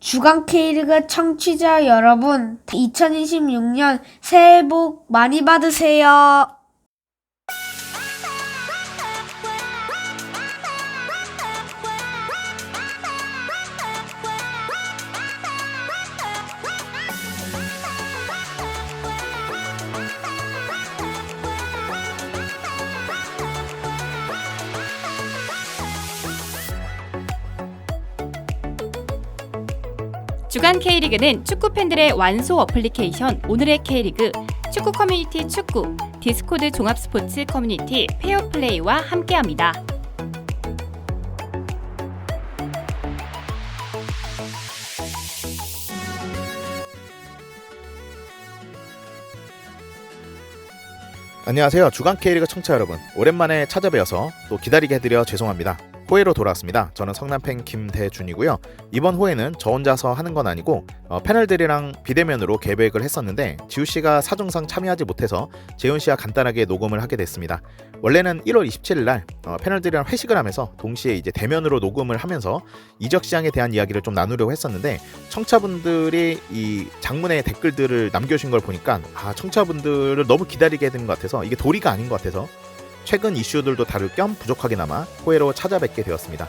주간 K리그 청취자 여러분, 2026년 새해 복 많이 받으세요. 주간 K리그는 축구 팬들의 완소 어플리케이션 오늘의 K리그, 축구 커뮤니티 축구, 디스코드 종합 스포츠 커뮤니티 페어플레이와 함께합니다. 안녕하세요. 주간 K리그 청취자 여러분, 오랜만에 찾아뵈어서 또 기다리게 해드려 죄송합니다. 호해로 돌아왔습니다. 저는 성남팬 김대준이고요. 이번 호해는 저 혼자서 하는 건 아니고 패널들이랑 비대면으로 계획을 했었는데 지우씨가 사정상 참여하지 못해서 재훈씨와 간단하게 녹음을 하게 됐습니다. 원래는 1월 27일 날 패널들이랑 회식을 하면서 동시에 이제 대면으로 녹음을 하면서 이적시장에 대한 이야기를 좀 나누려고 했었는데 청취자분들이 이 장문의 댓글들을 남겨주신 걸 보니까 청취자분들을 너무 기다리게 되는 것 같아서 이게 도리가 아닌 것 같아서 최근 이슈들도 다룰 겸 부족하게나마 호해로 찾아뵙게 되었습니다.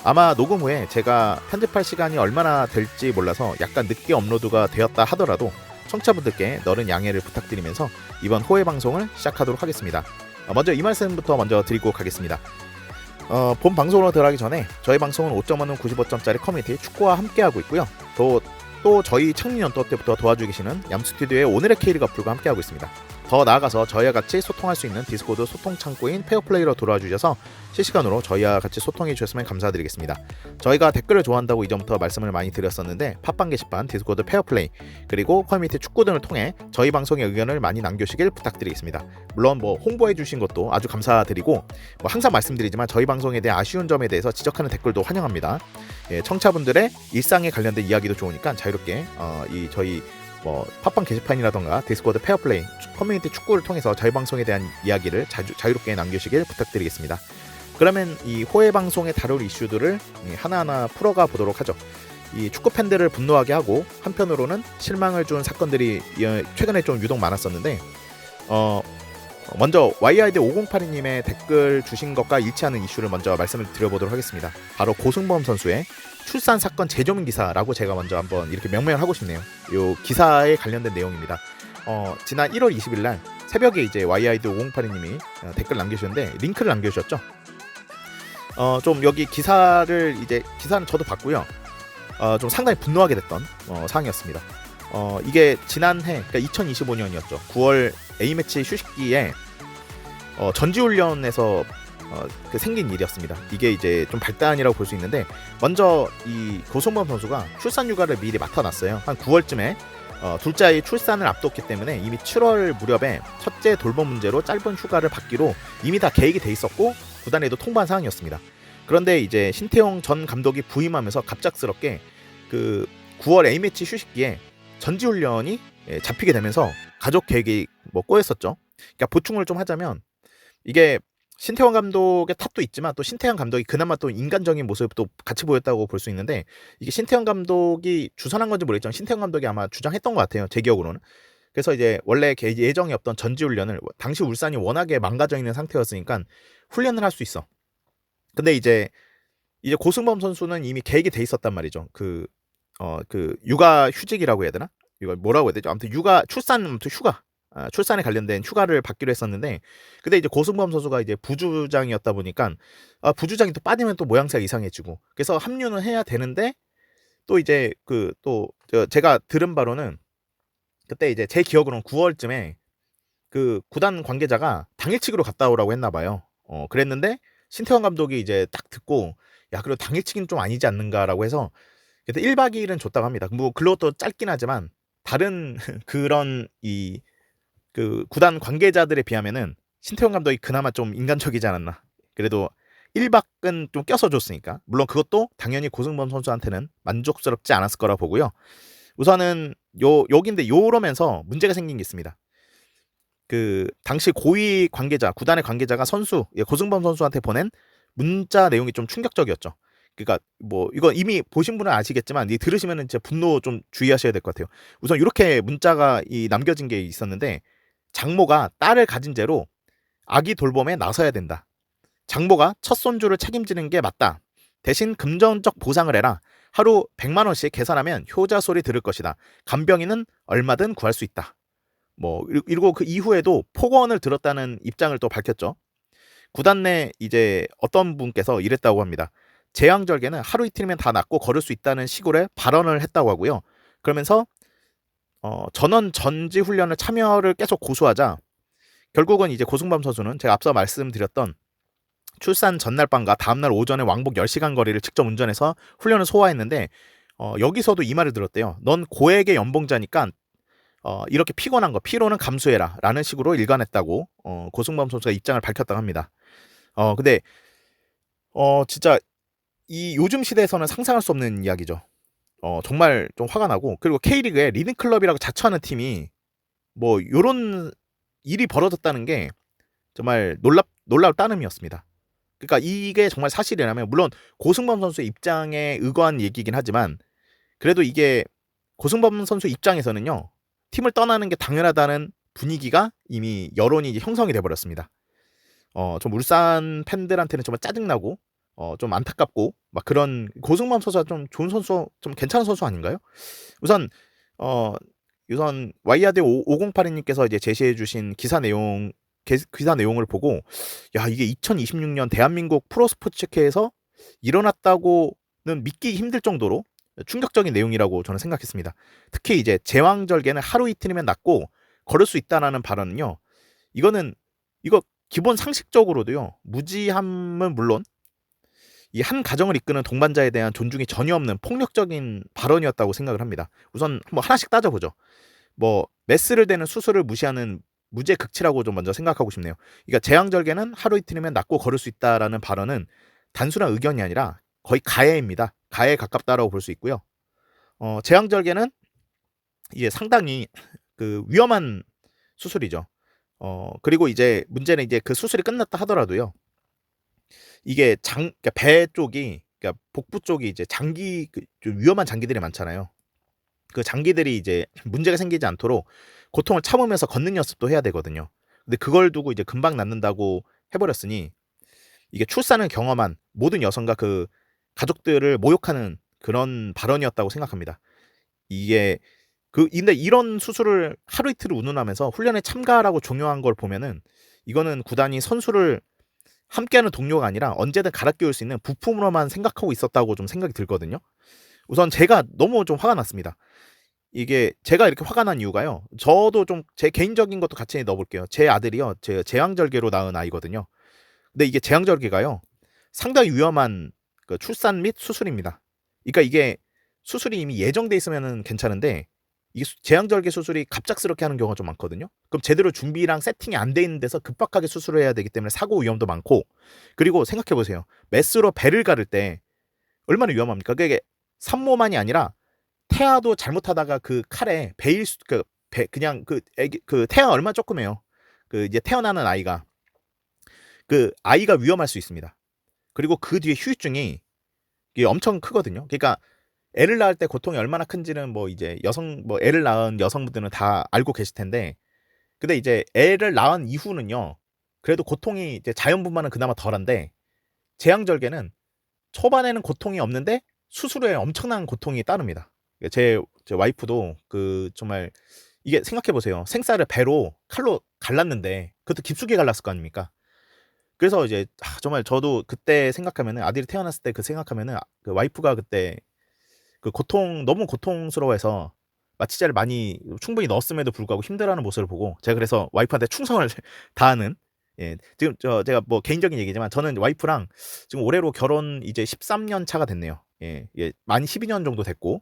아마 녹음 후에 제가 편집할 시간이 얼마나 될지 몰라서 약간 늦게 업로드가 되었다 하더라도 청취자분들께 너른 양해를 부탁드리면서 이번 호해 방송을 시작하도록 하겠습니다. 먼저 이 말씀부터 먼저 드리고 가겠습니다. 본 방송으로 들어가기 전에 저희 방송은 5.5는 95점짜리 커뮤니티 축구와 함께하고 있고요. 또 저희 창립연도 때부터 도와주고 계시는 얌스튜디오의 오늘의 K리그 어플과 함께하고 있습니다. 더 나아가서 저희와 같이 소통할 수 있는 디스코드 소통 창구인 페어플레이로 돌아와 주셔서 실시간으로 저희와 같이 소통해 주셨으면 감사드리겠습니다. 저희가 댓글을 좋아한다고 이전부터 말씀을 많이 드렸었는데 팟빵 게시판, 디스코드 페어플레이, 그리고 커뮤니티 축구 등을 통해 저희 방송의 의견을 많이 남겨주시길 부탁드리겠습니다. 물론 홍보해 주신 것도 아주 감사드리고 항상 말씀드리지만 저희 방송에 대해 아쉬운 점에 대해서 지적하는 댓글도 환영합니다. 청취자분들의 일상에 관련된 이야기도 좋으니까 자유롭게 저희 팟빵 게시판이라던가 디스코드 페어플레이 커뮤니티 축구를 통해서 저희 방송에 대한 이야기를 자유롭게 남겨주시길 부탁드리겠습니다. 그러면 이 호해 방송에 다룰 이슈들을 하나하나 풀어가 보도록 하죠. 이 축구 팬들을 분노하게 하고 한편으로는 실망을 준 사건들이 최근에 좀 유독 많았었는데 먼저 YID5082님의 댓글 주신 것과 일치하는 이슈를 먼저 말씀을 드려보도록 하겠습니다. 바로 고승범 선수의 출산 사건 재조명 기사라고 제가 먼저 한번 이렇게 명명을 하고 싶네요. 이 기사에 관련된 내용입니다. 지난 1월 20일 날 새벽에 이제 YID5082님이 댓글 남겨주셨는데 링크를 남겨주셨죠. 좀 여기 기사는 저도 봤고요. 좀 상당히 분노하게 됐던 상황이었습니다. 이게 지난해, 그러니까 2025년이었죠. 9월 A매치 휴식기에 전지훈련에서 생긴 일이었습니다. 이게 이제 좀 발단이라고 볼 수 있는데 먼저 이 고승범 선수가 출산 휴가를 미리 맡아놨어요. 한 9월쯤에 둘째 아이 출산을 앞뒀기 때문에 이미 7월 무렵에 첫째 돌봄 문제로 짧은 휴가를 받기로 이미 다 계획이 돼 있었고 구단에도 통보한 상황이었습니다. 그런데 이제 신태용 전 감독이 부임하면서 갑작스럽게 그 9월 A매치 휴식기에 전지훈련이 잡히게 되면서 가족 계획이 꼬였었죠. 그러니까 보충을 좀 하자면 이게 신태용 감독의 탓도 있지만 또 신태용 감독이 그나마 또 인간적인 모습도 같이 보였다고 볼 수 있는데 이게 신태용 감독이 주선한 건지 모르겠지만 신태용 감독이 아마 주장했던 것 같아요. 제 기억으로는. 그래서 이제 원래 예정이 없던 전지훈련을 당시 울산이 워낙에 망가져 있는 상태였으니까 훈련을 할 수 있어. 근데 이제 고승범 선수는 이미 계획이 돼 있었단 말이죠. 그 육아 휴직이라고 해야 되나? 이걸 뭐라고 해야 되죠? 아무튼 출산에 관련된 휴가를 받기로 했었는데, 근데 이제 고승범 선수가 이제 부주장이었다 보니까 부주장이 또 빠지면 또 모양새가 이상해지고, 그래서 합류는 해야 되는데 또 이제 제가 들은 바로는 그때 이제 제 기억으로는 9월쯤에 그 구단 관계자가 당일치기로 갔다 오라고 했나 봐요. 그랬는데 신태용 감독이 이제 딱 듣고 야, 그래도 당일치기는 좀 아니지 않는가라고 해서 그때 1박 2일은 줬다고 합니다. 그것도 짧긴 하지만 다른 그런 그 구단 관계자들에 비하면은 신태용 감독이 그나마 좀 인간적이지 않았나. 그래도 1박은 좀 껴서 줬으니까. 물론 그것도 당연히 고승범 선수한테는 만족스럽지 않았을 거라 보고요. 우선은 여기인데 요러면서 문제가 생긴 게 있습니다. 그 당시 고위 관계자, 구단의 관계자가 고승범 선수한테 보낸 문자 내용이 좀 충격적이었죠. 그러니까 뭐 이거 이미 보신 분은 아시겠지만 이 들으시면은 진짜 분노 좀 주의하셔야 될 것 같아요. 우선 이렇게 문자가 이 남겨진 게 있었는데 장모가 딸을 가진 죄로 아기 돌봄에 나서야 된다. 장모가 첫 손주를 책임지는 게 맞다. 대신 금전적 보상을 해라. 하루 100만 원씩 계산하면 효자 소리 들을 것이다. 간병인은 얼마든 구할 수 있다. 뭐 이러고 그 이후에도 폭언을 들었다는 입장을 또 밝혔죠. 구단 내 이제 어떤 분께서 이랬다고 합니다. 제왕절개는 하루 이틀이면 다 낫고 걸을 수 있다는 식으로 발언을 했다고 하고요. 그러면서 전원 전지 훈련을 참여를 계속 고수하자 결국은 이제 고승범 선수는 제가 앞서 말씀드렸던 출산 전날 밤과 다음날 오전에 왕복 10시간 거리를 직접 운전해서 훈련을 소화했는데 여기서도 이 말을 들었대요. 넌 고액의 연봉자니까 이렇게 피곤한 거 피로는 감수해라 라는 식으로 일관했다고 고승범 선수가 입장을 밝혔다고 합니다. 근데 진짜 이 요즘 시대에서는 상상할 수 없는 이야기죠. 정말 좀 화가 나고 그리고 K리그에 리든클럽이라고 자처하는 팀이 뭐 요런 일이 벌어졌다는 게 정말 놀라울 따름이었습니다. 그러니까 이게 정말 사실이라면 물론 고승범 선수의 입장에 의거한 얘기긴 하지만 그래도 이게 고승범 선수 입장에서는요. 팀을 떠나는 게 당연하다는 분위기가 이미 여론이 이제 형성이 돼 버렸습니다. 좀 울산 팬들한테는 정말 짜증나고 좀 안타깝고 막 그런 고승범 선수가 좀 좋은 선수 좀 괜찮은 선수 아닌가요? 우선 와이아드 5082님께서 이제 제시해 주신 기사 내용을 보고 야 이게 2026년 대한민국 프로스포츠계에서 일어났다고는 믿기 힘들 정도로 충격적인 내용이라고 저는 생각했습니다. 특히 이제 제왕절개는 하루 이틀이면 낫고 걸을 수 있다라는 발언은요. 이거 기본 상식적으로도요. 무지함은 물론 이 한 가정을 이끄는 동반자에 대한 존중이 전혀 없는 폭력적인 발언이었다고 생각을 합니다. 우선 한번 하나씩 따져보죠. 뭐 메스를 대는 수술을 무시하는 무죄 극치라고 좀 먼저 생각하고 싶네요. 그러니까 제왕절개는 하루 이틀이면 낫고 걸을 수 있다라는 발언은 단순한 의견이 아니라 거의 가해입니다. 가해에 가깝다라고 볼 수 있고요. 제왕절개는 이제 상당히 그 위험한 수술이죠. 그리고 이제 문제는 이제 그 수술이 끝났다 하더라도요. 이게 그러니까 배 쪽이 그러니까 복부 쪽이 이제 좀 위험한 장기들이 많잖아요. 그 장기들이 이제 문제가 생기지 않도록 고통을 참으면서 걷는 연습도 해야 되거든요. 근데 그걸 두고 이제 금방 낫는다고 해버렸으니 이게 출산을 경험한 모든 여성과 그 가족들을 모욕하는 그런 발언이었다고 생각합니다. 이게 근데 이런 수술을 하루 이틀을 운운하면서 훈련에 참가라고 종용한 걸 보면은 이거는 구단이 선수를 함께하는 동료가 아니라 언제든 갈아 끼울 수 있는 부품으로만 생각하고 있었다고 좀 생각이 들거든요. 우선 제가 너무 좀 화가 났습니다. 이게 제가 이렇게 화가 난 이유가요. 저도 좀 제 개인적인 것도 같이 넣어볼게요. 제 아들이요. 제 제왕절개로 낳은 아이거든요. 근데 이게 제왕절개가요. 상당히 위험한 그 출산 및 수술입니다. 그러니까 이게 수술이 이미 예정돼 있으면은 괜찮은데 이게 제왕절개 수술이 갑작스럽게 하는 경우가 좀 많거든요. 그럼 제대로 준비랑 세팅이 안 돼 있는 데서 급박하게 수술을 해야 되기 때문에 사고 위험도 많고 그리고 생각해 보세요. 메스로 배를 가를 때 얼마나 위험합니까? 그게 산모만이 아니라 태아도 잘못하다가 그 칼에 그냥 그 태아 얼마 조그매요. 그 이제 태어나는 아이가 그 아이가 위험할 수 있습니다. 그리고 그 뒤에 후유증이 이게 엄청 크거든요. 그러니까 애를 낳을 때 고통이 얼마나 큰지는 뭐 이제 애를 낳은 여성분들은 다 알고 계실 텐데, 근데 이제 애를 낳은 이후는요, 그래도 고통이 이제 자연분만은 그나마 덜한데, 제왕절개는 초반에는 고통이 없는데 수술 후에 엄청난 고통이 따릅니다. 제 와이프도 정말 이게 생각해 보세요. 생쌀을 칼로 갈랐는데 그것도 깊숙이 갈랐을 거 아닙니까? 그래서 이제 정말 저도 그때 생각하면은 아들이 태어났을 때 생각하면은 그 와이프가 그때 그 너무 고통스러워해서 마취제를 많이 충분히 넣었음에도 불구하고 힘들어하는 모습을 보고 제가 그래서 와이프한테 충성을 다하는 지금 제가 뭐 개인적인 얘기지만 저는 와이프랑 지금 올해로 결혼 이제 13년 차가 됐네요. 많이 12년 정도 됐고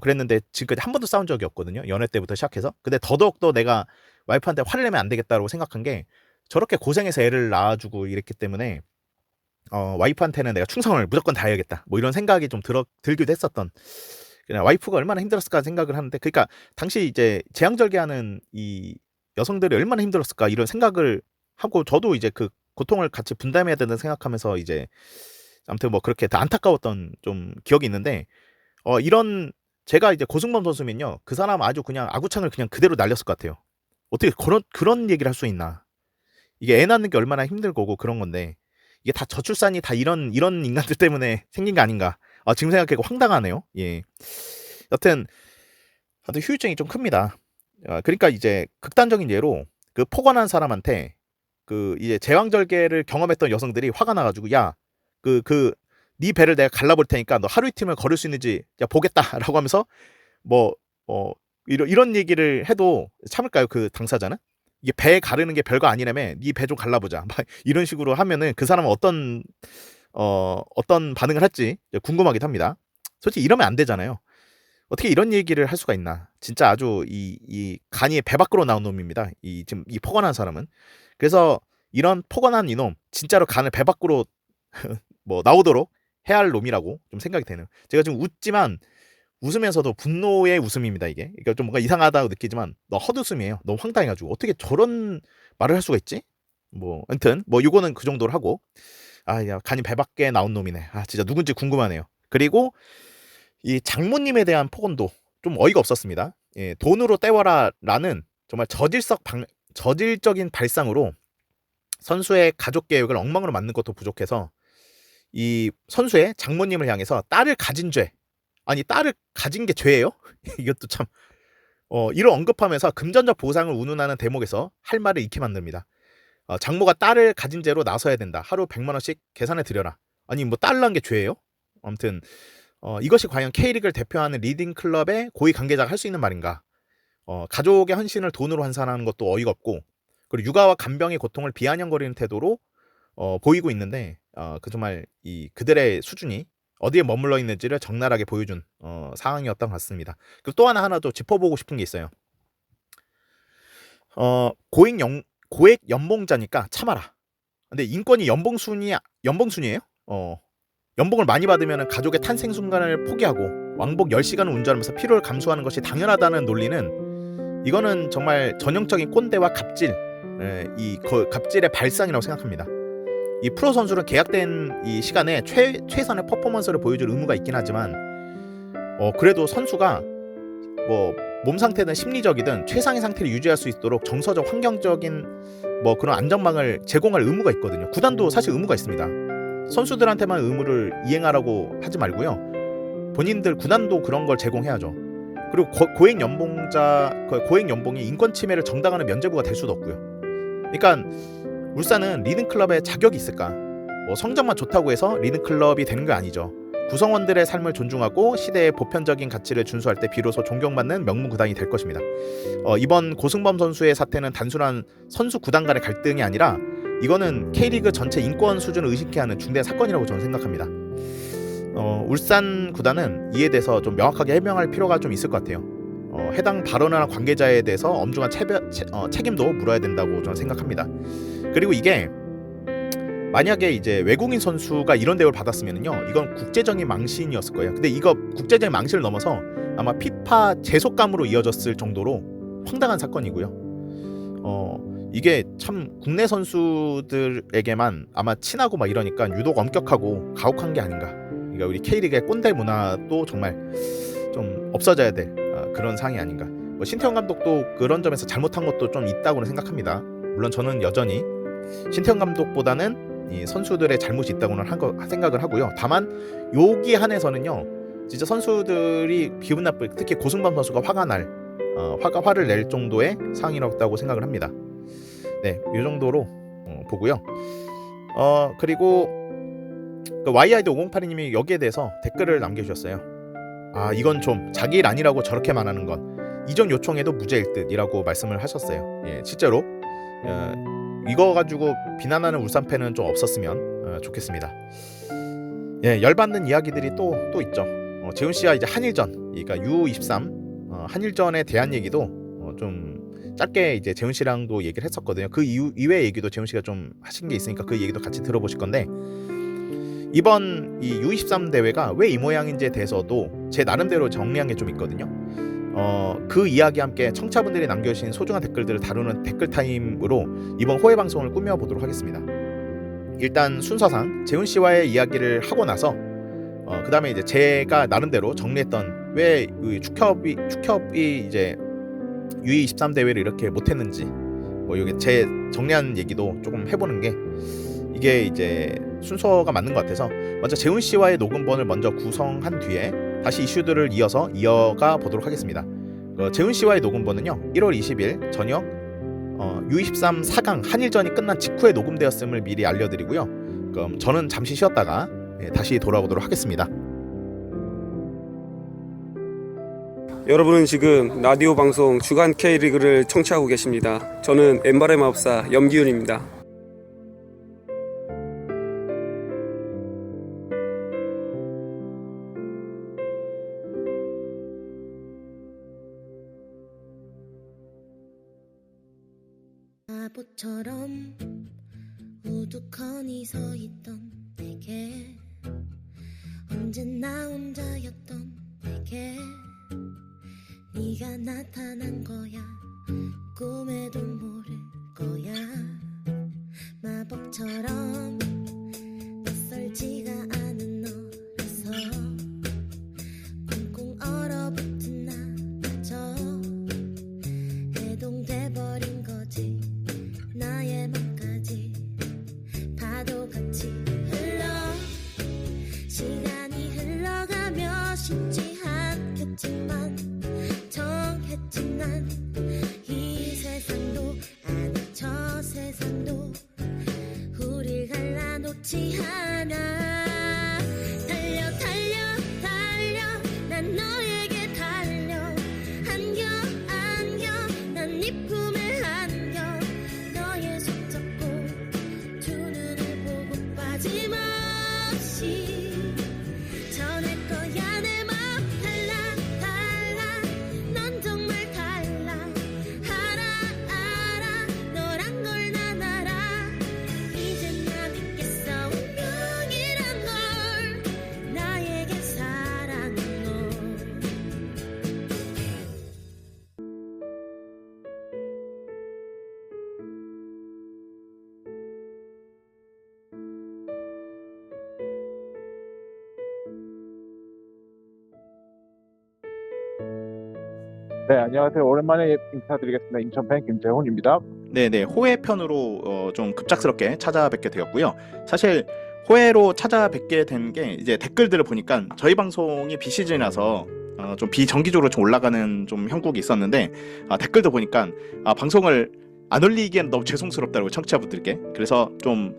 그랬는데 지금까지 한 번도 싸운 적이 없거든요. 연애 때부터 시작해서. 근데 더더욱더 내가 와이프한테 화를 내면 안 되겠다고 생각한 게 저렇게 고생해서 애를 낳아주고 이랬기 때문에 와이프한테는 내가 충성을 무조건 다해야겠다. 뭐 이런 생각이 좀 들기도 했었던. 그냥 와이프가 얼마나 힘들었을까 생각을 하는데, 그러니까 당시 이제 제왕절개하는 이 여성들이 얼마나 힘들었을까 이런 생각을 하고 저도 이제 그 고통을 같이 분담해야 된다는 생각하면서 이제 아무튼 뭐 그렇게 안타까웠던 좀 기억이 있는데 이런 제가 이제 고승범 선수면요 그 사람 아주 그냥 아구창을 그냥 그대로 날렸을 것 같아요. 어떻게 그런 얘기를 할 수 있나? 이게 애 낳는 게 얼마나 힘들 거고 그런 건데 이게 다 저출산이 다 이런 인간들 때문에 생긴 게 아닌가? 지금 생각해도 황당하네요. 예. 여튼 후유증이 좀 큽니다. 그러니까 이제 극단적인 예로 그 포건한 사람한테 그 이제 제왕절개를 경험했던 여성들이 화가 나가지고 야 네 배를 내가 갈라볼 테니까 너 하루 이틀만 걸을 수 있는지 야 보겠다라고 하면서 뭐 이런 얘기를 해도 참을까요? 그 당사자는 이게 배 가르는 게 별거 아니라며 네 배 좀 갈라보자 막 이런 식으로 하면은 그 사람은 어떤 반응을 할지 궁금하기도 합니다. 솔직히 이러면 안 되잖아요. 어떻게 이런 얘기를 할 수가 있나? 진짜 아주 이 간이 배 밖으로 나온 놈입니다. 지금 이 포건한 사람은. 그래서 이런 포건한 이놈 진짜로 간을 배 밖으로 뭐 나오도록 해야 할 놈이라고 좀 생각이 되네요. 제가 지금 웃지만 웃으면서도 분노의 웃음입니다. 이게 그러니까 좀 뭔가 이상하다고 느끼지만 너 헛웃음이에요. 너무 황당해가지고 어떻게 저런 말을 할 수가 있지? 뭐 아무튼 뭐 요거는 그 정도로 하고 야 간이 배 밖에 나온 놈이네. 진짜 누군지 궁금하네요. 그리고 이 장모님에 대한 폭언도 좀 어이가 없었습니다. 예, 돈으로 때워라라는 정말 저질적인 발상으로 선수의 가족 계획을 엉망으로 만든 것도 부족해서 이 선수의 장모님을 향해서 딸을 가진 죄, 아니 딸을 가진 게 죄예요? 이것도 참 이를 언급하면서 금전적 보상을 운운하는 대목에서 할 말을 잃게 만듭니다. 장모가 딸을 가진 죄로 나서야 된다. 하루 100만 원씩 계산해 드려라. 아니 뭐 딸을 한 게 죄예요? 아무튼 이것이 과연 K리그를 대표하는 리딩 클럽의 고위 관계자가 할 수 있는 말인가? 가족의 헌신을 돈으로 환산하는 것도 어이가 없고 그리고 육아와 간병의 고통을 비아냥거리는 태도로 보이고 있는데 정말 그들의 수준이 어디에 머물러 있는지를 적나라하게 보여준 상황이었던 것 같습니다. 그리고 또 하나 더 짚어보고 싶은 게 있어요. 고액 연봉자니까 참아라. 근데 인권이 연봉순이에요? 연봉을 많이 받으면 가족의 탄생 순간을 포기하고 왕복 10시간을 운전하면서 피로를 감수하는 것이 당연하다는 논리는 이거는 정말 전형적인 꼰대와 갑질, 갑질의 발상이라고 생각합니다. 이 프로 선수는 계약된 이 시간에 최선의 퍼포먼스를 보여줄 의무가 있긴 하지만 그래도 선수가 뭐 몸 상태든 심리적이든 최상의 상태를 유지할 수 있도록 정서적 환경적인 뭐 그런 안전망을 제공할 의무가 있거든요. 구단도 사실 의무가 있습니다. 선수들한테만 의무를 이행하라고 하지 말고요. 본인들 구단도 그런 걸 제공해야죠. 그리고 고액 연봉이 인권 침해를 정당화하는 면죄부가 될 수도 없고요. 그러니까 울산은 리든클럽에 자격이 있을까? 뭐 성적만 좋다고 해서 리든클럽이 되는 게 아니죠. 구성원들의 삶을 존중하고 시대의 보편적인 가치를 준수할 때 비로소 존경받는 명문 구단이 될 것입니다. 이번 고승범 선수의 사태는 단순한 선수 구단 간의 갈등이 아니라 이거는 K리그 전체 인권 수준을 의식케 하는 중대한 사건이라고 저는 생각합니다. 울산 구단은 이에 대해서 좀 명확하게 해명할 필요가 좀 있을 것 같아요. 해당 발언을 한 관계자에 대해서 엄중한 책임도 물어야 된다고 저는 생각합니다. 그리고 이게 만약에 이제 외국인 선수가 이런 대우를 받았으면요, 이건 국제적인 망신이었을 거예요. 근데 이거 국제적인 망신을 넘어서 아마 피파 제속감으로 이어졌을 정도로 황당한 사건이고요. 이게 참 국내 선수들에게만 아마 친하고 막 이러니까 유독 엄격하고 가혹한 게 아닌가. 그러니까 우리 K리그의 꼰대 문화도 정말 좀 없어져야 될 그런 상황이 아닌가. 뭐 신태용 감독도 그런 점에서 잘못한 것도 좀 있다고는 생각합니다. 물론 저는 여전히 신태용 감독보다는 이 선수들의 잘못이 있다고는 생각을 하고요. 다만 여기 한해서는요, 진짜 선수들이 기분 나쁘게, 특히 고승범 선수가 화를 낼 정도의 상황이었다고 생각을 합니다. 네, 이 정도로 보고요. 그리고 그 YID5082님이 여기에 대해서 댓글을 남겨주셨어요. 이건 좀 자기 일 아니라고 저렇게 말하는 건 이전 요청에도 무죄일 듯이라고 말씀을 하셨어요. 예, 실제로 이거 가지고 비난하는 울산 팬은 좀 없었으면 좋겠습니다. 예, 열받는 이야기들이 또 있죠. 재훈 씨가 이제 한일전, 그러니까 U23 한일전에 대한 얘기도 좀 짧게 이제 재훈 씨랑도 얘기를 했었거든요. 그 이외의 얘기도 재훈 씨가 좀 하신 게 있으니까 그 얘기도 같이 들어보실 건데, 이번 이 U23 대회가 왜 이 모양인지에 대해서도 제 나름대로 정리한 게 좀 있거든요. 그 이야기 함께 청취자분들이 남겨주신 소중한 댓글들을 다루는 댓글 타임으로 이번 호해 방송을 꾸며보도록 하겠습니다. 일단 순서상 재훈 씨와의 이야기를 하고 나서 그 다음에 이제 제가 나름대로 정리했던 왜 축협이 이제 U23 대회를 이렇게 못했는지 뭐 이게 제 정리한 얘기도 조금 해보는 게 이게 이제 순서가 맞는 것 같아서 먼저 재훈 씨와의 녹음본을 먼저 구성한 뒤에 다시 이슈들을 이어가 보도록 하겠습니다. 재훈 씨와의 녹음본은요 1월 20일 저녁 U23 4강 한일전이 끝난 직후에 녹음되었음을 미리 알려드리고요. 그럼 저는 잠시 쉬었다가 다시 돌아오도록 하겠습니다. 여러분은 지금 라디오 방송 주간 K리그를 청취하고 계십니다. 저는 엠발의 마법사 염기훈입니다. 바보처럼 우두커니 서있던 내게 언제나 혼자였던 내게 네가 나타난 거야. 꿈에도 모를 거야. 마법처럼 낯설지가 않은 너라서 꽁꽁 얼어붙은 나마저 해동돼버린 거지. 나의 맘까지 파도같이 흘러 시간이 흘러가며 쉽지 않겠지만 정했지 난 이 세상도 아니 저 세상도 우릴 갈라놓지 않아. 달려 달려 달려 난 너에게 달려 안겨 안겨 난 네 품에 안겨 너의 손 잡고 두 눈을 보고 빠짐없이 전할 거야. 내 맘 달라 달라 넌 정말 달라. 알아 알아 너란 걸 난 알아. 이젠 나 믿겠어. 운명이란 걸 나에게 사랑한 널. 네, 안녕하세요. 오랜만에 인사드리겠습니다. 인천팬 김재훈입니다. 네네, 호회 편으로 좀 급작스럽게 찾아뵙게 되었고요. 사실 호회로 찾아뵙게 된 게 이제 댓글들을 보니까 저희 방송이 비시즌이라서 좀 비정기적으로 좀 올라가는 좀 형국이 있었는데 댓글도 보니까 방송을 안 올리기엔 너무 죄송스럽다고 청취자분들께. 그래서 좀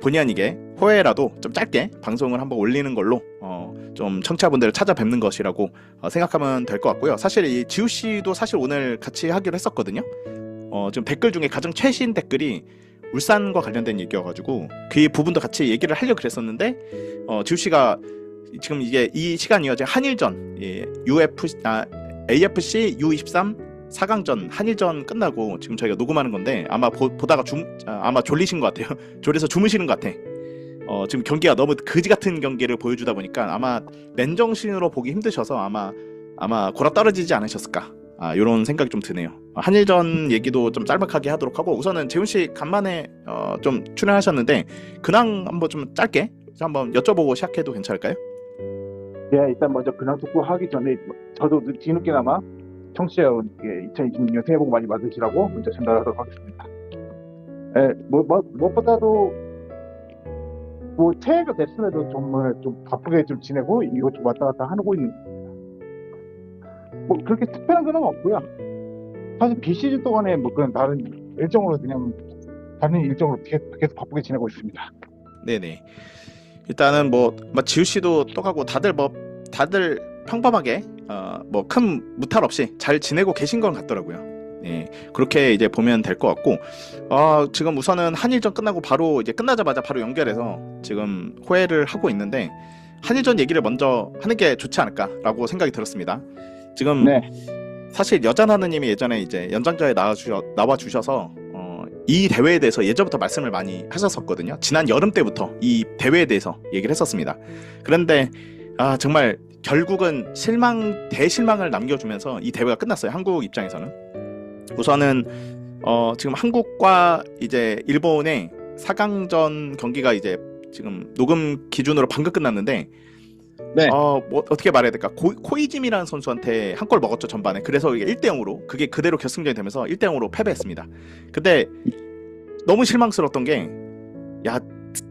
본의 아니게 호회라도 좀 짧게 방송을 한번 올리는 걸로 좀 청취자분들을 찾아뵙는 것이라고 생각하면 될 것 같고요. 사실 이 지우 씨도 사실 오늘 같이 하기로 했었거든요. 지금 댓글 중에 가장 최신 댓글이 울산과 관련된 얘기여가지고 그 부분도 같이 얘기를 하려고 그랬었는데 지우 씨가 지금 이게 이 시간이요, 한일전 AFC U23 4강전 한일전 끝나고 지금 저희가 녹음하는 건데 아마 보다가 아마 졸리신 것 같아요. 졸려서 주무시는 것 같아. 지금 경기가 너무 그지 같은 경기를 보여주다 보니까 아마 맨정신으로 보기 힘드셔서 아마 골아 떨어지지 않으셨을까, 이런 생각이 좀 드네요. 한일전 얘기도 좀 짤막하게 하도록 하고, 우선은 재훈 씨 간만에 좀 출연하셨는데 근황 한번 좀 짧게 한번 여쭤보고 시작해도 괜찮을까요? 네, 일단 먼저 근황 토크 하기 전에 저도 뒤늦게나마 청취자 여러분께 2026년 새해 복 많이 받으시라고 먼저 전달하도록 하겠습니다. 무엇보다도 새해가 됐음에도 정말 좀 바쁘게 좀 지내고 이것 좀 왔다 갔다 하고 있는, 그렇게 특별한 근황은 없고요. 사실 비시즌 동안에 그냥 다른 일정으로 계속 바쁘게 지내고 있습니다. 네네. 일단은 지우 씨도 똑하고 다들 평범하게 큰 무탈 없이 잘 지내고 계신 건 같더라고요. 네, 그렇게 이제 보면 될 것 같고, 지금 우선은 한일전 끝나고 바로 이제 끝나자마자 바로 연결해서 지금 호회를 하고 있는데 한일전 얘기를 먼저 하는 게 좋지 않을까라고 생각이 들었습니다. 지금 네. 사실 여자나느님이 예전에 이제 연장자에 나와 주셔서 이 대회에 대해서 예전부터 말씀을 많이 하셨었거든요. 지난 여름 때부터 이 대회에 대해서 얘기를 했었습니다. 그런데 정말 결국은 대실망을 남겨주면서 이 대회가 끝났어요. 한국 입장에서는. 우선은 지금 한국과 이제 일본의 4강전 경기가 이제 지금 녹음 기준으로 방금 끝났는데 네. 뭐 어떻게 말해야 될까? 코이짐이라는 선수한테 한 골 먹었죠, 전반에. 그래서 이게 1대0으로 그게 그대로 결승전이 되면서 1대0으로 패배했습니다. 근데 너무 실망스러웠던 게 야,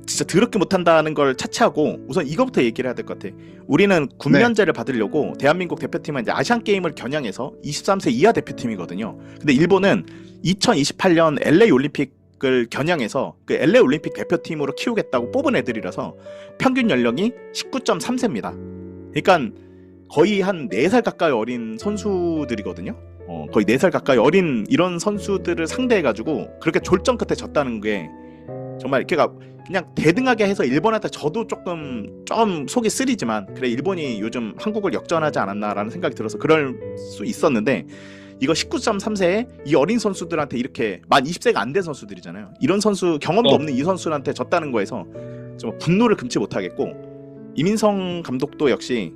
진짜 더럽게 못한다는 걸 차치하고 우선 이거부터 얘기를 해야 될 것 같아. 우리는 군면제를 받으려고 대한민국 대표팀은 이제 아시안 게임을 겨냥해서 23세 이하 대표팀이거든요. 근데 일본은 2028년 LA 올림픽을 겨냥해서 그 LA 올림픽 대표팀으로 키우겠다고 뽑은 애들이라서 평균 연령이 19.3세입니다. 그러니까 거의 한 4살 가까이 어린 선수들이거든요. 거의 4살 가까이 어린 이런 선수들을 상대해가지고 그렇게 졸전 끝에 졌다는 게 정말 그냥 대등하게 해서 일본한테 져도 좀 속이 쓰리지만 그래 일본이 요즘 한국을 역전하지 않았나라는 생각이 들어서 그럴 수 있었는데 이거 19.3세에 이 어린 선수들한테 이렇게 만 20세가 안 된 선수들이잖아요. 이런 선수 경험도 없는 이 선수한테 졌다는 거에서 좀 분노를 금치 못하겠고 이민성 감독도 역시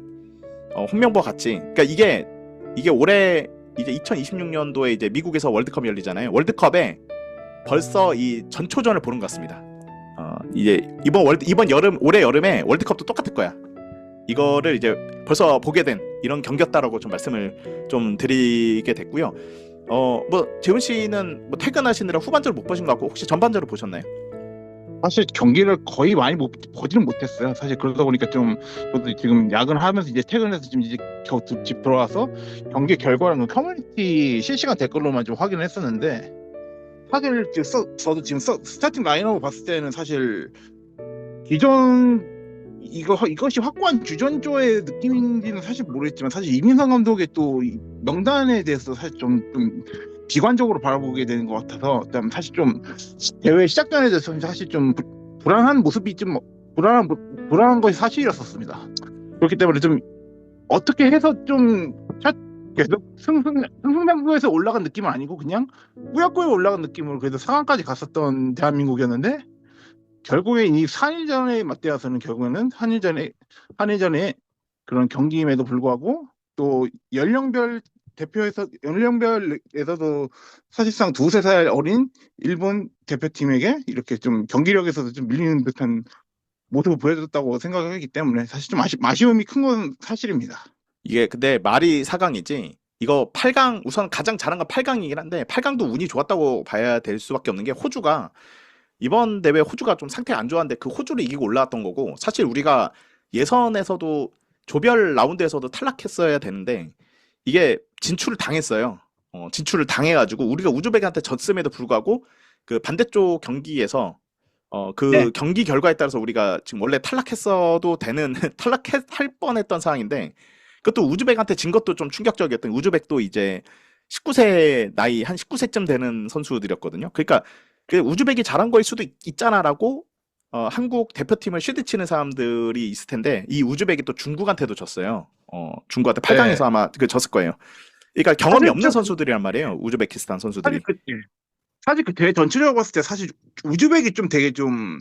홍명보와 같이 그러니까 이게 올해 이제 2026년도에 이제 미국에서 월드컵이 열리잖아요. 월드컵에 벌써 이 전초전을 보는 것 같습니다. 이제 올해 여름에 월드컵도 똑같을 거야. 이거를 이제 벌써 보게 된 이런 경기였다라고 좀 말씀을 좀 드리게 됐고요. 뭐 재훈 씨는 뭐 퇴근하시느라 후반전을 못 보신 것 같고 혹시 전반전을 보셨나요? 사실 경기를 거의 많이 보지는 못했어요. 사실 그러다 보니까 좀 저도 지금 야근하면서 이제 퇴근해서 지금 이제 겨우 집 들어와서 경기 결과랑 커뮤니티 실시간 댓글로만 좀 확인을 했었는데 사실 저도 지금 스타팅 라인업을 봤을 때는 사실 기존 이것이 확고한 주전조의 느낌인지는 사실 모르겠지만 사실 이민상 감독의 또 명단에 대해서 사실 좀 비관적으로 바라보게 되는 것 같아서 일단 사실 좀 대회 시작 전에 대해서 사실 좀 불안한 모습이 좀 불안한 것이 사실이었었습니다. 그렇기 때문에 좀 어떻게 해서 좀 계속 승승장구에서 올라간 느낌은 아니고 그냥 꾸역꾸역 올라간 느낌으로 그래도 4강까지 갔었던 대한민국이었는데 결국에 이 4일전에 맞대어서는 결국에는 한일전에 그런 경기임에도 불구하고 또 연령별에서도 사실상 2-3살 어린 일본 대표팀에게 이렇게 좀 경기력에서도 좀 밀리는 듯한 모습을 보여줬다고 생각하기 때문에 사실 좀 아쉬움이 큰 건 사실입니다. 이게 근데 말이 4강이지 이거 8강 우선 가장 잘한 건 8강이긴 한데 8강도 운이 좋았다고 봐야 될 수밖에 없는 게 호주가 이번 대회 호주가 좀 상태가 안 좋았는데 그 호주를 이기고 올라왔던 거고 사실 우리가 예선에서도 조별 라운드에서도 탈락했어야 되는데 이게 진출을 당했어요. 진출을 당해가지고 우리가 우즈벡한테 졌음에도 불구하고 그 반대쪽 경기에서 그 경기 결과에 따라서 우리가 지금 원래 탈락했어도 되는 탈락할 뻔했던 상황인데 그것도 우즈벡한테 진 것도 좀 충격적이었던 우즈벡도 이제 19세 나이 한 19세쯤 되는 선수들이었거든요. 그러니까 그 우즈벡이 잘한 거일 수도 있잖아라고 한국 대표팀을 쉴드치는 사람들이 있을 텐데 이 우즈벡이 또 중국한테도 졌어요. 중국한테 8강에서 아마 그 졌을 거예요. 그러니까 경험이 없는 선수들이란 말이에요. 우즈베키스탄 선수들이. 사실 그 대회 전체적으로 봤을 때 사실 우즈벡이 좀 되게 좀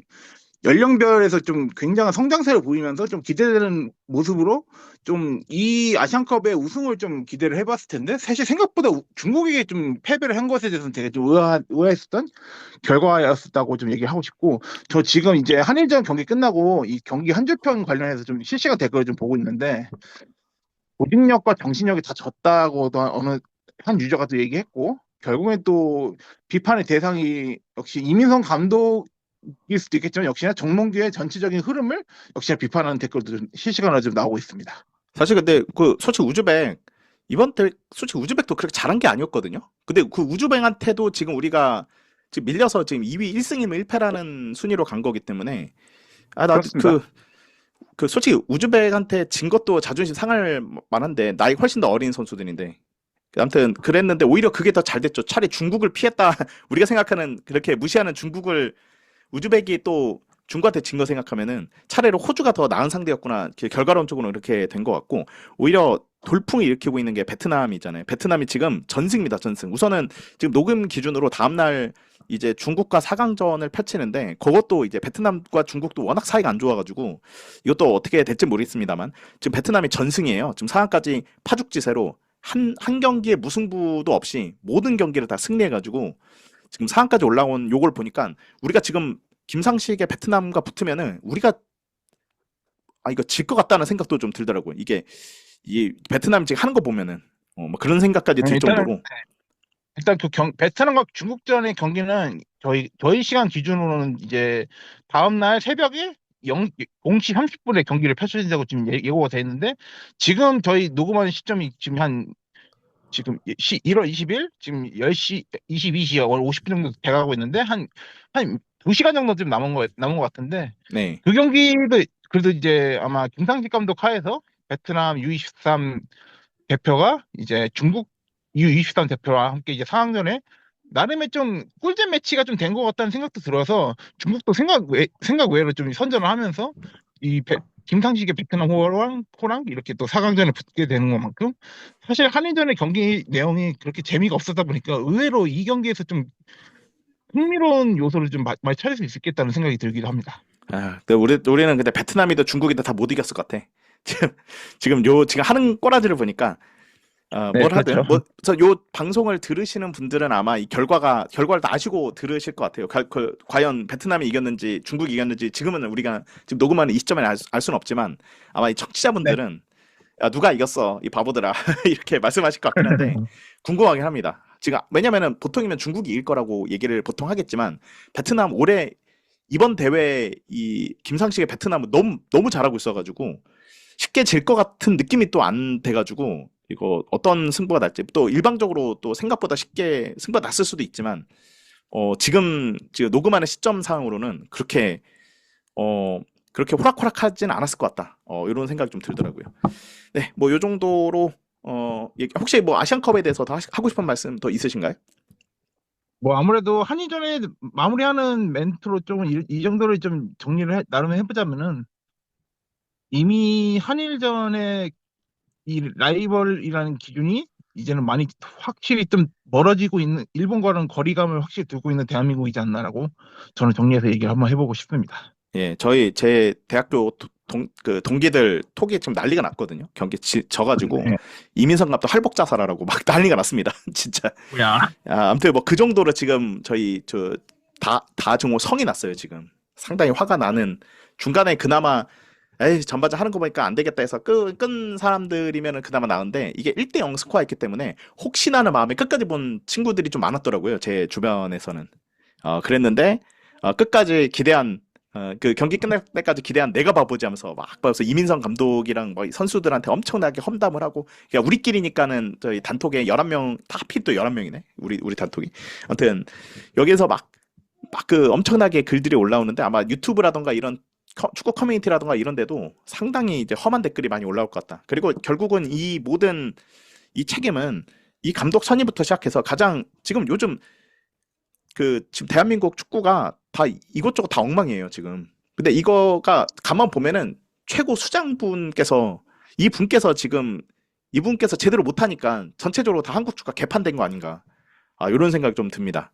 연령별에서 좀 굉장한 성장세를 보이면서 좀 기대되는 모습으로 좀 이 아시안컵의 우승을 좀 기대를 해봤을 텐데 사실 생각보다 중국에게 좀 패배를 한 것에 대해서는 되게 좀 의아했었던 결과였다고 좀 얘기하고 싶고 저 지금 이제 한일전 경기 끝나고 이 경기 한줄평 관련해서 좀 실시간 댓글을 좀 보고 있는데 조직력과 정신력이 다 졌다고도 어느 한 유저가 또 얘기했고 결국엔 또 비판의 대상이 역시 이민성 감독 일 수도 있겠지만 역시나 정몽규의 전체적인 흐름을 역시나 비판하는 댓글도 좀 실시간으로 좀 나오고 있습니다. 사실 근데 그 솔직히 우즈벡 이번 대회 솔직히 우즈벡도 그렇게 잘한 게 아니었거든요. 근데 그 우즈벡한테도 지금 우리가 지금 밀려서 지금 2위 1승이면 1패라는 순위로 간 거기 때문에 그 솔직히 우즈벡한테 진 것도 자존심 상할 만한데 나이 훨씬 더 어린 선수들인데 아무튼 그랬는데 오히려 그게 더 잘 됐죠. 차라리 중국을 피했다 우리가 생각하는 그렇게 무시하는 중국을 우즈벡이 또 중국한테 진 거 생각하면은 차라리 호주가 더 나은 상대였구나 결과론적으로 이렇게 된 것 같고 오히려 돌풍을 일으키고 있는 게 베트남이잖아요. 베트남이 지금 전승입니다. 전승. 우선은 지금 녹음 기준으로 다음날 이제 중국과 4강전을 펼치는데 그것도 이제 베트남과 중국도 워낙 사이가 안 좋아가지고 이것도 어떻게 될지 모르겠습니다만 지금 베트남이 전승이에요. 지금 4강까지 파죽지세로 한 경기에 무승부도 없이 모든 경기를 다 승리해가지고 지금 4강까지 올라온 요걸 보니까 우리가 지금 김상식의 베트남과 붙으면은 우리가 이거 질 것 같다는 생각도 좀 들더라고요. 이게 이 베트남 지금 하는 거 보면은 뭐 그런 생각까지 들 정도로. 일단 베트남과 중국전의 경기는 저희 시간 기준으로는 이제 다음 날 새벽에 0시 30분에 경기를 펼쳐진다고 지금 예고가 돼 있는데, 지금 저희 녹음하는 시점이 지금 1월 20일 지금 10시 22시 50분 정도 돼가고 있는데, 한 2시간 정도 좀 남은 것 같은데, 네. 그 경기도 그래도 이제 아마 김상식 감독 하에서 베트남 U23 대표가 이제 중국 U23 대표와 함께 이제 상황전에 나름의 좀 꿀잼 매치가 좀 된 것 같다는 생각도 들어서, 중국도 생각 외로 좀 선전을 하면서 김상식의 베트남 호랑 이렇게 또 4강전에 붙게 되는 것만큼, 사실 한일전의 경기 내용이 그렇게 재미가 없었다 보니까 의외로 이 경기에서 좀 흥미로운 요소를 좀 많이 찾을 수 있겠다는 생각이 들기도 합니다. 근데 우리는 근데 베트남이든 중국이든 다 못 이겼을 것 같아. 지금 하는 꼬라지를 보니까 뭘 하든 그렇죠. 그래서 요 방송을 들으시는 분들은 아마 이 결과를 다 아시고 들으실 것 같아요. 과연 베트남이 이겼는지 중국이 이겼는지 지금은 우리가 지금 녹음하는 이 시점에 알 수는 없지만, 아마 이 청취자분들은 누가 이겼어 이 바보들아 이렇게 말씀하실 것 같긴 한데 궁금하긴 합니다. 지금 왜냐면은 보통이면 중국이 이길 거라고 얘기를 보통 하겠지만, 베트남 올해 이번 대회 이 김상식의 베트남은 너무 잘하고 있어가지고 쉽게 질 것 같은 느낌이 또 안 돼가지고, 이거 어떤 승부가 날지, 또 일방적으로 또 생각보다 쉽게 승부가 났을 수도 있지만, 지금 녹음하는 시점상으로는 그렇게 호락호락하진 않았을 것 같다. 이런 생각이 좀 들더라고요. 네, 뭐 요 정도로 혹시 뭐 아시안컵에 대해서 더 하고 싶은 말씀 더 있으신가요? 뭐 아무래도 한일전에 마무리하는 멘트로 좀 이 정도를 좀 정리를 나름 해보자면은, 이미 한일전의 이 라이벌이라는 기준이 이제는 많이 확실히 좀 멀어지고 있는, 일본과는 거리감을 확실히 두고 있는 대한민국이지 않나라고 저는 정리해서 얘기를 한번 해보고 싶습니다. 예, 제 대학교 동기들 톡이 지금 난리가 났거든요. 경기 져가지고 네. 이민성 감독 할복 자살하라고 막 난리가 났습니다. 진짜. 뭐야? 아무튼 뭐 그 정도로 지금 저희 다중호 성이 났어요. 지금 상당히 화가 나는 중간에 그나마 전반전 하는 거 보니까 안 되겠다 해서 끈 사람들이면은 그나마 나은데, 이게 1대0 스코어였기 때문에 혹시나 하는 마음에 끝까지 본 친구들이 좀 많았더라고요. 제 주변에서는. 그랬는데 끝까지 기대한 그 경기 끝날 때까지 기대한 내가 바보지 하면서 막 봐서 이민성 감독이랑 막 선수들한테 엄청나게 험담을 하고, 그러니까 우리끼리니까는 저희 단톡에 11명, 다 하필 또 11명이네. 우리 단톡이. 아무튼 여기서 막 그 엄청나게 글들이 올라오는데, 아마 유튜브라던가 이런 축구 커뮤니티라던가 이런 데도 상당히 이제 험한 댓글이 많이 올라올 것 같다. 그리고 결국은 이 모든 이 책임은 이 감독 선임부터 시작해서 가장 지금 요즘 지금 대한민국 축구가 다 이것저것 다 엉망이에요, 지금. 근데 이거가 가만 보면은 최고 수장분께서 지금 이분께서 제대로 못하니까 전체적으로 다 한국 축구가 개판된 거 아닌가. 이런 생각이 좀 듭니다.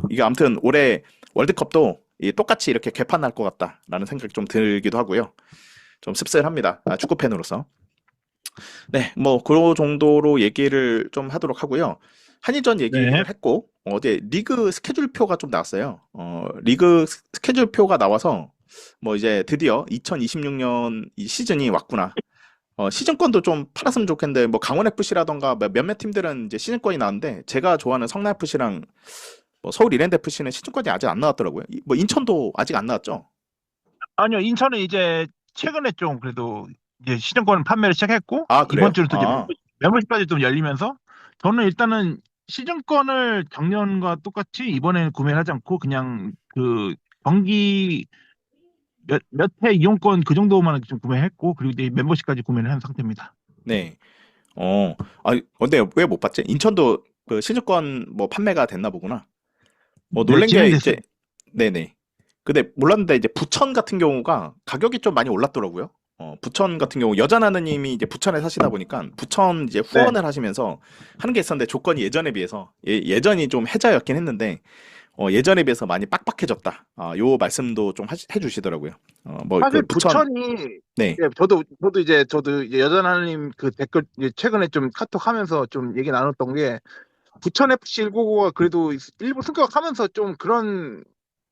이게 아무튼 올해 월드컵도 똑같이 이렇게 개판날 것 같다라는 생각이 좀 들기도 하고요. 좀 씁쓸합니다. 축구 팬으로서. 네, 뭐 그 정도로 얘기를 좀 하도록 하고요. 한일전 얘기를 했고, 어제 리그 스케줄표가 좀 나왔어요. 리그 스케줄표가 나와서 뭐 이제 드디어 2026년 이 시즌이 왔구나. 시즌권도 좀 팔았으면 좋겠는데, 뭐 강원 FC라던가 몇몇 팀들은 이제 시즌권이 나왔는데, 제가 좋아하는 성남 FC랑 뭐 서울 이랜드 FC는 시즌권이 아직 안 나왔더라고요. 뭐 인천도 아직 안 나왔죠? 아니요, 인천은 이제 최근에 좀 그래도 이제 시즌권 판매를 시작했고, 그래요? 이번 주는 또 이제 멤버십까지 좀 열리면서, 저는 일단은 시즌권을 작년과 똑같이 이번에는 구매를 하지 않고 그냥 그 경기 몇 회 이용권 그 정도만 좀 구매했고, 그리고 이제 멤버십까지 구매를 한 상태입니다. 네. 근데 왜 못 봤지? 인천도 그 시즌권 뭐 판매가 됐나 보구나. 놀란 게 이제, 네네. 근데 몰랐는데 이제 부천 같은 경우가 가격이 좀 많이 올랐더라고요. 부천 같은 경우 여자나느님이 이제 부천에 사시다 보니까 부천 이제 후원을 하시면서 하는 게 있었는데, 조건이 예전에 비해서 예전이 좀 해자였긴 했는데 예전에 비해서 많이 빡빡해졌다. 요 말씀도 좀 해주시더라고요. 뭐 사실 그 부천, 부천이, 네, 예, 저도 이제 여전하님 그 댓글 이제 최근에 좀 카톡 하면서 좀 얘기 나눴던 게, 부천 FC 199가 그래도 일부 승격하면서 좀 그런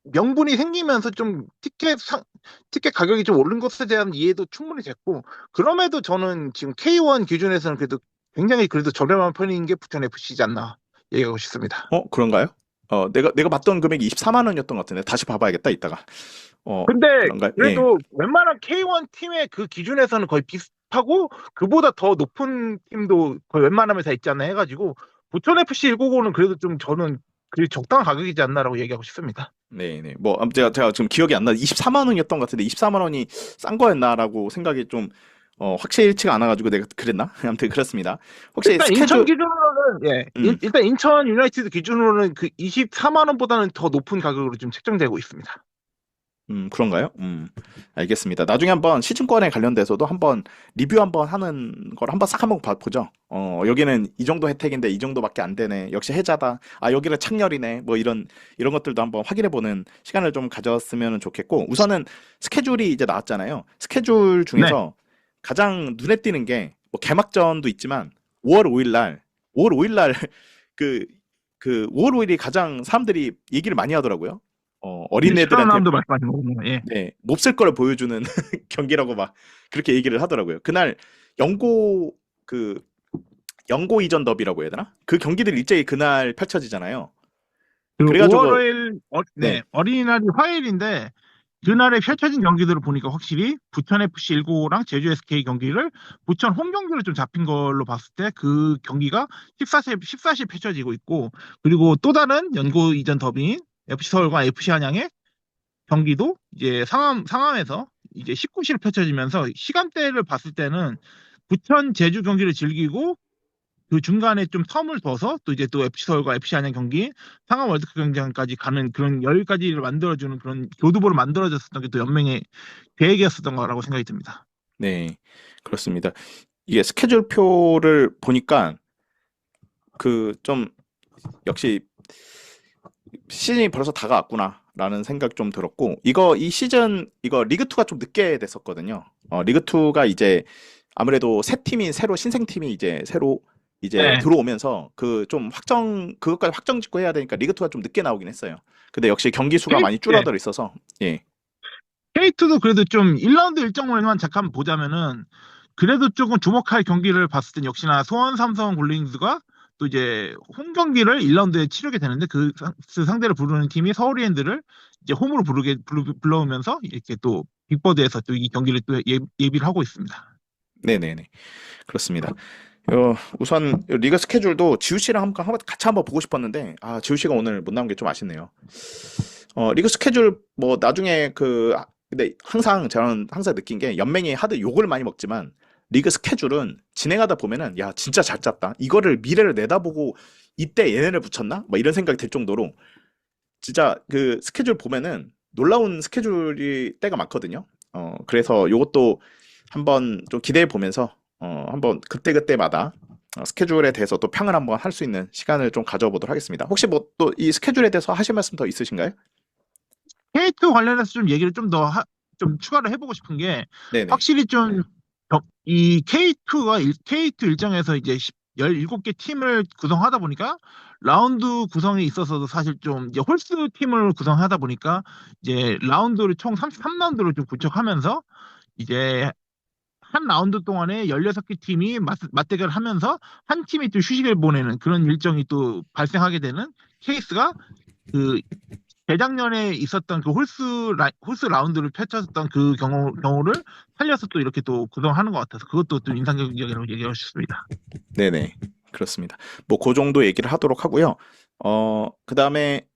명분이 생기면서 좀 티켓 가격이 좀 오른 것에 대한 이해도 충분히 됐고, 그럼에도 저는 지금 K1 기준에서는 그래도 굉장히 그래도 저렴한 편인 게 부천 FC지 않나 얘기하고 싶습니다. 그런가요? 내가 봤던 금액이 24만 원이었던 것 같은데 다시 봐봐야겠다 이따가. 근데 그런가요? 예. 그래도 웬만한 K1 팀의 그 기준에서는 거의 비슷하고 그보다 더 높은 팀도 거의 웬만하면 다 있지 않나 해가지고 부천 FC 199는 그래도 좀 저는 그 적당한 가격이지 않나라고 얘기하고 싶습니다. 네네. 뭐 아무튼 제가 지금 기억이 안 나. 24만 원이었던 것 같은데 24만 원이 싼 거였나라고 생각이 좀 확실치가 않아가지고 내가 그랬나? 아무튼 그렇습니다. 혹시 일단 스케줄 인천 기준으로는 음. 일단 인천 유나이티드 기준으로는 그 24만 원보다는 더 높은 가격으로 지금 책정되고 있습니다. 그런가요? 알겠습니다. 나중에 한번 시즌권에 관련돼서도 한번 리뷰 한번 하는 걸 한번 싹 한번 보죠. 여기는 이 정도 혜택인데 이 정도밖에 안 되네. 역시 혜자다. 아, 여기는 창렬이네. 뭐 이런 것들도 한번 확인해 보는 시간을 좀 가졌으면 좋겠고, 우선은 스케줄이 이제 나왔잖아요. 스케줄 중에서 가장 눈에 띄는 게 뭐 개막전도 있지만 5월 5일 날 그 5월 5일이 가장 사람들이 얘기를 많이 하더라고요. 어린애들한테 라운드 말씀하신 거군요. 예. 네, 몹쓸 걸 보여주는 경기라고 막 그렇게 얘기를 하더라고요. 그날 영고 영고 이전 더비라고 해야 되나? 그 경기들 일제히 그날 펼쳐지잖아요. 그 그래가지고 5월 5일 네. 어린이날이 화요일인데 그날에 펼쳐진 경기들을 보니까 확실히 부천 FC 195랑 제주 SK 경기를 부천 홈 경기로 좀 잡힌 걸로 봤을 때 그 경기가 14시 펼쳐지고 있고, 그리고 또 다른 연고 이전 더비인 FC 서울과 FC 한양의 경기도 이제 상암에서 이제 19시로 펼쳐지면서 시간대를 봤을 때는 부천 제주 경기를 즐기고 그 중간에 좀 텀을 둬서 또 이제 또 FC 서울과 FC 안양 경기 상암 월드컵 경기장까지 가는 그런 여유까지를 만들어주는 그런 교두보를 만들어졌었던 게 또 연맹의 계획이었었던 거라고 생각이 듭니다. 네, 그렇습니다. 이게 스케줄표를 보니까 그 좀 역시 시즌이 벌써 다가왔구나라는 생각 좀 들었고, 이 시즌 리그2가 좀 늦게 됐었거든요. 리그2가 이제 아무래도 새로 신생팀이 이제 새로 네. 들어오면서 그것까지 확정 짓고 해야 되니까 리그2가 좀 늦게 나오긴 했어요. 근데 역시 경기 수가 많이 줄어들어 있어서 예. K2도 그래도 좀 1라운드 일정만 잠깐 보자면은 그래도 조금 주목할 경기를 봤을 땐 역시나 수원 삼성 골링즈가 또 이제 홈 경기를 1라운드에 치르게 되는데 그 상대를 부르는 팀이 서울이엔드를 이제 홈으로 불러오면서 이렇게 또 빅버드에서 또 이 경기를 또 예비를 하고 있습니다. 네네네. 그렇습니다. 우선 리그 스케줄도 지우 씨랑 같이 한번 보고 싶었는데 지우 씨가 오늘 못 나온 게 좀 아쉽네요. 리그 스케줄 뭐 나중에 근데 저는 항상 느낀 게 연맹이 하도 욕을 많이 먹지만 리그 스케줄은 진행하다 보면은 야 진짜 잘 짰다. 이거를 미래를 내다보고 이때 얘네를 붙였나? 뭐 이런 생각이 들 정도로 진짜 그 스케줄 보면은 놀라운 스케줄이 때가 많거든요. 그래서 요것도 한번 좀 기대해 보면서 한번 그때마다 스케줄에 대해서 또 평을 한번 할 수 있는 시간을 좀 가져보도록 하겠습니다. 혹시 뭐 또 이 스케줄에 대해서 하실 말씀 더 있으신가요? K2 관련해서 좀 얘기를 좀 더 좀 추가를 해보고 싶은 게 네네. 확실히 좀 이 K2 일정에서 이제 17개 팀을 구성하다 보니까 라운드 구성에 있어서도 사실 좀 이제 홀스 팀을 구성하다 보니까 이제 라운드를 총 33라운드로 좀 구축하면서 이제 한 라운드 동안에 16개 팀이 맞대결을 하면서 한 팀이 또 휴식을 보내는 그런 일정이 또 발생하게 되는 케이스가 그 재작년에 있었던 그 홀스 라운드를 펼쳤던 그 경우를 살려서 또 이렇게 또 구성하는 것 같아서 그것도 좀 인상적이라고 얘기하고 싶습니다. 네네. 그렇습니다. 뭐 그 정도 얘기를 하도록 하고요. 그다음에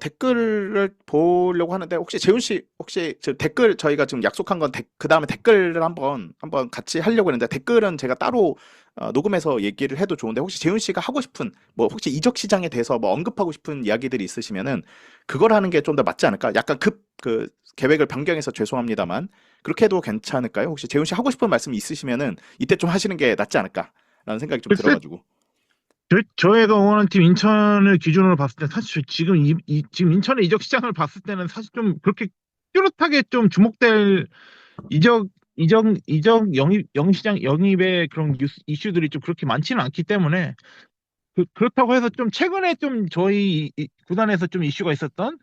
댓글을 보려고 하는데 혹시 재훈 씨 저 댓글 저희가 지금 약속한 건 그다음에 댓글을 한번 같이 하려고 했는데 댓글은 제가 따로 녹음해서 얘기를 해도 좋은데 혹시 재훈 씨가 하고 싶은 뭐 혹시 이적 시장에 대해서 뭐 언급하고 싶은 이야기들이 있으시면은 그걸 하는 게 좀 더 맞지 않을까? 약간 그 계획을 변경해서 죄송합니다만 그렇게 해도 괜찮을까요? 혹시 재훈 씨 하고 싶은 말씀 있으시면은 이때 좀 하시는 게 낫지 않을까라는 생각이 좀 들어가지고. 저희가 응원하는 팀 인천을 기준으로 봤을 때 사실 지금 지금 인천의 이적 시장을 봤을 때는 사실 좀 그렇게 뚜렷하게 좀 주목될 이적 영입의 그런 이슈들이 좀 그렇게 많지는 않기 때문에 그렇다고 해서 좀 최근에 좀 저희 구단에서 좀 이슈가 있었던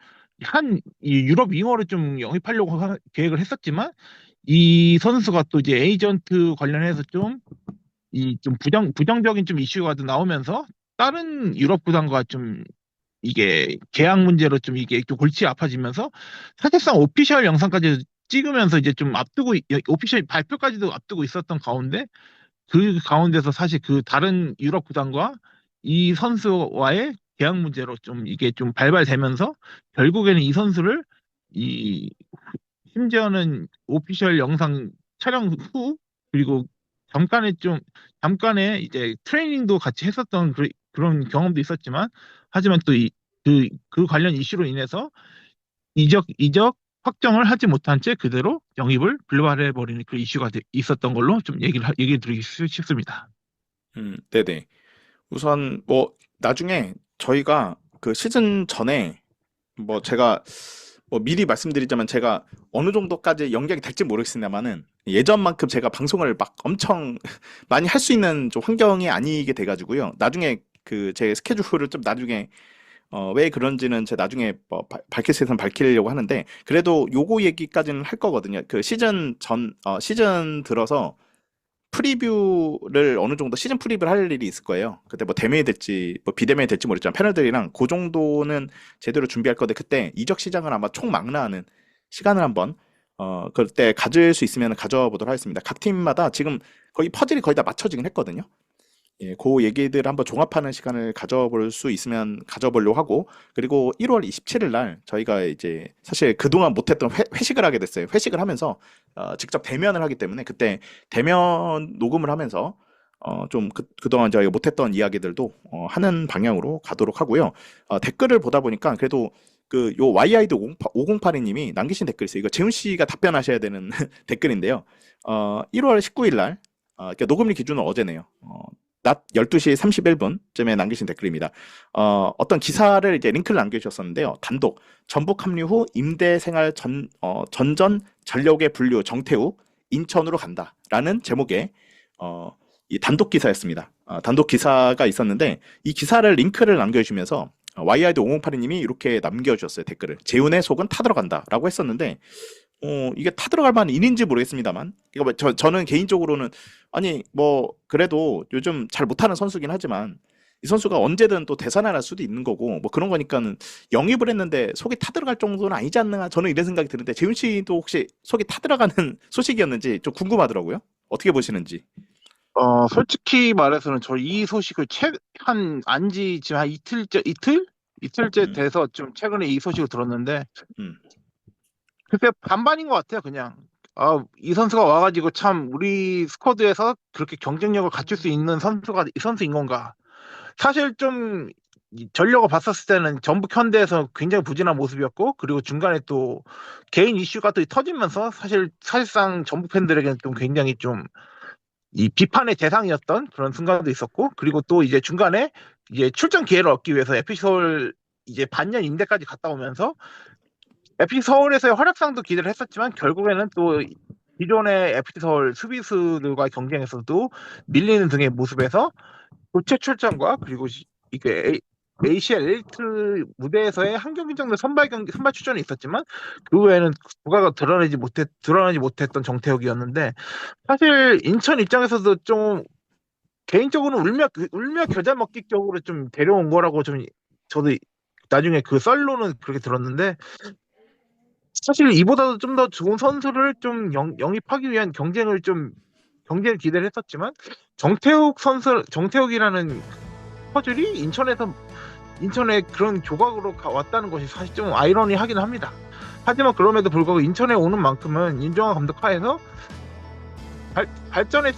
이 유럽 윙어를 좀 영입하려고 계획을 했었지만 이 선수가 또 이제 에이전트 관련해서 좀 부정적인 좀 이슈가 좀 나오면서 다른 유럽 구단과 좀 이게 계약 문제로 좀 이게 좀 골치 아파지면서 사실상 오피셜 영상까지 찍으면서 이제 좀 오피셜 발표까지도 앞두고 있었던 가운데 그 가운데서 사실 그 다른 유럽 구단과 이 선수와의 계약 문제로 좀 이게 좀 발발되면서 결국에는 이 선수를 이 심지어는 오피셜 영상 촬영 후 그리고 잠깐의 이제 트레이닝도 같이 했었던 그런 경험도 있었지만 하지만 또 그 관련 이슈로 인해서 이적 확정을 하지 못한 채 그대로 영입을 불발해 버리는 그 이슈가 있었던 걸로 좀 얘기 드리기 싶습니다. 네네. 우선 뭐 나중에 저희가 그 시즌 전에 뭐 제가 뭐 미리 말씀드리자면 제가 어느 정도까지 연결이 될지 모르겠습니다만은 예전만큼 제가 방송을 막 엄청 많이 할 수 있는 좀 환경이 아니게 돼가지고요. 나중에 그 제 스케줄을 좀 나중에 왜 그런지는 제가 나중에 뭐 밝힐 수 있으면 밝히려고 하는데 그래도 요거 얘기까지는 할 거거든요. 그 시즌 들어서 프리뷰를 어느 정도 시즌 프리뷰를 할 일이 있을 거예요. 그때 뭐 대면이 될지 뭐 비대면이 될지 모르겠지만 패널들이랑 그 정도는 제대로 준비할 건데 그때 이적 시장을 아마 총망라하는 시간을 한번 그때 가질 수 있으면 가져보도록 하겠습니다. 각 팀마다 지금 거의 퍼즐이 거의 다 맞춰지긴 했거든요. 예, 그 얘기들을 한번 종합하는 시간을 가져볼 수 있으면 가져보려고 하고 그리고 1월 27일 날 저희가 이제 사실 그동안 못했던 회식을 하게 됐어요. 회식을 하면서 직접 대면을 하기 때문에 그때 대면 녹음을 하면서 좀 그동안 저희가 못했던 이야기들도 하는 방향으로 가도록 하고요. 댓글을 보다 보니까 그래도 그 요 YID 5082님이 남기신 댓글이 있어요. 이거 재훈 씨가 답변하셔야 되는 댓글인데요. 1월 19일 날 그러니까 녹음일 기준은 어제네요. 낮 12시 31분쯤에 남기신 댓글입니다. 어떤 기사를 이제 링크를 남겨주셨었는데요. 단독 전북 합류 후 임대 생활 전전 전력의 분류 정태욱 인천으로 간다라는 제목의 이 단독 기사였습니다. 단독 기사가 있었는데 이 기사를 링크를 남겨주시면서 YID 5082님이 이렇게 남겨주셨어요. 댓글을. 재훈의 속은 타들어간다라고 했었는데 이게 타들어갈 만한 인인지 모르겠습니다만 이거 저는 개인적으로는 아니 뭐 그래도 요즘 잘 못하는 선수긴 하지만 이 선수가 언제든 또 대산할 수도 있는 거고 뭐 그런 거니까는 영입을 했는데 속이 타들어갈 정도는 아니지 않나 저는 이런 생각이 드는데 재훈 씨도 혹시 속이 타들어가는 소식이었는지 좀 궁금하더라고요. 어떻게 보시는지. 솔직히 말해서는 저 이 소식을 안지 지금 한 이틀째 돼서 좀 최근에 이 소식을 들었는데 그게 반반인 것 같아요. 그냥 이 선수가 와가지고 참 우리 스쿼드에서 그렇게 경쟁력을 갖출 수 있는 선수가 이 선수인 건가? 사실 좀 전력을 봤었을 때는 전북 현대에서 굉장히 부진한 모습이었고 그리고 중간에 또 개인 이슈가 또 터지면서 사실상 전북 팬들에게는 좀 굉장히 좀 이 비판의 대상이었던 그런 순간도 있었고 그리고 또 이제 중간에 이제 출전 기회를 얻기 위해서 FC 서울 이제 반년 임대까지 갔다 오면서 FC 서울에서의 활약상도 기대를 했었지만 결국에는 또 기존의 FC 서울 수비수들과 경쟁에서도 밀리는 등의 모습에서 교체 출전과 그리고 이게 ACL 엘리트 무대에서의 한 경기 정도 선발 출전이 있었지만 그 외에는 부가가 드러나지 못했던 정태욱이었는데 사실 인천 입장에서도 좀 개인적으로는 울며 겨자 먹기격으로 좀 데려온 거라고 좀 저도 나중에 그 썰로는 그렇게 들었는데 사실 이보다도 좀 더 좋은 선수를 좀 영입하기 위한 경쟁을 기대를 했었지만 정태욱이라는 퍼즐이 인천에 그런 조각으로 왔다는 것이 사실 좀 아이러니하긴 합니다. 하지만 그럼에도 불구하고 인천에 오는 만큼은 윤정환 감독 하에서 발전의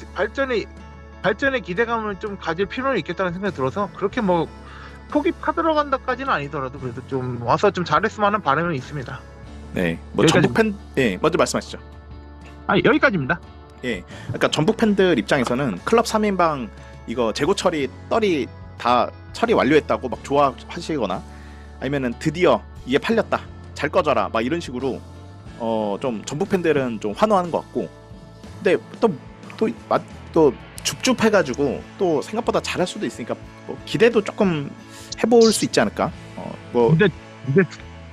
기대감을 좀 가질 필요는 있겠다는 생각이 들어서 그렇게 뭐 폭이 파들어간다까지는 아니더라도 그래도 좀 와서 좀 잘했으면 하는 바람은 있습니다. 네, 뭐 전북 팬, 먼저 말씀하시죠. 여기까지입니다. 예, 그러니까 전북 팬들 입장에서는 클럽 3인방 이거 재고 처리 다 처리 완료했다고 막 좋아하시거나 아니면은 드디어 이게 팔렸다 잘 꺼져라 막 이런 식으로 좀 전북 팬들은 좀 환호하는 것 같고 근데 또 줍줍해가지고 또 생각보다 잘할 수도 있으니까 뭐 기대도 조금 해볼 수 있지 않을까? 근데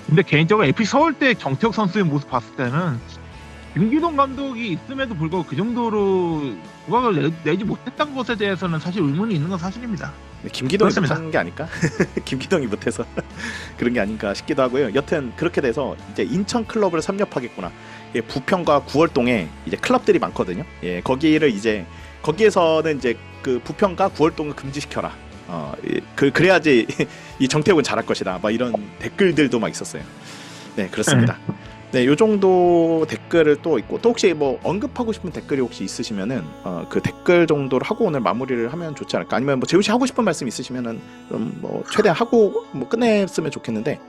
근데 개인적으로 FC 서울대 정태욱 선수의 모습 봤을 때는 김기동 감독이 있음에도 불구하고 그 정도로 부각을 내지 못했던 것에 대해서는 사실 의문이 있는 건 사실입니다. 김기동이 그렇습니다. 못한 게 아닐까? 김기동이 못해서 그런 게 아닌가 싶기도 하고요. 여튼 그렇게 돼서 이제 인천 클럽을 섭렵하겠구나. 예, 부평과 구월동에 이제 클럽들이 많거든요. 예, 거기에서는 이제 그 부평과 구월동을 금지시켜라. 그래야지 이 정태욱은 잘할 것이다. 막 이런 댓글들도 막 있었어요. 네, 그렇습니다. 네, 요 정도 댓글을 또 있고, 또 혹시 뭐 언급하고 싶은 댓글이 혹시 있으시면은 그 댓글 정도를 하고 오늘 마무리를 하면 좋지 않을까? 아니면 뭐 재훈 씨 하고 싶은 말씀 있으시면은 좀 뭐 최대한 하고 뭐 끝냈으면 좋겠는데.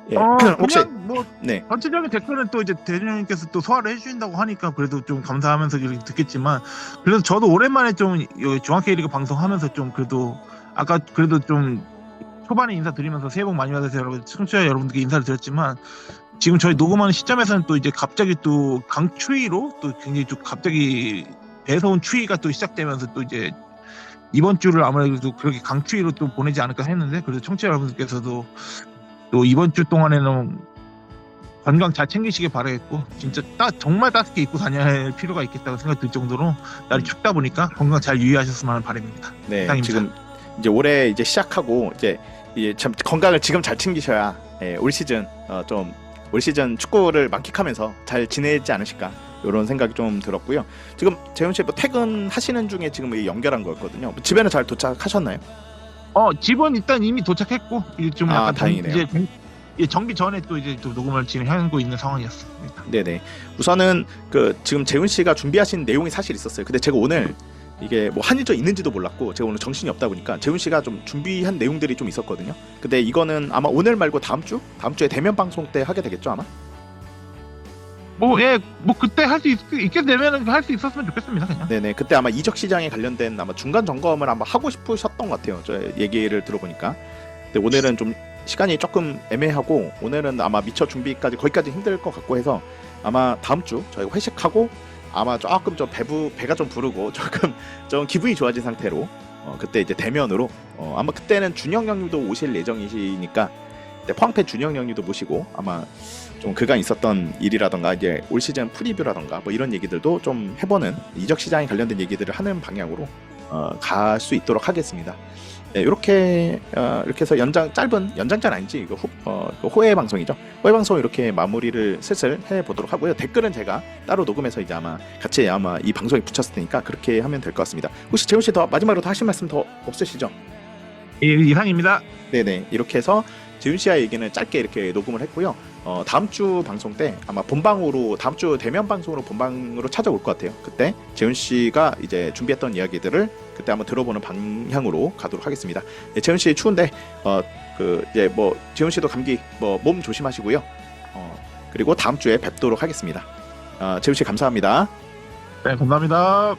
예, 혹시 그냥 뭐 네, 전체적인 댓글은 또 이제 대리님께서 또 소화를 해주신다고 하니까 그래도 좀 감사하면서 이렇게 듣겠지만, 그래도 저도 오랜만에 좀 중앙 K리그 방송하면서 좀 그래도 아까 그래도 좀 초반에 인사드리면서 새해 복 많이 받으세요 여러분, 청취자 여러분들께 인사를 드렸지만, 지금 저희 녹음하는 시점에서는 또 이제 갑자기 또 강추위로 또 굉장히 좀 갑자기 배서운 추위가 또 시작되면서 또 이제 이번 주를 아무래도 그렇게 강추위로 또 보내지 않을까 했는데, 그래서 청취자 여러분들께서도 또 이번 주 동안에는 건강 잘 챙기시길 바라겠고, 진짜 정말 따뜻하게 입고 다녀야 할 필요가 있겠다고 생각 들 정도로 날이 춥다 보니까 건강 잘 유의하셨으면 하는 바람입니다. 네, 이상입니다. 지금 이제 올해 이제 시작하고 이제 참 건강을 지금 잘 챙기셔야 올 시즌 올 시즌 축구를 만끽하면서 잘 지내지 않으실까 이런 생각이 좀 들었고요. 지금 재훈 씨 뭐 퇴근하시는 중에 지금 연결한 거였거든요. 집에는 잘 도착하셨나요? 집은 일단 이미 도착했고, 이제 좀 약간 다행이네요. 정비 전에 또 이제 또 녹음을 진행하고 있는 상황이었습니다. 네네. 우선은 그 지금 재훈 씨가 준비하신 내용이 사실 있었어요. 근데 제가 오늘 이게 뭐 한일전 있는지도 몰랐고, 제가 오늘 정신이 없다 보니까 재훈 씨가 좀 준비한 내용들이 좀 있었거든요. 근데 이거는 아마 오늘 말고 다음 주에 대면 방송 때 하게 되겠죠 아마? 뭐 그때 할 수 있게 되면 할 수 있었으면 좋겠습니다, 그냥. 네네. 그때 아마 이적 시장에 관련된 아마 중간 점검을 아마 하고 싶으셨던 것 같아요. 저 얘기를 들어보니까. 근데 오늘은 좀 시간이 조금 애매하고, 오늘은 아마 미처 준비까지 거기까지 힘들 것 같고 해서 아마 다음 주 저희가 회식하고 아마 조금 좀 배가 좀 부르고 조금 좀 기분이 좋아진 상태로 그때 이제 대면으로 아마 그때는 준영 형님도 오실 예정이시니까 포항팬 준영 형님도 모시고 아마 좀 그간 있었던 일이라던가 이제 올 시즌 프리뷰라던가 뭐 이런 얘기들도 좀 해보는, 이적 시장에 관련된 얘기들을 하는 방향으로 갈 수 있도록 하겠습니다. 네, 이렇게 해서 짧은 연장전 아니지, 이거 호해 방송이죠. 호해 방송 이렇게 마무리를 슬슬 해보도록 하고요. 댓글은 제가 따로 녹음해서 이제 같이 이 방송에 붙였을 테니까 그렇게 하면 될 것 같습니다. 혹시 재훈 씨 마지막으로 더 하실 말씀 더 없으시죠? 이상입니다. 네네. 이렇게 해서 재훈 씨와의 얘기는 짧게 이렇게 녹음을 했고요. 다음 주 방송 때 아마 다음 주 대면 방송으로 본방으로 찾아올 것 같아요. 그때 재훈 씨가 이제 준비했던 이야기들을 그때 한번 들어보는 방향으로 가도록 하겠습니다. 네, 재훈 씨 추운데 이제 뭐 재훈 씨도 감기 몸 조심하시고요. 그리고 다음 주에 뵙도록 하겠습니다. 재훈 씨 감사합니다. 네, 감사합니다.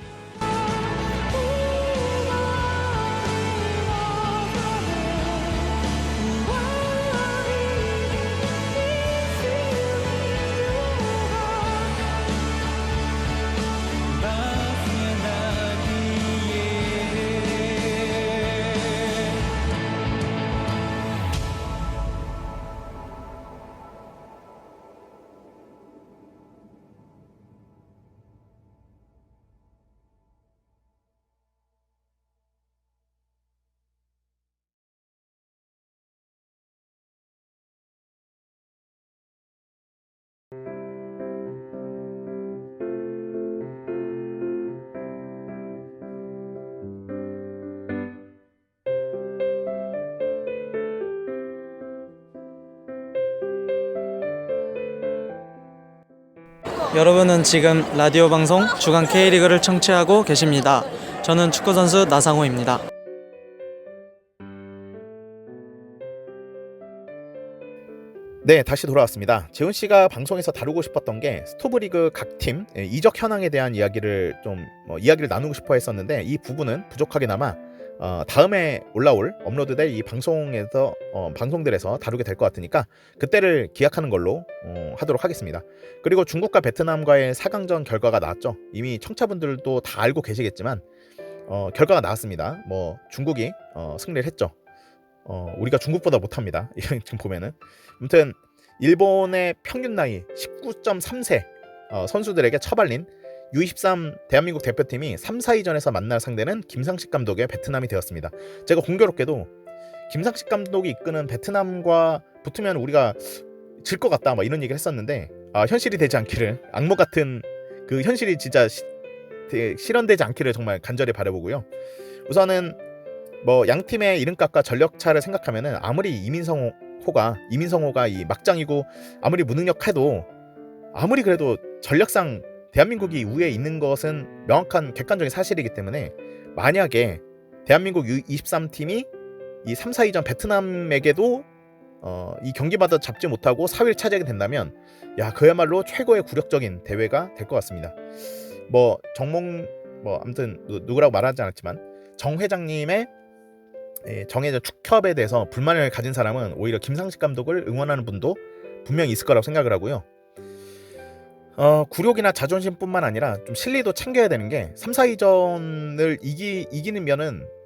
여러분은 지금 라디오 방송 주간 K리그를 청취하고 계십니다. 저는 축구선수 나상호입니다. 네, 다시 돌아왔습니다. 재훈 씨가 방송에서 다루고 싶었던 게 스토브리그 각 팀 이적 현황에 대한 이야기를 나누고 싶어 했었는데, 이 부분은 부족하게나마 다음에 업로드될 이 방송들에서 다루게 될 것 같으니까 그때를 기약하는 걸로 하도록 하겠습니다. 그리고 중국과 베트남과의 4강전 결과가 나왔죠. 이미 청취자분들도 다 알고 계시겠지만 결과가 나왔습니다. 중국이 승리를 했죠. 우리가 중국보다 못합니다. 지금 보면은. 아무튼 일본의 평균 나이 19.3세 선수들에게 처발린 U23 대한민국 대표팀이 3, 4위전에서 만날 상대는 김상식 감독의 베트남이 되었습니다. 제가 공교롭게도 김상식 감독이 이끄는 베트남과 붙으면 우리가 질 것 같다 막 이런 얘기를 했었는데 현실이 되지 않기를, 악몽 같은 그 현실이 진짜 실현되지 않기를 정말 간절히 바라보고요. 우선은 뭐 양 팀의 이름값과 전력차를 생각하면은 아무리 이민성호가 이 막장이고 아무리 무능력해도 아무리 그래도 전력상 대한민국이 우위에 있는 것은 명확한 객관적인 사실이기 때문에 만약에 대한민국 U23팀이 이 3, 4위전 베트남에게도 이 경기마다 잡지 못하고 4위를 차지하게 된다면 그야말로 최고의 굴욕적인 대회가 될 것 같습니다. 뭐 아무튼 누구라고 말하지 않았지만 정 회장님의 정해진 축협에 대해서 불만을 가진 사람은 오히려 김상식 감독을 응원하는 분도 분명히 있을 거라고 생각을 하고요. 굴욕이나 자존심뿐만 아니라 좀 실리도 챙겨야 되는 게 3, 4위전을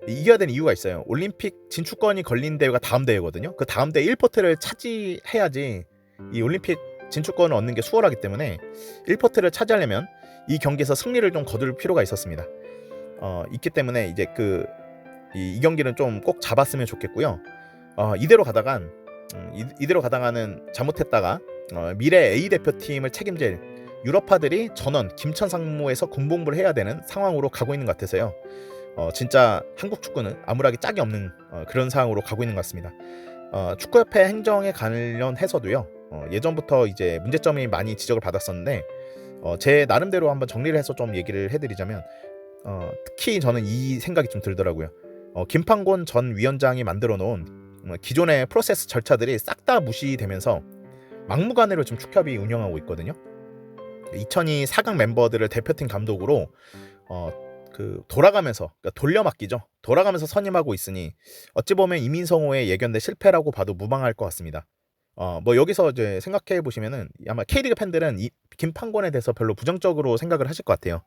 이겨야 되는 이유가 있어요. 올림픽 진출권이 걸린 대회가 다음 대회거든요. 그 다음 대회 1포트를 차지해야지 이 올림픽 진출권을 얻는 게 수월하기 때문에 1포트를 차지하려면 이 경기에서 승리를 좀 거둘 필요가 있었습니다. 있기 때문에 이제 이 경기는 좀 꼭 잡았으면 좋겠고요. 이대로 가다가는 잘못했다가 미래 A 대표팀을 책임질 유럽파들이 전원 김천 상무에서 군복무를 해야 되는 상황으로 가고 있는 것 같아서요. 진짜 한국 축구는 아무락이 짝이 없는 그런 상황으로 가고 있는 것 같습니다. 축구협회 행정에 관련해서도요. 예전부터 이제 문제점이 많이 지적을 받았었는데 제 나름대로 한번 정리를 해서 좀 얘기를 해드리자면 특히 저는 이 생각이 좀 들더라고요. 김판곤 전 위원장이 만들어 놓은 기존의 프로세스 절차들이 싹 다 무시되면서 막무가내로 지금 축협이 운영하고 있거든요. 2002 4강 멤버들을 대표팀 감독으로 돌아가면서 돌아가면서 선임하고 있으니 어찌 보면 이민성호의 예견대 실패라고 봐도 무방할 것 같습니다. 뭐 여기서 이제 생각해 보시면은 아마 K리그 팬들은 이 김판곤에 대해서 별로 부정적으로 생각을 하실 것 같아요.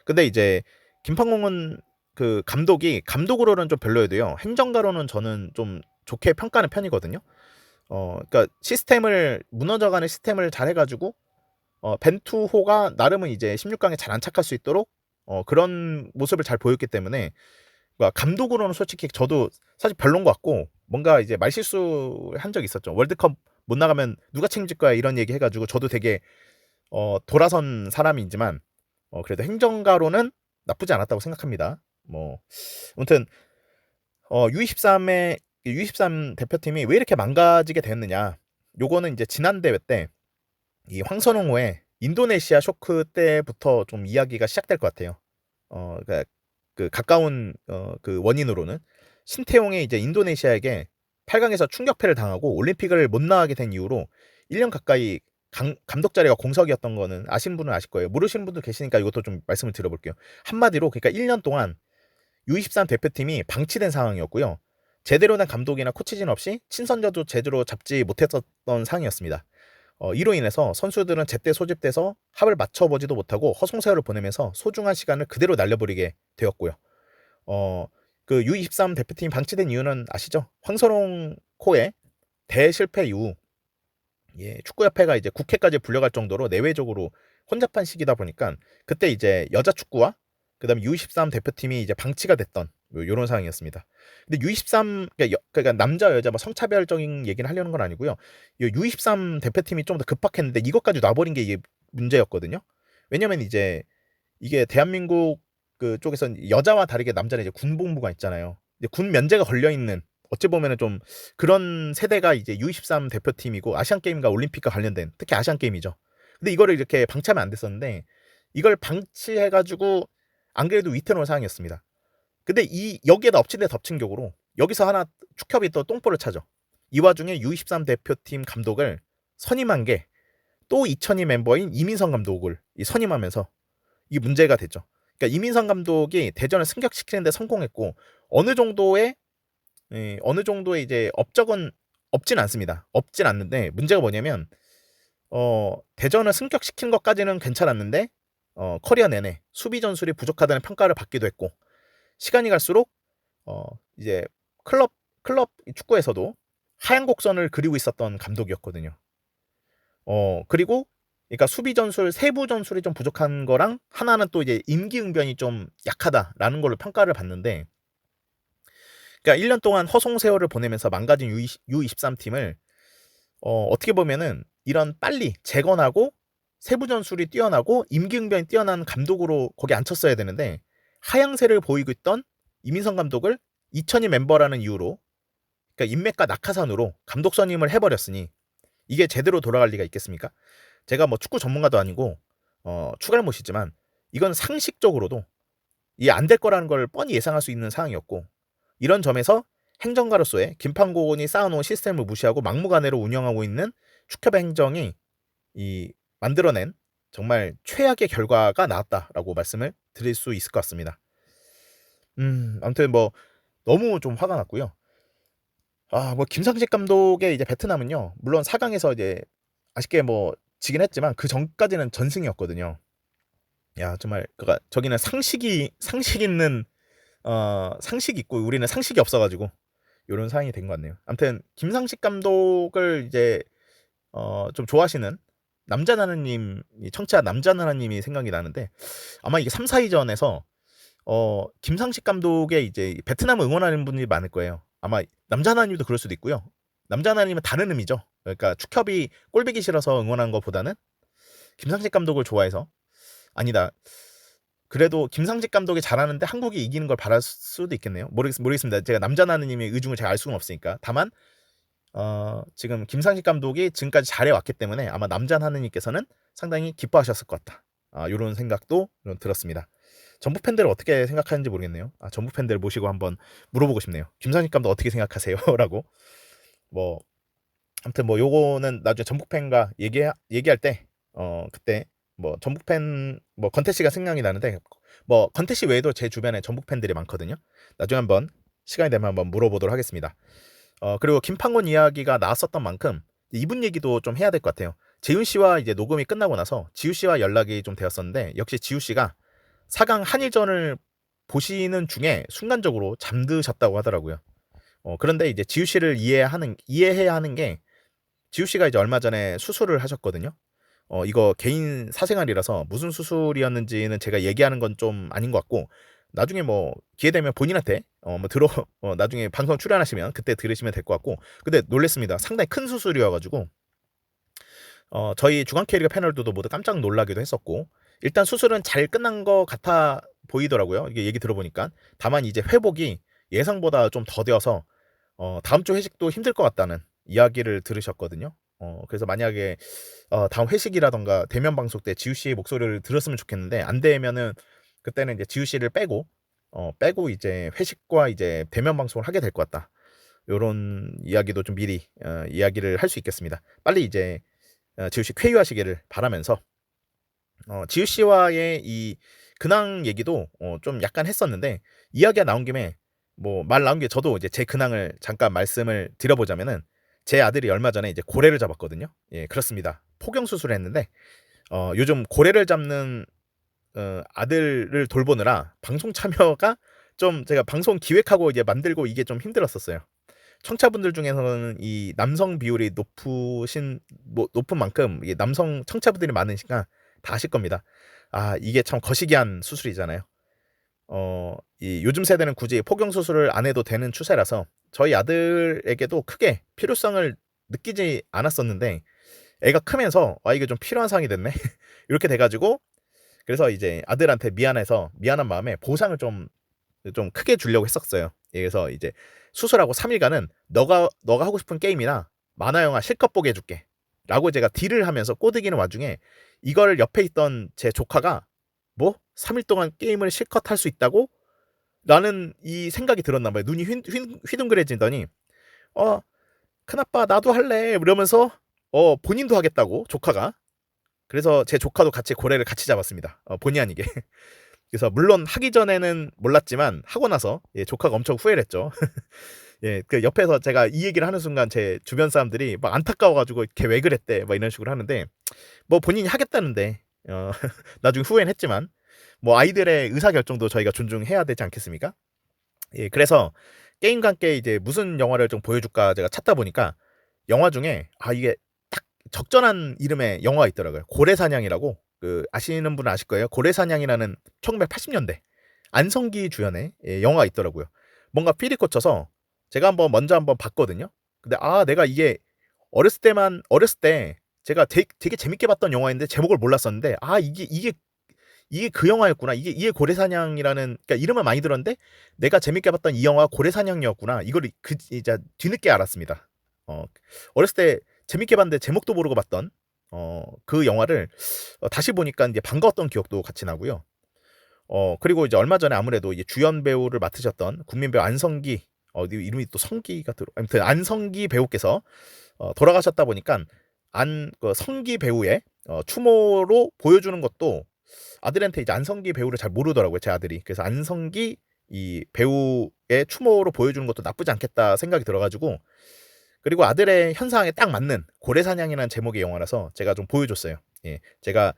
근데 이제 김판곤은 그 감독으로는 좀 별로여도요. 행정가로는 저는 좀 좋게 평가하는 편이거든요. 그러니까 무너져가는 시스템을 잘 해가지고 벤투호가 나름은 이제 16강에 잘 안착할 수 있도록 그런 모습을 잘 보였기 때문에 그러니까 감독으로는 솔직히 저도 사실 별론 것 같고 뭔가 이제 말실수 한 적이 있었죠. 월드컵 못 나가면 누가 책임질 거야 이런 얘기 해가지고 저도 되게 돌아선 사람이지만 그래도 행정가로는 나쁘지 않았다고 생각합니다. 뭐 아무튼 U23 대표팀이 왜 이렇게 망가지게 됐느냐? 요거는 이제 지난 대회 때 이 황선홍호의 인도네시아 쇼크 때부터 좀 이야기가 시작될 것 같아요. 그러니까 그 가까운 그 원인으로는 신태용이 이제 인도네시아에게 8강에서 충격패를 당하고 올림픽을 못 나가게 된 이후로 1년 가까이 감독 자리가 공석이었던 거는 아시는 분은 아실 거예요. 모르시는 분도 계시니까 이것도 좀 말씀을 드려볼게요. 한마디로 그러니까 1년 동안 U23 대표팀이 방치된 상황이었고요. 제대로 된 감독이나 코치진 없이 친선저도 제대로 잡지 못했었던 상황이었습니다. 이로 인해서 선수들은 제때 소집돼서 합을 맞춰보지도 못하고 허송세월을 보내면서 소중한 시간을 그대로 날려버리게 되었고요. 그 U23 대표팀이 방치된 이유는 아시죠? 황선홍 코의 대실패 이후 축구협회가 이제 국회까지 불려갈 정도로 내외적으로 혼잡한 시기다 보니까 그때 이제 여자 축구와 그다음에 U23 대표팀이 이제 방치가 됐던 이런 상황이었습니다. 근데 U23 그러니까 남자 여자 뭐 성차별적인 얘기를 하려는 건 아니고요. U23 대표팀이 좀 더 급박했는데 이것까지 놔버린 게 이게 문제였거든요. 왜냐면 이제 이게 대한민국 그 쪽에선 여자와 다르게 남자는 이제 군복무가 있잖아요. 이제 군 면제가 걸려 있는 어찌 보면은 좀 그런 세대가 이제 U23 대표팀이고 아시안 게임과 올림픽과 관련된 특히 아시안 게임이죠. 근데 이거를 이렇게 방치하면 안 됐었는데 이걸 방치해가지고 안 그래도 위태로운 상황이었습니다. 근데 여기에다 덮친 격으로 여기서 하나 축협이 또 똥볼을 차죠. 이 와중에 U23 대표팀 감독을 선임한 게 또 2002 멤버인 이민성 감독을 선임하면서 이게 문제가 됐죠. 그러니까 이민성 감독이 대전을 승격시키는데 성공했고 어느 정도의 이제 업적은 없진 않습니다. 없진 않는데 문제가 뭐냐면 대전을 승격시킨 것까지는 괜찮았는데 커리어 내내 수비 전술이 부족하다는 평가를 받기도 했고 시간이 갈수록 이제 클럽 축구에서도 하얀 곡선을 그리고 있었던 감독이었거든요. 그리고 그러니까 수비 전술, 세부 전술이 좀 부족한 거랑 하나는 또 이제 임기응변이 좀 약하다라는 걸로 평가를 받는데, 그러니까 1년 동안 허송세월을 보내면서 망가진 U23 팀을 어떻게 보면은 이런 빨리 재건하고 세부 전술이 뛰어나고 임기응변이 뛰어난 감독으로 거기 앉혔어야 되는데, 하향세를 보이고 있던 이민성 감독을 2002 멤버라는 이유로, 그러니까 인맥과 낙하산으로 감독 선임을 해버렸으니 이게 제대로 돌아갈 리가 있겠습니까? 제가 뭐 축구 전문가도 아니고 추갈못이지만 이건 상식적으로도 이게 안 될 거라는 걸 뻔히 예상할 수 있는 상황이었고, 이런 점에서 행정가로서의 김판곤이 쌓아놓은 시스템을 무시하고 막무가내로 운영하고 있는 축협의 행정이 이 만들어낸 정말 최악의 결과가 나왔다라고 말씀을 드릴 수 있을 것 같습니다. 아무튼 뭐 너무 좀 화가 났고요. 뭐 김상식 감독의 이제 베트남은요, 물론 4강에서 이제 아쉽게 뭐 지긴 했지만 그 전까지는 전승이었거든요. 야, 정말 그가 저기는 상식 있는 상식 있고 우리는 상식이 없어가지고 이런 상황이 된 것 같네요. 아무튼 김상식 감독을 이제 좀 좋아하시는 남자나나님, 청취자 남자나나님이 생각이 나는데, 아마 이게 3, 4위전에서 김상식 감독의 이제 베트남을 응원하는 분들이 많을 거예요. 아마 남자나님도 그럴 수도 있고요. 남자나님은 다른 의미죠. 그러니까 축협이 꼴보기 싫어서 응원한 것보다는 김상식 감독을 좋아해서, 아니다, 그래도 김상식 감독이 잘하는데 한국이 이기는 걸 바랄 수도 있겠네요. 모르겠습니다. 제가 남자나님의 의중을 잘 알 수는 없으니까. 다만 지금 김상식 감독이 지금까지 잘해왔기 때문에 아마 남자나님께서는 상당히 기뻐하셨을 것 같다. 이런 생각도 들었습니다. 전북 팬들은 어떻게 생각하는지 모르겠네요. 전북 팬들 모시고 한번 물어보고 싶네요. 김상식 감독 어떻게 생각하세요? 라고. 뭐 아무튼 뭐 요거는 나중에 전북 팬과 얘기할 때 그때 뭐 전북 팬 뭐 건태 씨가 생각이 나는데, 뭐 건태 씨 외에도 제 주변에 전북 팬들이 많거든요. 나중에 한번 시간이 되면 한번 물어보도록 하겠습니다. 그리고 김판곤 이야기가 나왔었던 만큼 이분 얘기도 좀 해야 될 것 같아요. 재윤 씨와 이제 녹음이 끝나고 나서 지우 씨와 연락이 좀 되었었는데, 역시 지우 씨가 4강 한일전을 보시는 중에 순간적으로 잠드셨다고 하더라고요. 그런데 이제 지우 씨를 이해해야 하는 게, 지우 씨가 이제 얼마 전에 수술을 하셨거든요. 이거 개인 사생활이라서 무슨 수술이었는지는 제가 얘기하는 건 좀 아닌 것 같고, 나중에 뭐 기회 되면 본인한테 나중에 방송 출연하시면 그때 들으시면 될 것 같고, 근데 놀랬습니다. 상당히 큰 수술이어가지고 저희 주간 K리그 패널들도 모두 깜짝 놀라기도 했었고, 일단 수술은 잘 끝난 것 같아 보이더라고요. 이게 얘기 들어보니까. 다만 이제 회복이 예상보다 좀 더뎌서 다음 주 회식도 힘들 것 같다는 이야기를 들으셨거든요. 그래서 만약에 다음 회식이라던가 대면 방송 때 지우 씨의 목소리를 들었으면 좋겠는데, 안 되면은 그때는 이제 지우 씨를 빼고 이제 회식과 이제 대면 방송을 하게 될 것 같다. 요런 이야기도 좀 미리 이야기를 할 수 있겠습니다. 빨리 이제 지우 씨 쾌유하시기를 바라면서, 지우 씨와의 이 근황 얘기도 좀 약간 했었는데, 이야기가 나온 김에 뭐 말 나온 게, 저도 이제 제 근황을 잠깐 말씀을 드려보자면은, 제 아들이 얼마 전에 이제 고래를 잡았거든요. 예, 그렇습니다. 포경 수술을 했는데 요즘 고래를 잡는 아들을 돌보느라 방송 참여가 좀, 제가 방송 기획하고 이제 만들고 이게 좀 힘들었었어요. 청취자분들 중에서는 이 남성 비율이 높은 만큼 이게 남성 청취자분들이 많으니까 다 아실 겁니다. 이게 참 거시기한 수술이잖아요. 이 요즘 세대는 굳이 포경 수술을 안 해도 되는 추세라서 저희 아들에게도 크게 필요성을 느끼지 않았었는데, 애가 크면서 이게 좀 필요한 상황이 됐네. 이렇게 돼가지고, 그래서 이제 아들한테 미안한 마음에 보상을 좀 크게 주려고 했었어요. 그래서 이제 수술하고 3일간은 너가 하고 싶은 게임이나 만화 영화 실컷 보게 해줄게 라고 제가 딜을 하면서 꼬드기는 와중에, 이걸 옆에 있던 제 조카가 뭐 3일 동안 게임을 실컷 할 수 있다고? 라는 이 생각이 들었나 봐요. 눈이 휘둥그레지더니 큰아빠 나도 할래 이러면서 본인도 하겠다고, 조카가. 그래서 제 조카도 같이 고래를 같이 잡았습니다. 본의 아니게. 그래서 물론 하기 전에는 몰랐지만 하고 나서 조카가 엄청 후회를 했죠. 예, 그 옆에서 제가 이 얘기를 하는 순간 제 주변 사람들이 막 안타까워가지고 걔 왜 그랬대 막 이런 식으로 하는데, 뭐 본인이 하겠다는데 나중에 후회는 했지만 뭐 아이들의 의사결정도 저희가 존중해야 되지 않겠습니까? 예, 그래서 게임과 함께 이제 무슨 영화를 좀 보여줄까 제가 찾다 보니까, 영화 중에 이게 딱 적절한 이름의 영화가 있더라고요. 고래사냥이라고. 그 아시는 분은 아실 거예요. 고래사냥이라는 1980년대 안성기 주연의 영화가 있더라고요. 뭔가 필이 꽂혀서 제가 먼저 한번 봤거든요. 근데 내가 이게 어렸을 때 제가 되게 재밌게 봤던 영화인데 제목을 몰랐었는데 이게 그 영화였구나. 이게 고래사냥이라는, 그러니까 이름은 많이 들었는데 내가 재밌게 봤던 이 영화가 고래사냥이었구나. 이걸 이제 뒤늦게 알았습니다. 어렸을 때 재밌게 봤는데 제목도 모르고 봤던 그 영화를 다시 보니까 이제 반가웠던 기억도 같이 나고요. 그리고 이제 얼마 전에 아무래도 이제 주연 배우를 맡으셨던 국민 배우 안성기, 이름이 또 성기가 아무튼 안성기 배우께서 돌아가셨다 보니까 그 성기 배우의 추모로 보여주는 것도 아들한테 이제 안성기 배우를 잘 모르더라고요, 제 아들이. 그래서 안성기 이 배우의 추모로 보여주는 것도 나쁘지 않겠다 생각이 들어가지고, 그리고 아들의 현상에 딱 맞는 고래사냥이라는 제목의 영화라서 제가 좀 보여줬어요. 예, 제가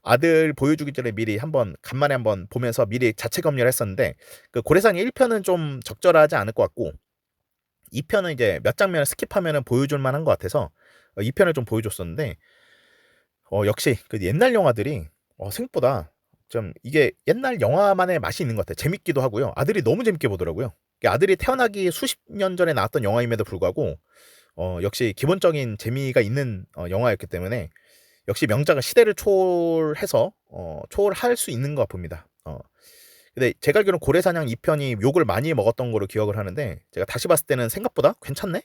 아들 보여주기 전에 미리 간만에 한번 보면서 미리 자체 검열을 했었는데, 그 고래사냥 1편은 좀 적절하지 않을 것 같고 2편은 이제 몇 장면을 스킵하면은 보여줄 만한 것 같아서 2편을 좀 보여줬었는데, 역시 그 옛날 영화들이 생각보다 좀 이게 옛날 영화만의 맛이 있는 것 같아요. 재밌기도 하고요. 아들이 너무 재밌게 보더라고요. 아들이 태어나기 수십 년 전에 나왔던 영화임에도 불구하고 역시 기본적인 재미가 있는 영화였기 때문에 역시 명작은 시대를 초월해서 초월할 수 있는 것 봅니다. 근데 제가 알기로는 고래사냥 2편이 욕을 많이 먹었던 거로 기억을 하는데, 제가 다시 봤을 때는 생각보다 괜찮네?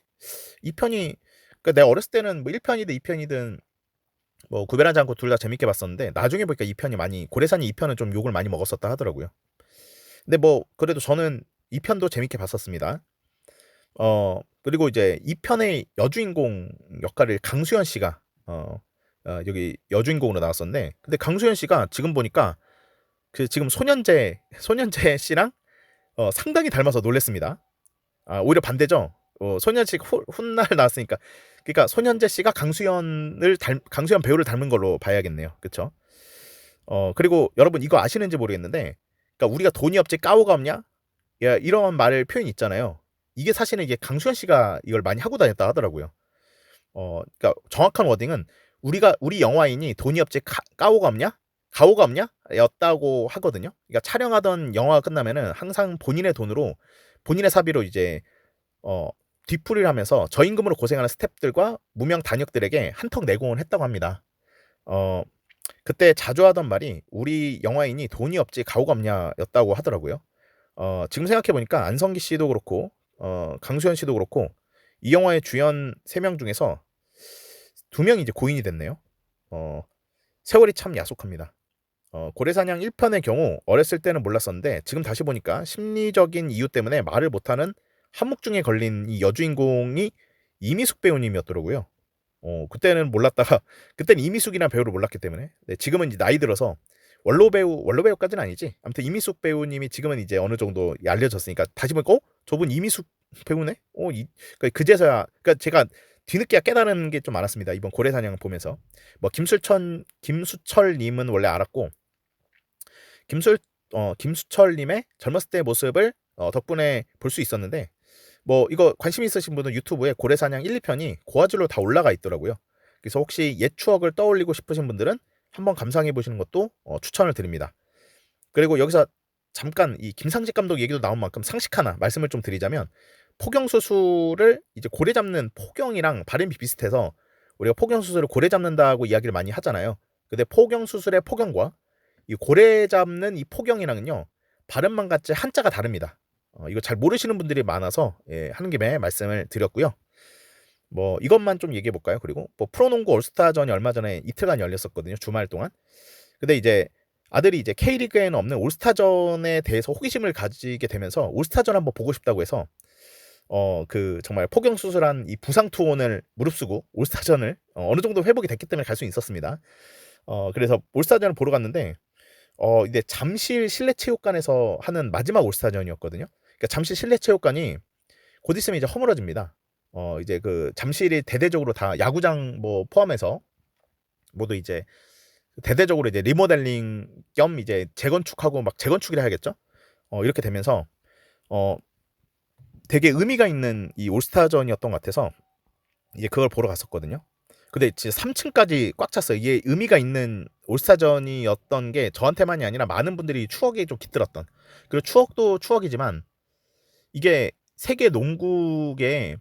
2편이, 그러니까 내가 어렸을 때는 뭐 1편이든 2편이든 뭐 구별하지 않고 둘 다 재밌게 봤었는데, 나중에 보니까 2편이 고래사냥 2편은 좀 욕을 많이 먹었었다 하더라고요. 근데 뭐 그래도 저는 2편도 재밌게 봤었습니다. 그리고 이제 2편의 여주인공 역할을 강수현 씨가 여기 여주인공으로 나왔었는데, 근데 강수현 씨가 지금 보니까 그 지금 소년재 씨랑 상당히 닮아서 놀랬습니다. 오히려 반대죠. 소년재 훗날 나왔으니까, 그러니까 소년재 씨가 강수현 배우를 닮은 걸로 봐야겠네요. 그렇죠? 그리고 여러분 이거 아시는지 모르겠는데, 그러니까 우리가 돈이 없지 까오가 없냐? 야, 이런 표현이 있잖아요. 이게 사실은 이게 강수현 씨가 이걸 많이 하고 다녔다 하더라고요. 그러니까 정확한 워딩은 우리 영화인이 돈이 없지 까오가 없냐? 가오가 없냐? 였다고 하거든요. 그러니까 촬영하던 영화가 끝나면은 항상 본인의 돈으로, 본인의 사비로 이제 뒤풀이를 하면서 저임금으로 고생하는 스태프들과 무명 단역들에게 한턱 내공을 했다고 합니다. 그때 자주 하던 말이 우리 영화인이 돈이 없지 가오가 없냐였다고 하더라고요. 지금 생각해보니까 안성기 씨도 그렇고 강수현 씨도 그렇고 이 영화의 주연 3명 중에서 2명이 이제 고인이 됐네요. 세월이 참 야속합니다. 고래사냥 1편의 경우 어렸을 때는 몰랐었는데 지금 다시 보니까 심리적인 이유 때문에 말을 못하는 한묵증에 걸린 이 여주인공이 이미숙 배우님이었더라고요. 그때는 몰랐다가 그때는 이미숙이라는 배우를 몰랐기 때문에, 네, 지금은 이제 나이 들어서 원로 배우까지는 아니지. 아무튼 이미숙 배우님이 지금은 이제 어느 정도 알려졌으니까 다시 보니까 저분 이미숙 배우네. 그제서야, 그러니까 제가 뒤늦게 깨달은 게 좀 많았습니다. 이번 고래사냥 보면서 뭐 김수철님은 원래 알았고, 김수철님의 젊었을 때의 모습을 덕분에 볼 수 있었는데, 뭐 이거 관심 있으신 분은 유튜브에 고래사냥 1, 2편이 고화질로 다 올라가 있더라고요. 그래서 혹시 옛 추억을 떠올리고 싶으신 분들은 한번 감상해 보시는 것도 추천을 드립니다. 그리고 여기서 잠깐 이 김상식 감독 얘기도 나온 만큼 상식 하나 말씀을 좀 드리자면, 포경 수술을 이제 고래 잡는 포경이랑 발음이 비슷해서 우리가 포경 수술을 고래 잡는다고 이야기를 많이 하잖아요. 근데 포경 수술의 포경과 이 고래 잡는 이 포경이랑은요, 발음만 같지 한자가 다릅니다. 이거 잘 모르시는 분들이 많아서 하는 김에 말씀을 드렸고요. 뭐 이것만 좀 얘기해 볼까요? 그리고 뭐 프로농구 올스타전이 얼마 전에 이틀간 열렸었거든요, 주말 동안. 근데 이제 아들이 이제 K리그에는 없는 올스타전에 대해서 호기심을 가지게 되면서 올스타전 한번 보고 싶다고 해서 그 정말 포경 수술한 이 부상 투혼을 무릅쓰고 올스타전을 어느 정도 회복이 됐기 때문에 갈 수 있었습니다. 그래서 올스타전을 보러 갔는데 이제 잠실 실내체육관에서 하는 마지막 올스타전이었거든요. 그러니까 잠실 실내체육관이 곧 있으면 이제 허물어집니다. 이제 그 잠실이 대대적으로 다 야구장 뭐 포함해서 모두 이제 대대적으로 이제 리모델링 겸 이제 재건축하고 막 재건축이라 해야겠죠? 이렇게 되면서 되게 의미가 있는 이 올스타전이었던 것 같아서 이제 그걸 보러 갔었거든요. 근데 진짜 3층까지 꽉 찼어요. 이게 의미가 있는 올스타전이었던 게 저한테만이 아니라 많은 분들이 추억에 좀 깃들었던. 그리고 추억도 추억이지만 이게 세계 농구에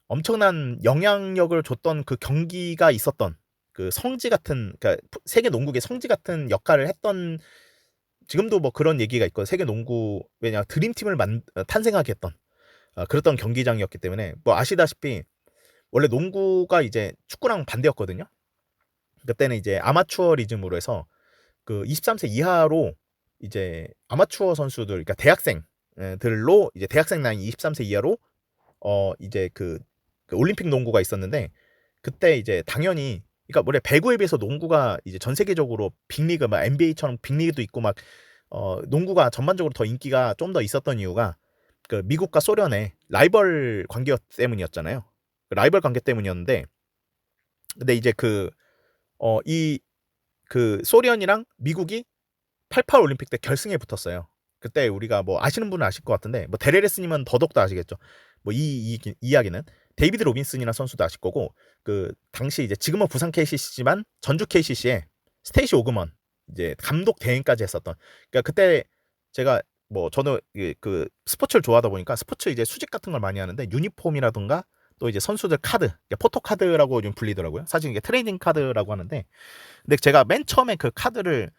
엄청난 영향력을 줬던 그 경기가 있었던 그 성지 같은, 그러니까 세계 농구의 성지 같은 역할을 했던, 지금도 뭐 그런 얘기가 있고 세계 농구 왜냐 드림팀을 탄생하게 했던 그랬던 경기장이었기 때문에 뭐 아시다시피 원래 농구가 이제 축구랑 반대였거든요. 그때는 이제 아마추어 리즘으로 해서 그 23세 이하로 이제 아마추어 선수들, 그러니까 대학생들로 이제 대학생 나이 23세 이하로 이제 그 올림픽 농구가 있었는데, 그때 이제 당연히 그러니까 원래 배구에 비해서 농구가 이제 전 세계적으로 빅리그 막 NBA처럼 빅리그도 있고 막 농구가 전반적으로 더 인기가 좀 더 있었던 이유가 그 미국과 소련의 라이벌 관계 때문이었잖아요. 라이벌 관계 때문이었는데, 근데 이제 그 소련이랑 미국이 88 올림픽 때 결승에 붙었어요. 그때 우리가 뭐 아시는 분은 아실 것 같은데 뭐 데레레스님은 더더욱더 아시겠죠. 뭐 이 이야기는 데이비드 로빈슨이라는 선수도 아실 거고, 그 당시 이제 지금은 부산 KCC지만 전주 KCC에 스테이시 오그먼 이제 감독 대행까지 했었던. 그러니까 그때 제가 뭐 저는 그 스포츠를 좋아하다 보니까 스포츠 이제 수집 같은 걸 많이 하는데 유니폼이라든가 또 이제 선수들 카드, 그러니까 포토 카드라고 좀 불리더라고요. 사실 이게 트레이딩 카드라고 하는데, 근데 제가 맨 처음에 그 카드를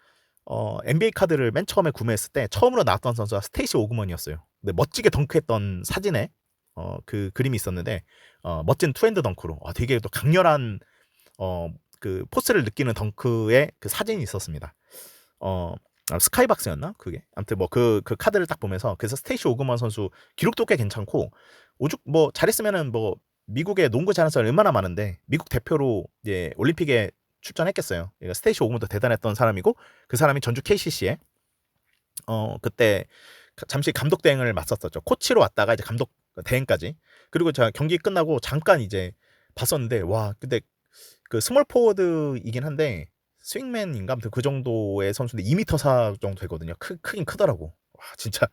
NBA 카드를 맨 처음에 구매했을 때 처음으로 나왔던 선수가 스테이시 오그먼이었어요. 근데 멋지게 덩크했던 사진에 그 그림이 있었는데 멋진 투핸드 덩크로 되게 또 강렬한 그 포스를 느끼는 덩크의 그 사진이 있었습니다. 스카이박스였나 그게? 아무튼 뭐 그 카드를 딱 보면서, 그래서 스테이시 오그먼 선수 기록도 꽤 괜찮고 오죽 뭐 잘했으면은 뭐 미국의 농구 잘하는 사람이 얼마나 많은데 미국 대표로 이제 올림픽에 출전했겠어요. 그러니까 스테이시 오그먼도 대단했던 사람이고, 그 사람이 전주 KCC에 그때 잠시 감독 대행을 맡았었죠. 코치로 왔다가 이제 감독 대행까지. 그리고 제가 경기 끝나고 잠깐 이제 봤었는데, 와 근데 그 스몰 포워드이긴 한데 스윙맨인가 아무튼 그 정도의 선수인데 2m 4 정도 되거든요. 크긴 크더라고. 와 진짜.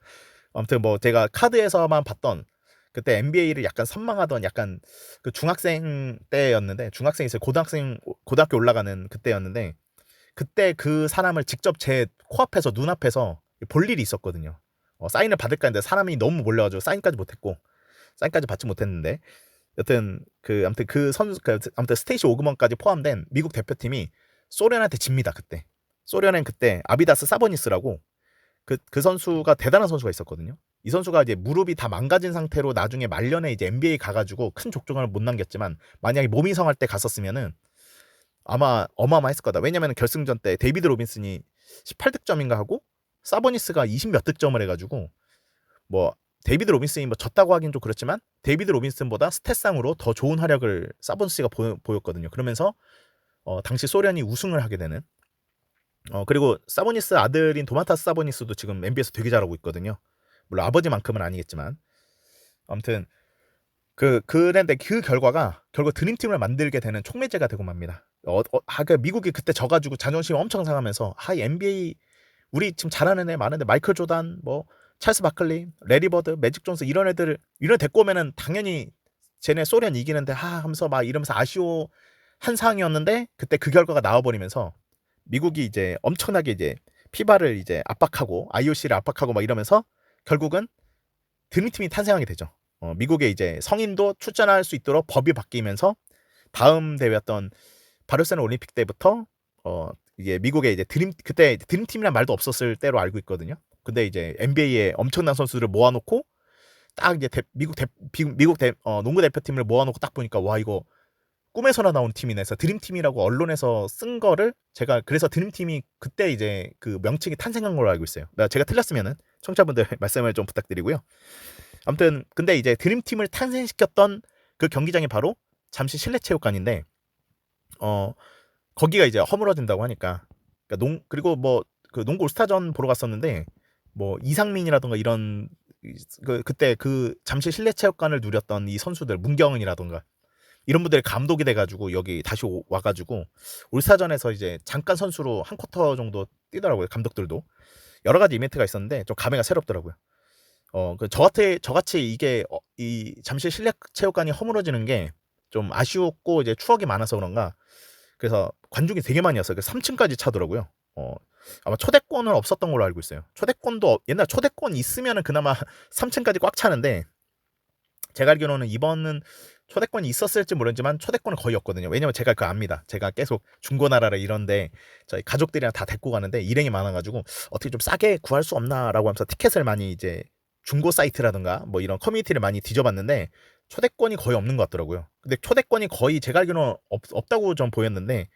아무튼 뭐 제가 카드에서만 봤던 그때 NBA를 약간 선망하던 약간 그 중학생 때였는데, 중학생에서 고등학교 올라가는 그때였는데, 그때 그 사람을 직접 제 코앞에서 눈앞에서 볼 일이 있었거든요. 사인을 받을까 했는데 사람이 너무 몰려가지고 사인까지 받지 못했는데, 여튼 아무튼 그 선수 아무튼 스테이시 오그먼까지 포함된 미국 대표팀이 소련한테 집니다. 그때 소련엔 그때 아비다스 사보니스라고 그 선수가 대단한 선수가 있었거든요. 이 선수가 이제 무릎이 다 망가진 상태로 나중에 말년에 이제 NBA 가가지고 큰 족적을 못 남겼지만, 만약에 몸이 성할 때 갔었으면은 아마 어마어마했을 거다. 왜냐면 결승전 때 데이비드 로빈슨이 18득점인가 하고 사보니스가 20 몇 득점을 해가지고, 뭐 데이비드 로빈슨이 뭐 졌다고 하긴 좀 그렇지만 데이비드 로빈슨보다 스탯상으로 더 좋은 활약을 사보니스가 보였거든요. 그러면서 당시 소련이 우승을 하게 되는. 그리고 사보니스 아들인 도마타스 사보니스도 지금 NBA에서 되게 잘하고 있거든요. 물론 아버지만큼은 아니겠지만. 아무튼 그런데 그 결과가 결국 드림팀을 만들게 되는 촉매제가 되고 맙니다. 그러니까 미국이 그때 져가지고 자존심이 엄청 상하면서 NBA 우리 지금 잘하는 애 많은데 마이클 조단, 뭐 찰스 바클리, 레리 버드, 매직 존스 이런 애들 데리고 오면은 당연히 쟤네 소련 이기는데 하면서 막 이러면서 아쉬워한 상황이었는데, 그때 그 결과가 나와버리면서 미국이 이제 엄청나게 이제 피바를 이제 압박하고 IOC를 압박하고 막 이러면서 결국은 드림팀이 탄생하게 되죠. 미국의 이제 성인도 출전할 수 있도록 법이 바뀌면서 다음 대회였던 바르셀로나 올림픽 때부터 이게 미국의 이제 그때 드림팀이란 말도 없었을 때로 알고 있거든요. 근데 이제 NBA에 엄청난 선수들을 모아놓고 딱 이제 미국 농구 대표팀을 모아놓고 딱 보니까 와 이거 꿈에서나 나온 팀이네. 그래서 드림팀이라고 언론에서 쓴 거를 제가 그래서 드림팀이 그때 이제 그 명칭이 탄생한 걸로 알고 있어요. 제가 틀렸으면은 청취자분들 말씀을 좀 부탁드리고요. 아무튼 근데 이제 드림팀을 탄생시켰던 그 경기장이 바로 잠실 실내체육관인데, 거기가 이제 허물어진다고 하니까, 그러니까 그리고 뭐 그 농구 올스타전 보러 갔었는데 뭐 이상민이라던가 이런 그때 그 잠실 실내체육관을 누렸던 이 선수들 문경은이라던가 이런 분들이 감독이 돼가지고 여기 다시 와가지고 올스타전에서 이제 잠깐 선수로 한 쿼터 정도 뛰더라고요. 감독들도 여러 가지 이벤트가 있었는데 좀 감회가 새롭더라고요. 저같이 이게 이 잠실 실내체육관이 허물어지는 게 좀 아쉬웠고 이제 추억이 많아서 그런가 그래서 관중이 되게 많이 왔어요. 그래서 3층까지 차더라고요. 아마 초대권은 없었던 걸로 알고 있어요. 초대권도 옛날 초대권 있으면은 그나마 3층까지 꽉 차는데 제가 알기로는 이번은 초대권이 있었을지 모르지만 초대권은 거의 없거든요. 왜냐면 제가 그거 압니다. 제가 계속 중고나라라 이런데 저희 가족들이랑 다 데리고 가는데 일행이 많아가지고 어떻게 좀 싸게 구할 수 없나라고 하면서 티켓을 많이 이제 중고 사이트라든가 뭐 이런 커뮤니티를 많이 뒤져봤는데 초대권이 거의 없는 것 같더라고요. 근데 초대권이 거의 제가 알기로는 없다고 전 보였는데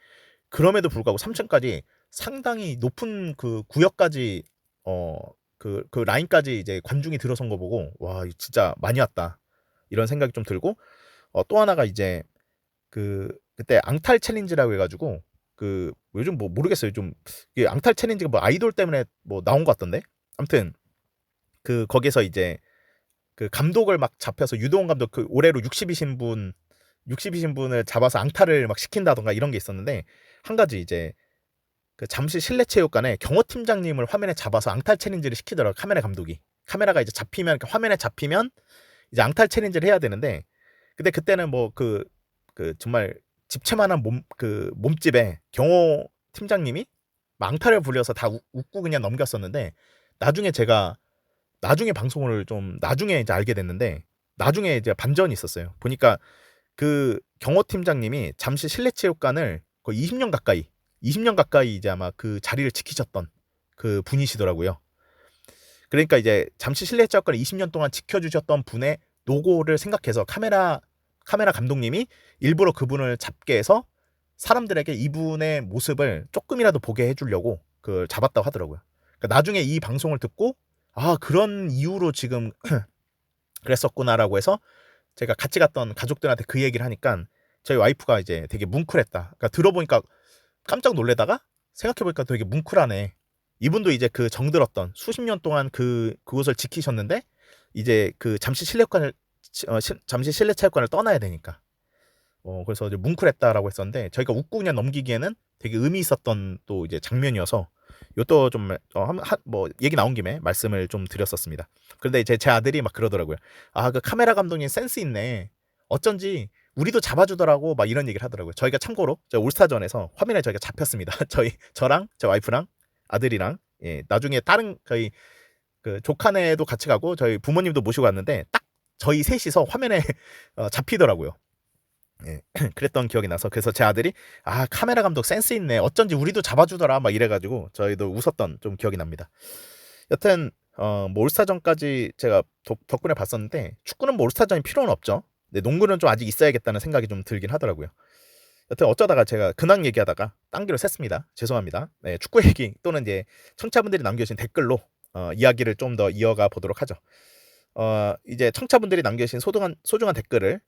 그럼에도 불구하고 3층까지 상당히 높은 그 구역까지 그 라인까지 이제 관중이 들어선 거 보고 와 진짜 많이 왔다 이런 생각이 좀 들고 또 하나가 이제 그때 앙탈 챌린지라고 해가지고 그 요즘 뭐 모르겠어요. 좀 이게 앙탈 챌린지가 뭐 아이돌 때문에 뭐 나온 것 같던데 아무튼 그 거기서 이제 그 감독을 막 잡혀서 유도원 감독 그 올해로 60이신 분을 잡아서 앙탈을 막 시킨다던가 이런 게 있었는데 한 가지 이제 그 잠실 실내체육관에 경호팀장님을 화면에 잡아서 앙탈 챌린지를 시키더라고요. 카메라 감독이. 카메라가 이제 잡히면 화면에 잡히면 이제 앙탈 챌린지를 해야 되는데 근데 그때는 뭐 그 정말 집채만한 몸집에 경호 팀장님이 막 앙탈을 부려서 다 웃고 그냥 넘겼었는데 나중에 방송을 좀 나중에 이제 알게 됐는데 나중에 이제 반전이 있었어요. 보니까 그 경호 팀장님이 잠실 실내체육관을 거의 20년 가까이 이제 아마 그 자리를 지키셨던 그 분이시더라고요. 그러니까 이제 잠실 실내체육관을 20년 동안 지켜주셨던 분의 노고를 생각해서 카메라 감독님이 일부러 그분을 잡게 해서 사람들에게 이분의 모습을 조금이라도 보게 해주려고 그 잡았다고 하더라고요. 그러니까 나중에 이 방송을 듣고 아 그런 이유로 지금 그랬었구나라고 해서 제가 같이 갔던 가족들한테 그 얘기를 하니까 저희 와이프가 이제 되게 뭉클했다. 그러니까 들어보니까 깜짝 놀래다가 생각해보니까 되게 뭉클하네. 이분도 이제 그 정들었던 수십 년 동안 그곳을 지키셨는데 이제 그 잠실 실내체육관을 떠나야 되니까 그래서 이제 뭉클했다라고 했었는데 저희가 웃고 그냥 넘기기에는 되게 의미 있었던 또 이제 장면이어서 이것도 좀 뭐 얘기 나온 김에 말씀을 좀 드렸었습니다. 그런데 이제 제 아들이 막 그러더라고요. 아 그 카메라 감독님 센스 있네. 어쩐지 우리도 잡아주더라고 막 이런 얘기를 하더라고요. 저희가 참고로 올스타전에서 화면에 저희가 잡혔습니다. 저랑 제 와이프랑 아들이랑 나중에 다른 저희 그 조카네도 같이 가고 저희 부모님도 모시고 갔는데 딱 저희 셋이서 화면에 잡히더라고요. 예, 그랬던 기억이 나서 그래서 제 아들이 아 카메라 감독 센스 있네 어쩐지 우리도 잡아주더라 막 이래가지고 저희도 웃었던 좀 기억이 납니다. 여튼 뭐 올스타전까지 제가 덕분에 봤었는데 축구는 뭐 올스타전이 필요는 없죠. 근데 농구는 좀 아직 있어야겠다는 생각이 좀 들긴 하더라고요. 여튼 어쩌다가 제가 근황 얘기하다가 딴기로 샜습니다. 죄송합니다. 네, 축구 얘기 또는 이제 청취자분들이 남겨주신 댓글로 이야기를 좀 더 이어가 보도록 하죠. 이제 청취자분들이 남겨주신 소중한 댓글을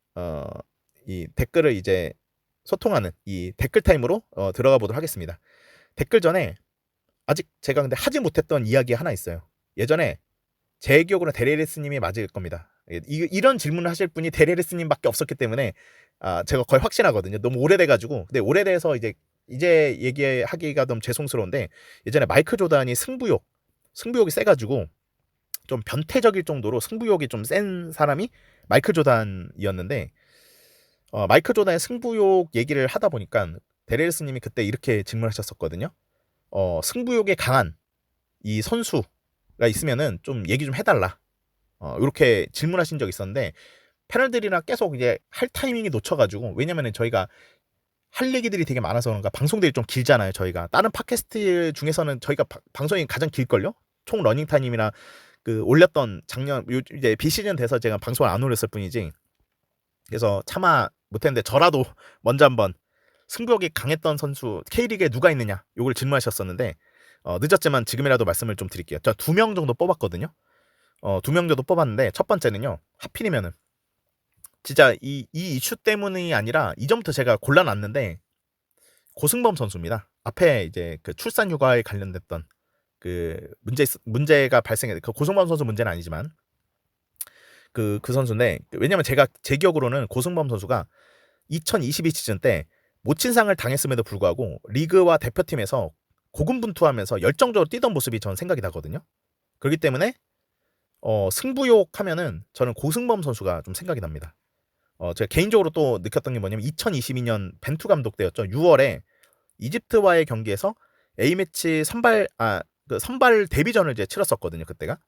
이 댓글을 이제 소통하는 이 댓글 타임으로 들어가 보도록 하겠습니다. 댓글 전에 아직 제가 근데 하지 못했던 이야기 하나 있어요. 예전에 제 기억으로 데레리스님이 맞을 겁니다. 이런 질문을 하실 분이 데레리스님밖에 없었기 때문에 제가 거의 확신하거든요. 너무 오래돼가지고. 근데 오래돼서 이제 얘기하기가 좀 죄송스러운데 예전에 마이클 조단이 승부욕이 세가지고 좀 변태적일 정도로 승부욕이 좀 센 사람이 마이클 조단이었는데 마이클 조단의 승부욕 얘기를 하다 보니까 데레리스님이 그때 이렇게 질문하셨었거든요. 승부욕에 강한 이 선수가 있으면은 좀 얘기 좀 해달라. 이렇게 질문하신 적이 있었는데 패널들이랑 계속 이제 할 타이밍이 놓쳐가지고 왜냐면은 저희가 할 얘기들이 되게 많아서 그런가 방송들이 좀 길잖아요. 저희가 다른 팟캐스트 중에서는 저희가 방송이 가장 길걸요. 총 러닝 타임이나 그 올렸던 작년 이제 비시즌 돼서 제가 방송을 안 올렸을 뿐이지. 그래서 차마 못했는데 저라도 먼저 한번 승부욕이 강했던 선수 K리그에 누가 있느냐 요걸 질문하셨었는데 늦었지만 지금이라도 말씀을 좀 드릴게요. 저 2명 정도 뽑았거든요. 2명 정도 뽑았는데 첫 번째는요. 하필이면은 진짜 이 이슈 때문이 아니라 이전부터 제가 골라놨는데 고승범 선수입니다. 앞에 이제 그 출산 휴가에 관련됐던 그 문제가 발생했 그 고승범 선수 문제는 아니지만 그 선수인데 왜냐면 제가 제 기억으로는 고승범 선수가 2022 시즌 때 모친상을 당했음에도 불구하고 리그와 대표팀에서 고군분투하면서 열정적으로 뛰던 모습이 저는 생각이 나거든요. 그렇기 때문에 승부욕 하면은 저는 고승범 선수가 좀 생각이 납니다. 제가 개인적으로 또 느꼈던 게 뭐냐면 2022년 벤투 감독 때였죠. 6월에 이집트와의 경기에서 A매치 선발 데뷔전을 이제 치렀었거든요. 그때가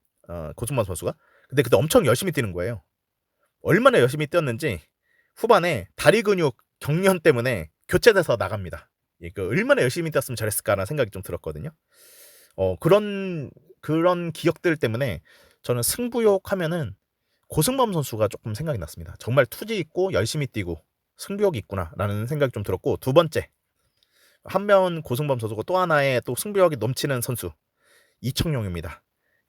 고승범 선수가. 근데 그때 엄청 열심히 뛰는 거예요. 얼마나 열심히 뛰었는지 후반에 다리 근육 경련 때문에 교체돼서 나갑니다. 예, 얼마나 열심히 뛰었으면 잘했을까라는 생각이 좀 들었거든요. 그런 기억들 때문에 저는 승부욕 하면은 고승범 선수가 조금 생각이 났습니다. 정말 투지 있고 열심히 뛰고 승부욕이 있구나라는 생각이 좀 들었고, 두 번째, 한면 고승범 선수고 또 하나의 또 승부욕이 넘치는 선수 이청용입니다.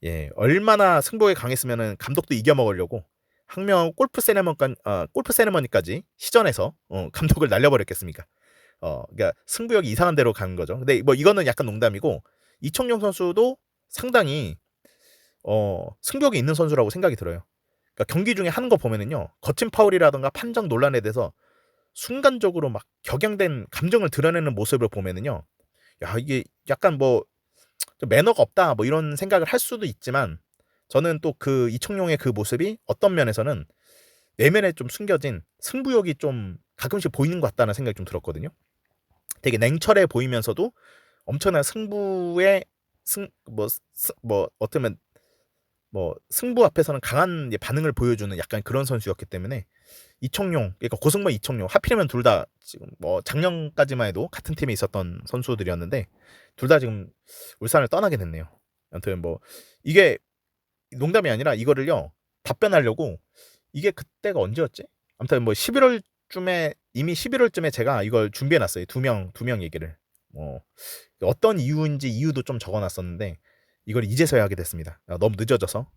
예, 얼마나 승부욕이 강했으면은 감독도 이겨 먹으려고 항명 골프 세레머니까지 시전해서 감독을 날려버렸겠습니까? 그러니까 승부욕이 이상한 데로 가는 거죠. 근데 뭐 이거는 약간 농담이고, 이청용 선수도 상당히 승부욕이 있는 선수라고 생각이 들어요. 그러니까 경기 중에 하는 거 보면은요, 거친 파울이라든가 판정 논란에 대해서 순간적으로 막 격양된 감정을 드러내는 모습을 보면은요, 야, 이게 약간 뭐 좀 매너가 없다 뭐 이런 생각을 할 수도 있지만, 저는 또 그 이청용의 그 모습이 어떤 면에서는 내면에 좀 숨겨진 승부욕이 좀 가끔씩 보이는 것 같다는 생각이 좀 들었거든요. 되게 냉철해 보이면서도 엄청난 승부의 어쩌면 뭐 승부 앞에서는 강한 반응을 보여주는 약간 그런 선수였기 때문에, 이청용, 그러니까 고승범, 이청용, 하필이면 둘 다 지금 뭐 작년까지만 해도 같은 팀에 있었던 선수들이었는데 둘 다 지금 울산을 떠나게 됐네요. 아무튼 뭐 이게 농담이 아니라 이거를요 답변하려고, 이게 그때가 언제였지? 아무튼 뭐 11월쯤에, 이미 11월쯤에 제가 이걸 준비해놨어요. 두 명 얘기를. 어떤 이유인지 이유도 좀 적어놨었는데 이걸 이제서야 하게 됐습니다. 너무 늦어져서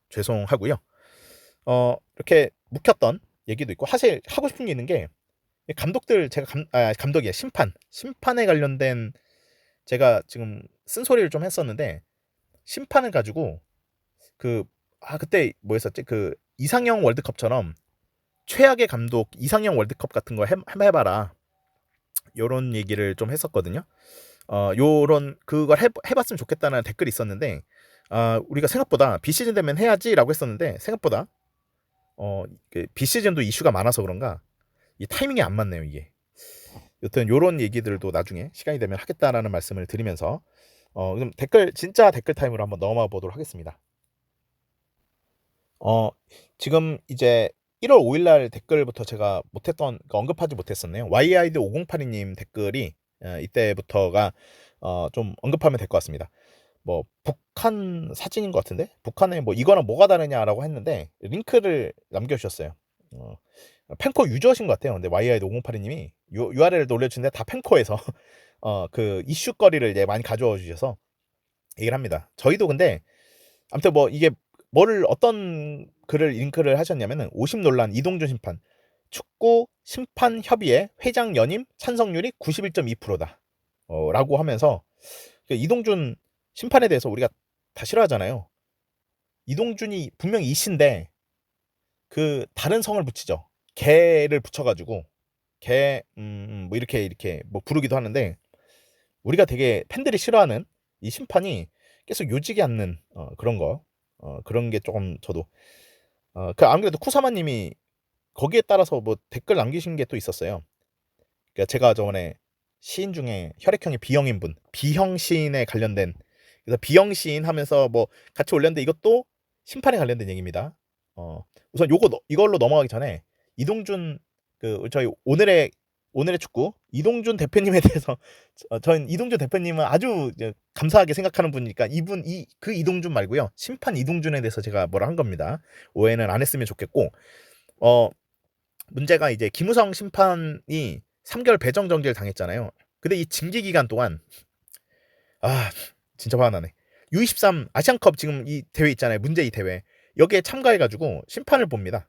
죄송하고요. 이렇게 묵혔던 얘기도 있고, 사실 하고 싶은 게 있는 게, 감독들, 제가 감독이야, 심판에 관련된 제가 지금 쓴소리를 좀 했었는데, 심판을 가지고 그때 뭐 했었지? 그 이상형 월드컵처럼 최악의 감독 이상형 월드컵 같은 거 한번 해봐라, 요런 얘기를 좀 했었거든요. 요런 그걸 해봤으면 좋겠다는 댓글이 있었는데, 우리가 생각보다 비시즌 되면 해야지라고 했었는데, 생각보다 비시즌도 이슈가 많아서 그런가 이 타이밍이 안 맞네요, 이게. 여튼 요런 얘기들도 나중에 시간이 되면 하겠다라는 말씀을 드리면서 그럼 진짜 댓글 타임으로 한번 넘어가 보도록 하겠습니다. 지금 이제 1월 5일날 댓글부터 제가 언급하지 못했었네요. YID 5082님 댓글이 이때부터가 좀 언급하면 될 것 같습니다. 뭐 북한 사진인 것 같은데, 북한에 뭐 이거랑 뭐가 다르냐라고 했는데 링크를 남겨주셨어요. 펜코 유저신 것 같아요. 근데 YID 5082님이 URL을 올려주는데 다 펜코에서 그 이슈거리를 이제 많이 가져와 주셔서 얘기를 합니다. 저희도 근데 아무튼 뭐 이게 어떤 글을 링크를 하셨냐면은, 50 논란 이동준 심판, 축구 심판 협의회 회장 연임 찬성률이 91.2%다 라고 하면서, 이동준 심판에 대해서 우리가 다 싫어하잖아요. 이동준이 분명히 이씨인데 그 다른 성을 붙이죠. 개를 붙여가지고 뭐 이렇게 뭐 부르기도 하는데, 우리가 되게 팬들이 싫어하는 이 심판이 계속 요지게 않는 그런 거, 그런 게 조금 저도 안 그래도 쿠사마님이 거기에 따라서 뭐 댓글 남기신 게 또 있었어요. 그러니까 제가 저번에 시인 중에 혈액형이 B형인 분, B형 시인에 관련된, 그래서 B형 시인 하면서 뭐 같이 올렸는데 이것도 심판에 관련된 얘기입니다. 우선 이걸로 넘어가기 전에 이동준 저희 오늘의 축구 이동준 대표님에 대해서 저는 이동준 대표님은 아주 감사하게 생각하는 분이니까 그 이동준 말고요, 심판 이동준에 대해서 제가 뭐라 한 겁니다. 오해는 안 했으면 좋겠고, 문제가 이제 김우성 심판이 3개월 배정 정지를 당했잖아요. 근데 이 징계 기간 동안 진짜 화가 나네. U23 아시안컵 지금 이 대회 있잖아요. 문제 이 대회 여기에 참가해가지고 심판을 봅니다.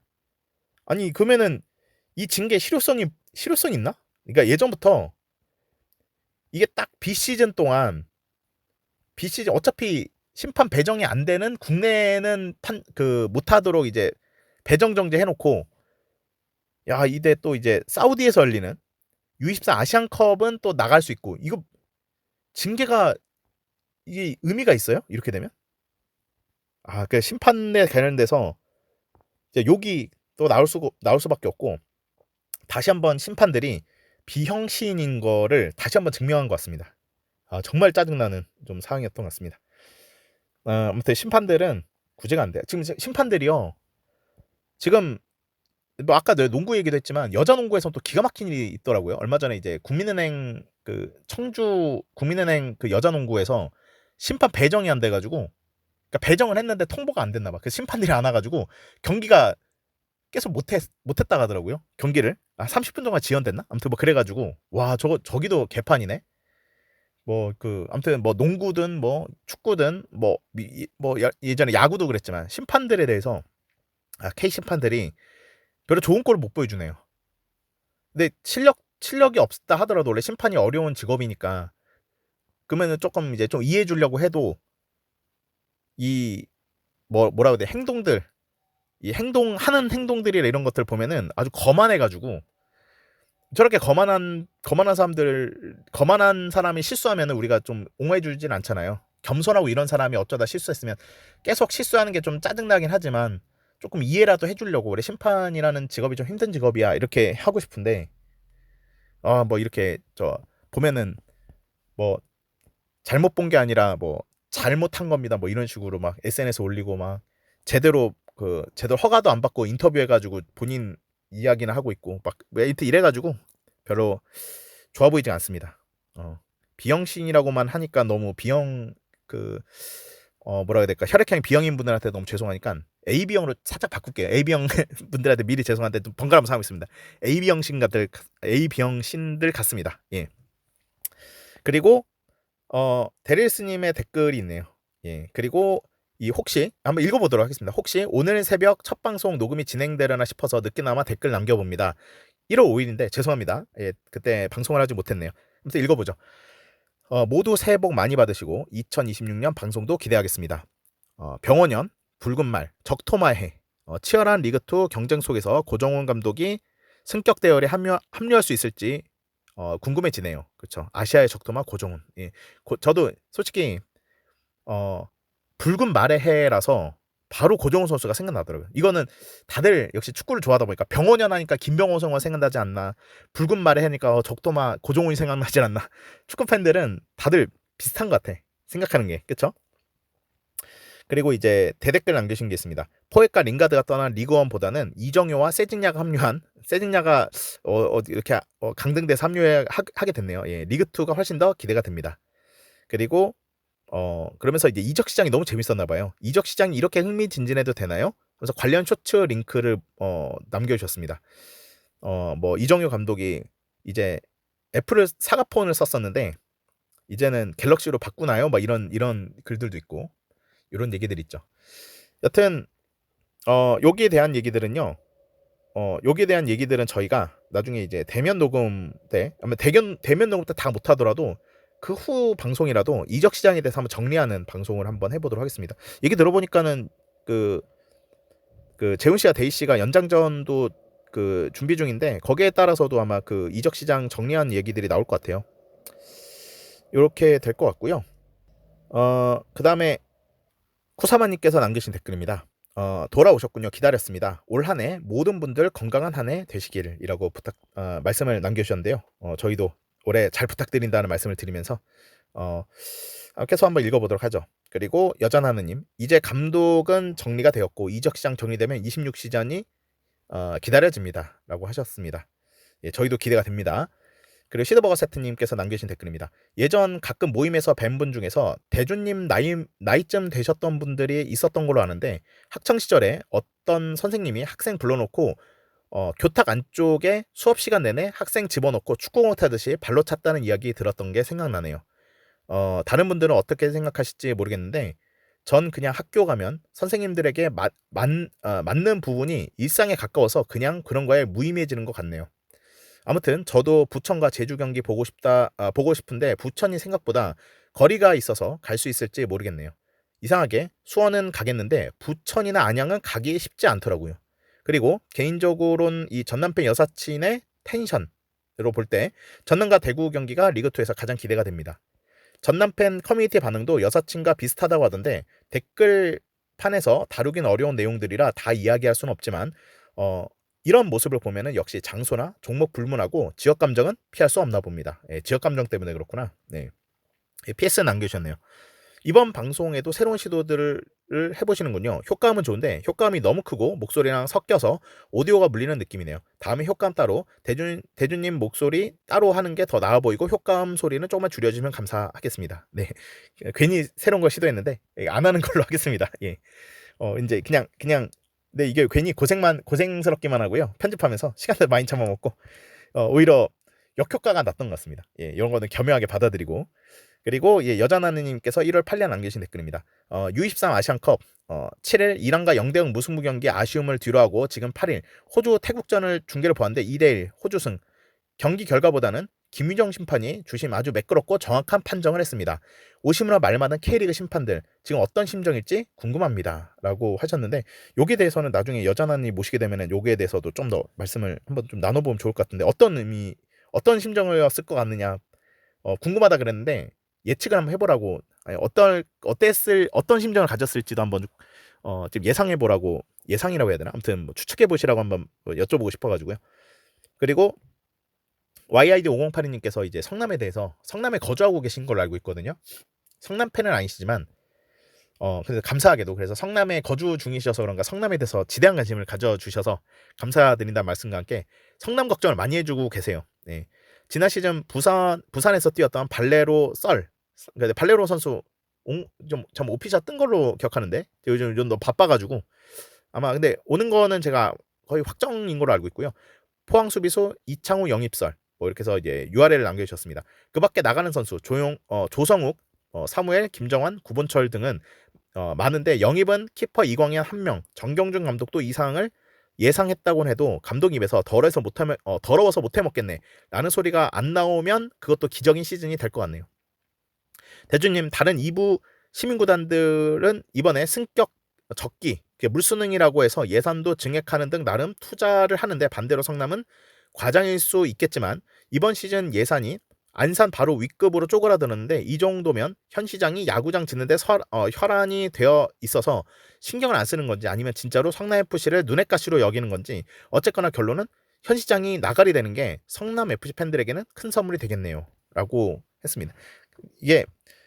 아니 그러면은 이 징계 실효성이 있나? 그러니까 예전부터 이게 딱 비시즌 동안 어차피 심판 배정이 안 되는 국내는 못하도록 이제 배정 정지 해놓고, 야 이때 또 이제 사우디에서 열리는 U24 아시안컵은 또 나갈 수 있고, 이거 징계가 이게 의미가 있어요? 이렇게 되면? 그 심판에 관련돼서 이제 욕이 또 나올 수밖에 없고 다시 한번 심판들이 비형신인 거를 다시 한번 증명한 것 같습니다. 정말 짜증나는 좀 상황이었던 것 같습니다. 아무튼 심판들은 구제가 안 돼요. 지금 심판들이요. 지금 뭐 아까 내 농구 얘기도 했지만 여자 농구에서는 또 기가 막힌 일이 있더라고요. 얼마 전에 이제 국민은행 그 청주 국민은행 그 여자 농구에서 심판 배정이 안 돼가지고 그러니까 배정을 했는데 통보가 안 됐나 봐. 그 심판들이 안 와가지고 경기가 계속 못했다 하더라고요. 경기를 30분 동안 지연됐나? 아무튼 뭐 그래가지고 와 저기도 개판이네. 뭐 아무튼 뭐 농구든 뭐 축구든 뭐 예전에 야구도 그랬지만 심판들에 대해서 K 심판들이 별로 좋은 꼴을 못 보여주네요. 근데 실력이 없다 하더라도 원래 심판이 어려운 직업이니까 그러면은 조금 이제 좀 이해해 주려고 해도 이 뭐라 그래 행동들 이 하는 행동들이나 이런 것들 보면은 아주 거만해가지고 저렇게 거만한 사람이 실수하면은 우리가 좀 옹호해주진 않잖아요. 겸손하고 이런 사람이 어쩌다 실수했으면 계속 실수하는 게 좀 짜증나긴 하지만 조금 이해라도 해주려고 그래 심판이라는 직업이 좀 힘든 직업이야 이렇게 하고 싶은데 뭐 이렇게 보면은 뭐 잘못 본 게 아니라 뭐 잘못한 겁니다 뭐 이런 식으로 막 SNS 올리고 막 제대로 허가도 안 받고 인터뷰해가지고 본인 이야기나 하고 있고 막 이래가지고 별로 좋아 보이지 않습니다. 비형신이라고만 하니까 너무 뭐라 해야 될까 혈액형 B형인 분들한테 너무 죄송하니까 AB형으로 살짝 바꿀게요. AB형 분들한테 미리 죄송한데 좀 번갈아가면서 하고 있습니다. AB형신들 같습니다. 예. 그리고 데릴스님의 댓글이 있네요. 예. 그리고 혹시 한번 읽어보도록 하겠습니다. 혹시 오늘 새벽 첫 방송 녹음이 진행되려나 싶어서 늦게나마 댓글 남겨봅니다. 1월 5일인데 죄송합니다. 예, 그때 방송을 하지 못했네요. 아무튼 읽어보죠. 모두 새해 복 많이 받으시고 2026년 방송도 기대하겠습니다. 병원연, 붉은 말, 적토마해, 치열한 리그2 경쟁 속에서 고정훈 감독이 승격 대열에 합류할 수 있을지 궁금해지네요. 그렇죠. 아시아의 적토마 고정훈. 예. 저도 솔직히 붉은 말의 해라서 바로 고정훈 선수가 생각나더라고요. 이거는 다들 역시 축구를 좋아하다 보니까 병원연 하니까 김병호 선수가 생각나지 않나, 붉은 말의 해니까 적토마 고정훈이 생각나지 않나. 축구 팬들은 다들 비슷한 것 같아. 생각하는 게. 그렇죠? 그리고 이제 대댓글 남기신 게 있습니다. 포획과 링가드가 떠난 리그원보다는 이정효와 세징야가 합류한 세징야가 이렇게 강등돼서 합류하게 됐네요. 예, 리그2가 훨씬 더 기대가 됩니다. 그리고 그러면서 이제 이적 시장이 너무 재밌었나 봐요. 이적 시장이 이렇게 흥미진진해도 되나요? 그래서 관련 쇼츠 링크를 남겨주셨습니다. 뭐 이정효 감독이 이제 애플을 사과폰을 썼었는데 이제는 갤럭시로 바꾸나요? 막 이런 글들도 있고 이런 얘기들 있죠. 여튼 여기에 대한 얘기들은요. 여기에 대한 얘기들은 저희가 나중에 이제 대면 녹음 때 아마 대면 녹음 때 다 못하더라도 그 후 방송이라도 이적 시장에 대해서 한번 정리하는 방송을 한번 해보도록 하겠습니다. 얘기 들어보니까는 그 재훈 씨와 데이 씨가 연장전도 준비 중인데 거기에 따라서도 아마 그 이적 시장 정리한 얘기들이 나올 것 같아요. 이렇게 될 것 같고요. 그 다음에 쿠사마님께서 남기신 댓글입니다. 돌아오셨군요. 기다렸습니다. 올 한 해 모든 분들 건강한 한 해 되시길이라고 말씀을 남겨주셨는데요. 저희도 올해 잘 부탁드린다는 말씀을 드리면서 계속 한번 읽어보도록 하죠. 그리고 여전하느님, 이제 감독은 정리가 되었고 이적 시장 정리되면 26 시즌이 기다려집니다. 라고 하셨습니다. 예, 저희도 기대가 됩니다. 그리고 시드버거 세트님께서 남겨주신 댓글입니다. 예전 가끔 모임에서 뵌 분 중에서 대준님 나이쯤 되셨던 분들이 있었던 걸로 아는데 학창시절에 어떤 선생님이 학생 불러놓고 교탁 안쪽에 수업 시간 내내 학생 집어넣고 축구공 타듯이 발로 찼다는 이야기 들었던 게 생각나네요. 다른 분들은 어떻게 생각하실지 모르겠는데 전 그냥 학교 가면 선생님들에게 맞는 부분이 일상에 가까워서 그냥 그런 거에 무의미해지는 것 같네요. 아무튼 저도 부천과 제주 경기 보고 싶은데 부천이 생각보다 거리가 있어서 갈 수 있을지 모르겠네요. 이상하게 수원은 가겠는데 부천이나 안양은 가기 쉽지 않더라고요. 그리고 개인적으로는 이 전남팬 여사친의 텐션으로 볼 때 전남과 대구 경기가 리그2에서 가장 기대가 됩니다. 전남팬 커뮤니티 반응도 여사친과 비슷하다고 하던데 댓글판에서 다루긴 어려운 내용들이라 다 이야기할 수는 없지만 이런 모습을 보면은 역시 장소나 종목 불문하고 지역 감정은 피할 수 없나 봅니다. 예, 지역 감정 때문에 그렇구나. 네. 예, PS 남겨주셨네요. 이번 방송에도 새로운 시도들을 해보시는군요. 효과음은 좋은데 효과음이 너무 크고 목소리랑 섞여서 오디오가 물리는 느낌이네요. 다음에 효과음 따로 대주님 목소리 따로 하는 게 더 나아 보이고 효과음 소리는 조금만 줄여주시면 감사하겠습니다. 네, 괜히 새로운 걸 시도했는데 안 하는 걸로 하겠습니다. 예, 이제 그냥 네, 이게 괜히 고생스럽기만 하고요. 편집하면서 시간을 많이 잡아먹고 오히려 역효과가 났던 것 같습니다. 예, 이런 거는 겸허하게 받아들이고. 그리고 예, 여자나느님께서 1월 8일 남기신 댓글입니다. U23 아시안컵 7일 이란과 0대0 무승부 경기 아쉬움을 뒤로하고 지금 8일 호주 태국전을 중계를 보았는데 2대1 호주승. 경기 결과보다는 김유정 심판이 주심 아주 매끄럽고 정확한 판정을 했습니다. 오심으로 말 많은 K리그 심판들 지금 어떤 심정일지 궁금합니다. 라고 하셨는데 여기에 대해서는 나중에 여자나님 모시게 되면 여기에 대해서도 좀 더 말씀을 한번 좀 나눠보면 좋을 것 같은데 어떤 심정이었을 것 같느냐 궁금하다 그랬는데 예측을 한번 해보라고 어떤 심정을 가졌을지도 한번 좀 예상해보라고 예상이라고 해야 되나 아무튼 뭐 추측해보시라고 한번 여쭤보고 싶어가지고요. 그리고 YID5082님께서 이제 성남에 대해서 성남에 거주하고 계신 걸로 알고 있거든요. 성남 팬은 아니시지만 그래서 감사하게도 그래서 성남에 거주 중이셔서 그런가 성남에 대해서 지대한 관심을 가져주셔서 감사드린다는 말씀과 함께 성남 걱정을 많이 해주고 계세요. 네. 지난 시즌 부산에서 뛰었던 발레로 선수 좀 오피셜 뜬 걸로 기억하는데 요즘 너무 바빠가지고 아마 근데 오는 거는 제가 거의 확정인 걸로 알고 있고요. 포항 수비수 이창우 영입설 뭐 이렇게 해서 이제 URL을 남겨주셨습니다. 그 밖에 나가는 선수 조성욱, 사무엘, 김정환, 구본철 등은 많은데 영입은 키퍼 이광현 1명, 정경준 감독도 이상을 예상했다곤 해도 감독 입에서 더러워서 못해 먹겠네 라는 소리가 안 나오면 그것도 기적인 시즌이 될 것 같네요. 대주님 다른 2부 시민구단들은 이번에 승격 적기 물수능이라고 해서 예산도 증액하는 등 나름 투자를 하는데 반대로 성남은 과장일 수 있겠지만 이번 시즌 예산이 안산 바로 윗급으로 쪼그라드는데 이 정도면 현 시장이 야구장 짓는데 혈안이 되어 있어서 신경을 안 쓰는 건지 아니면 진짜로 성남FC를 눈엣 가시로 여기는 건지 어쨌거나 결론은 현 시장이 나가리 되는 게 성남FC 팬들에게는 큰 선물이 되겠네요 라고 했습니다. 이게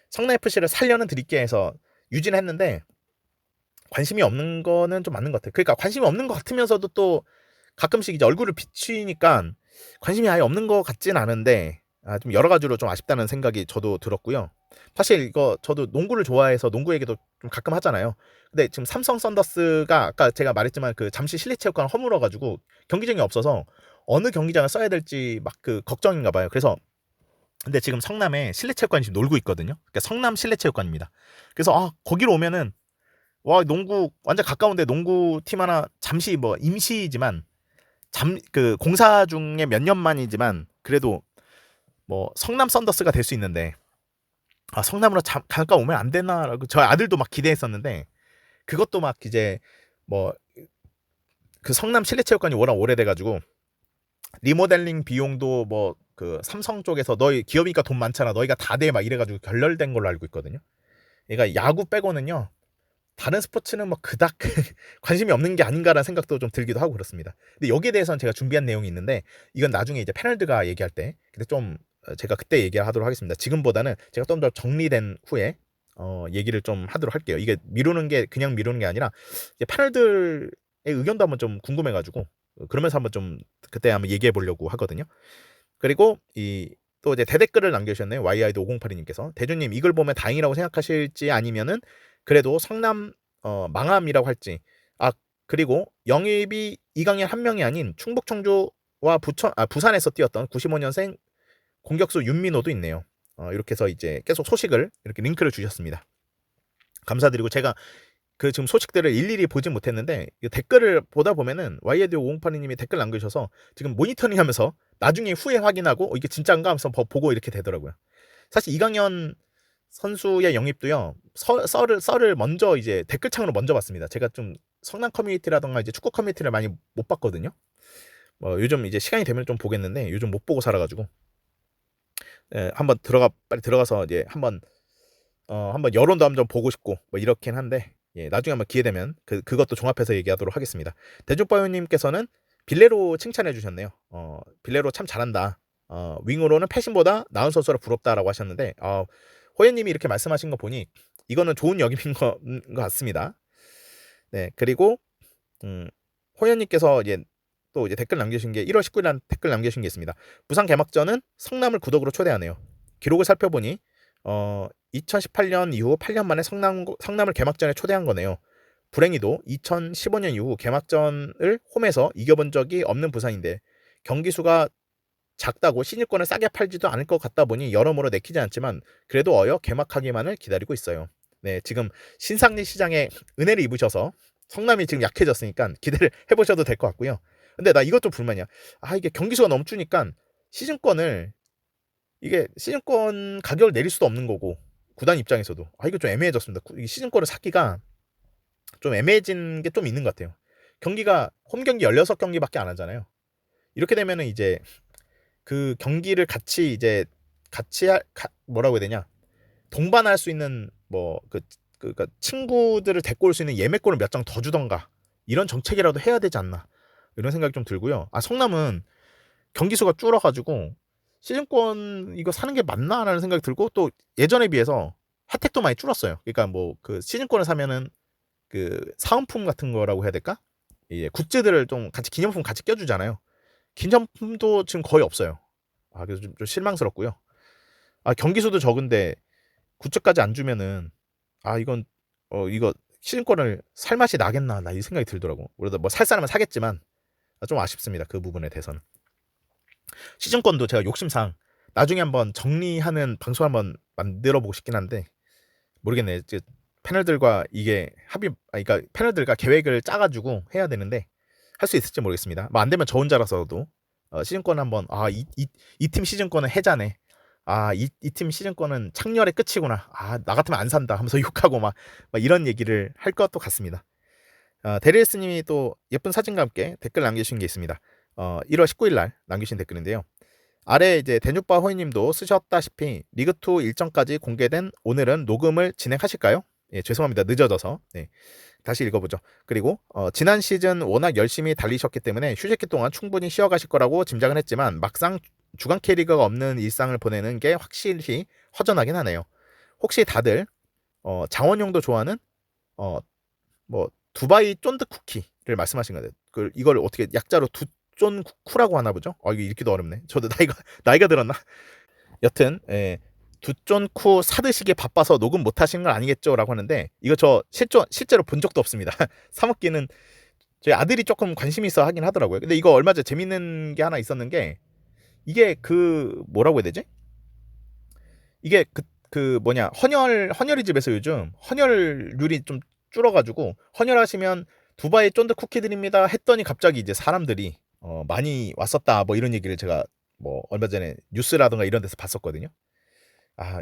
성남FC를 살려는 드릴게 해서 유지는 했는데 관심이 없는 거는 좀 맞는 것 같아요. 그러니까 관심이 없는 것 같으면서도 또 가끔씩 이제 얼굴을 비추니까 관심이 아예 없는 것 같진 않은데 좀 여러 가지로 좀 아쉽다는 생각이 저도 들었고요. 사실 이거 저도 농구를 좋아해서 농구 얘기도 좀 가끔 하잖아요. 근데 지금 삼성 썬더스가 아까 제가 말했지만 그 잠시 실내체육관 허물어가지고 경기장이 없어서 어느 경기장을 써야 될지 막 그 걱정인가 봐요. 그래서 근데 지금 성남에 실내체육관이 지금 놀고 있거든요. 그러니까 성남 실내체육관입니다. 그래서 거기로 오면은 와 농구 완전 가까운데 농구 팀 하나 잠시 뭐 임시이지만 그 공사 중에 몇 년 만이지만 그래도 뭐 성남 썬더스가 될 수 있는데 성남으로 잠깐 오면 안 되나라고 저희 아들도 막 기대했었는데 그것도 막 이제 뭐 그 성남 실내체육관이 워낙 오래돼가지고 리모델링 비용도 뭐 그 삼성 쪽에서 너희 기업이니까 돈 많잖아 너희가 다 돼 막 이래가지고 결렬된 걸로 알고 있거든요. 그러니까 야구 빼고는요 다른 스포츠는 뭐 그닥 관심이 없는 게 아닌가라는 생각도 좀 들기도 하고 그렇습니다. 근데 여기에 대해서는 제가 준비한 내용이 있는데 이건 나중에 이제 패널들과 얘기할 때 근데 좀 제가 그때 얘기를 하도록 하겠습니다. 지금보다는 제가 좀 더 정리된 후에 얘기를 좀 하도록 할게요. 이게 미루는 게 그냥 미루는 게 아니라 이제 패널들의 의견도 한번 좀 궁금해가지고 그러면서 한번 좀 그때 한번 얘기해 보려고 하거든요. 그리고 또 이제 대댓글을 남겨주셨네요. YID 5082님께서 대주님 이걸 보면 다행이라고 생각하실지 아니면은 그래도 성남 망함이라고 할지 그리고 영입이 이강인 1명이 아닌 충북 청주와 부산에서 뛰었던 95년생 공격수 윤민호도 있네요. 이렇게 해서 이제 계속 소식을 이렇게 링크를 주셨습니다. 감사드리고 제가 그 지금 소식들을 일일이 보진 못했는데 댓글을 보다 보면은 YD5082님이 댓글 남겨주셔서 지금 모니터링하면서 나중에 후에 확인하고 이게 진짜인가 하면서 보고 이렇게 되더라고요. 사실 이강현 선수의 영입도요 썰을 먼저 이제 댓글창으로 먼저 봤습니다. 제가 좀 성남 커뮤니티라던가 이제 축구 커뮤니티를 많이 못 봤거든요. 요즘 이제 시간이 되면 좀 보겠는데 요즘 못 보고 살아가지고 한번 빨리 들어가서 이제 한번 여론도 한번 보고 싶고 뭐 이렇긴 한데 예, 나중에 한번 기회 되면 그것도 종합해서 얘기하도록 하겠습니다. 대중바요님께서는 빌레로 칭찬해 주셨네요. 빌레로 참 잘한다. 윙으로는 패신보다 나은 선수라 부럽다라고 하셨는데 호연님이 이렇게 말씀하신 거 보니 이거는 좋은 역임인 것 같습니다. 네, 그리고 호연님께서 또 이제 댓글 남겨주신 게 1월 19일 댓글 남겨주신 게 있습니다. 부산 개막전은 성남을 구독으로 초대하네요. 기록을 살펴보니 2018년 이후 8년 만에 성남을 개막전에 초대한 거네요. 불행히도 2015년 이후 개막전을 홈에서 이겨본 적이 없는 부산인데 경기 수가 작다고 신입권을 싸게 팔지도 않을 것 같다 보니 여러모로 내키지 않지만 그래도 어여 개막하기만을 기다리고 있어요. 네, 지금 신상리 시장에 은혜를 입으셔서 성남이 지금 약해졌으니까 기대를 해보셔도 될 것 같고요. 근데 나 이것 좀 불만이야. 이게 경기 수가 너무 주니까 시즌권 가격을 내릴 수도 없는 거고 구단 입장에서도 이거 좀 애매해졌습니다. 이 시즌권을 사기가 좀 애매해진 게 좀 있는 것 같아요. 경기가 홈 경기 16경기밖에 안 하잖아요. 이렇게 되면은 이제 그 경기를 뭐라고 해야 되냐? 동반할 수 있는 그러니까 친구들을 데리고 올 수 있는 예매권을 몇 장 더 주던가 이런 정책이라도 해야 되지 않나 이런 생각이 좀 들고요. 성남은 경기 수가 줄어가지고 시즌권 이거 사는 게 맞나라는 생각이 들고 또 예전에 비해서 혜택도 많이 줄었어요. 그러니까 뭐 그 시즌권을 사면은 그 사은품 같은 거라고 해야 될까? 이제 굿즈들을 좀 같이 기념품 같이 껴주잖아요. 기념품도 지금 거의 없어요. 그래서 좀 실망스럽고요. 경기 수도 적은데 굿즈까지 안 주면은 이건 이거 시즌권을 살 맛이 나겠나 나 이 생각이 들더라고. 그래도 뭐 살 사람은 사겠지만 좀 아쉽습니다. 그 부분에 대해서는. 시즌권도 제가 욕심상 나중에 한번 정리하는 방송 한번 만들어 보고 싶긴 한데 모르겠네. 패널들과 이게 그러니까 패널들과 계획을 짜가지고 해야 되는데 할 수 있을지 모르겠습니다. 뭐 안 되면 저 혼자라서도 시즌권 한번 이 팀 시즌권은 해자네. 이 팀 시즌권은 창렬의 끝이구나. 나 같으면 안 산다 하면서 욕하고 막 이런 얘기를 할 것도 같습니다. 데리에스님이 또 예쁜 사진과 함께 댓글 남겨주신 게 있습니다. 1월 19일 날 남기신 댓글인데요. 아래 이제 대뉴빠 호이님도 쓰셨다시피 리그2 일정까지 공개된 오늘은 녹음을 진행하실까요? 예, 죄송합니다. 늦어져서. 네, 다시 읽어보죠. 그리고 지난 시즌 워낙 열심히 달리셨기 때문에 휴식기 동안 충분히 쉬어가실 거라고 짐작은 했지만 막상 주간 K리그가 없는 일상을 보내는 게 확실히 허전하긴 하네요. 혹시 다들 장원용도 좋아하는 뭐 두바이 쫀드 쿠키를 말씀하신 거예요. 이걸 어떻게 약자로 두쫀쿠라고 하나 보죠? 이거 읽기도 어렵네. 저도 나이가 들었나? 여튼 두쫀쿠 사드시기에 바빠서 녹음 못 하시는 건 아니겠죠? 라고 하는데 이거 저 실제로 본 적도 없습니다. 사먹기는 저희 아들이 조금 관심이 있어 하긴 하더라고요. 근데 이거 얼마 전에 재밌는 게 하나 있었는 게 이게 뭐라고 해야 되지? 이게 헌혈이 집에서 요즘 헌혈률이 좀 줄어가지고 헌혈하시면 두바이 쫀드 쿠키 드립니다 했더니 갑자기 이제 사람들이 많이 왔었다 뭐 이런 얘기를 제가 뭐 얼마 전에 뉴스라든가 이런 데서 봤었거든요.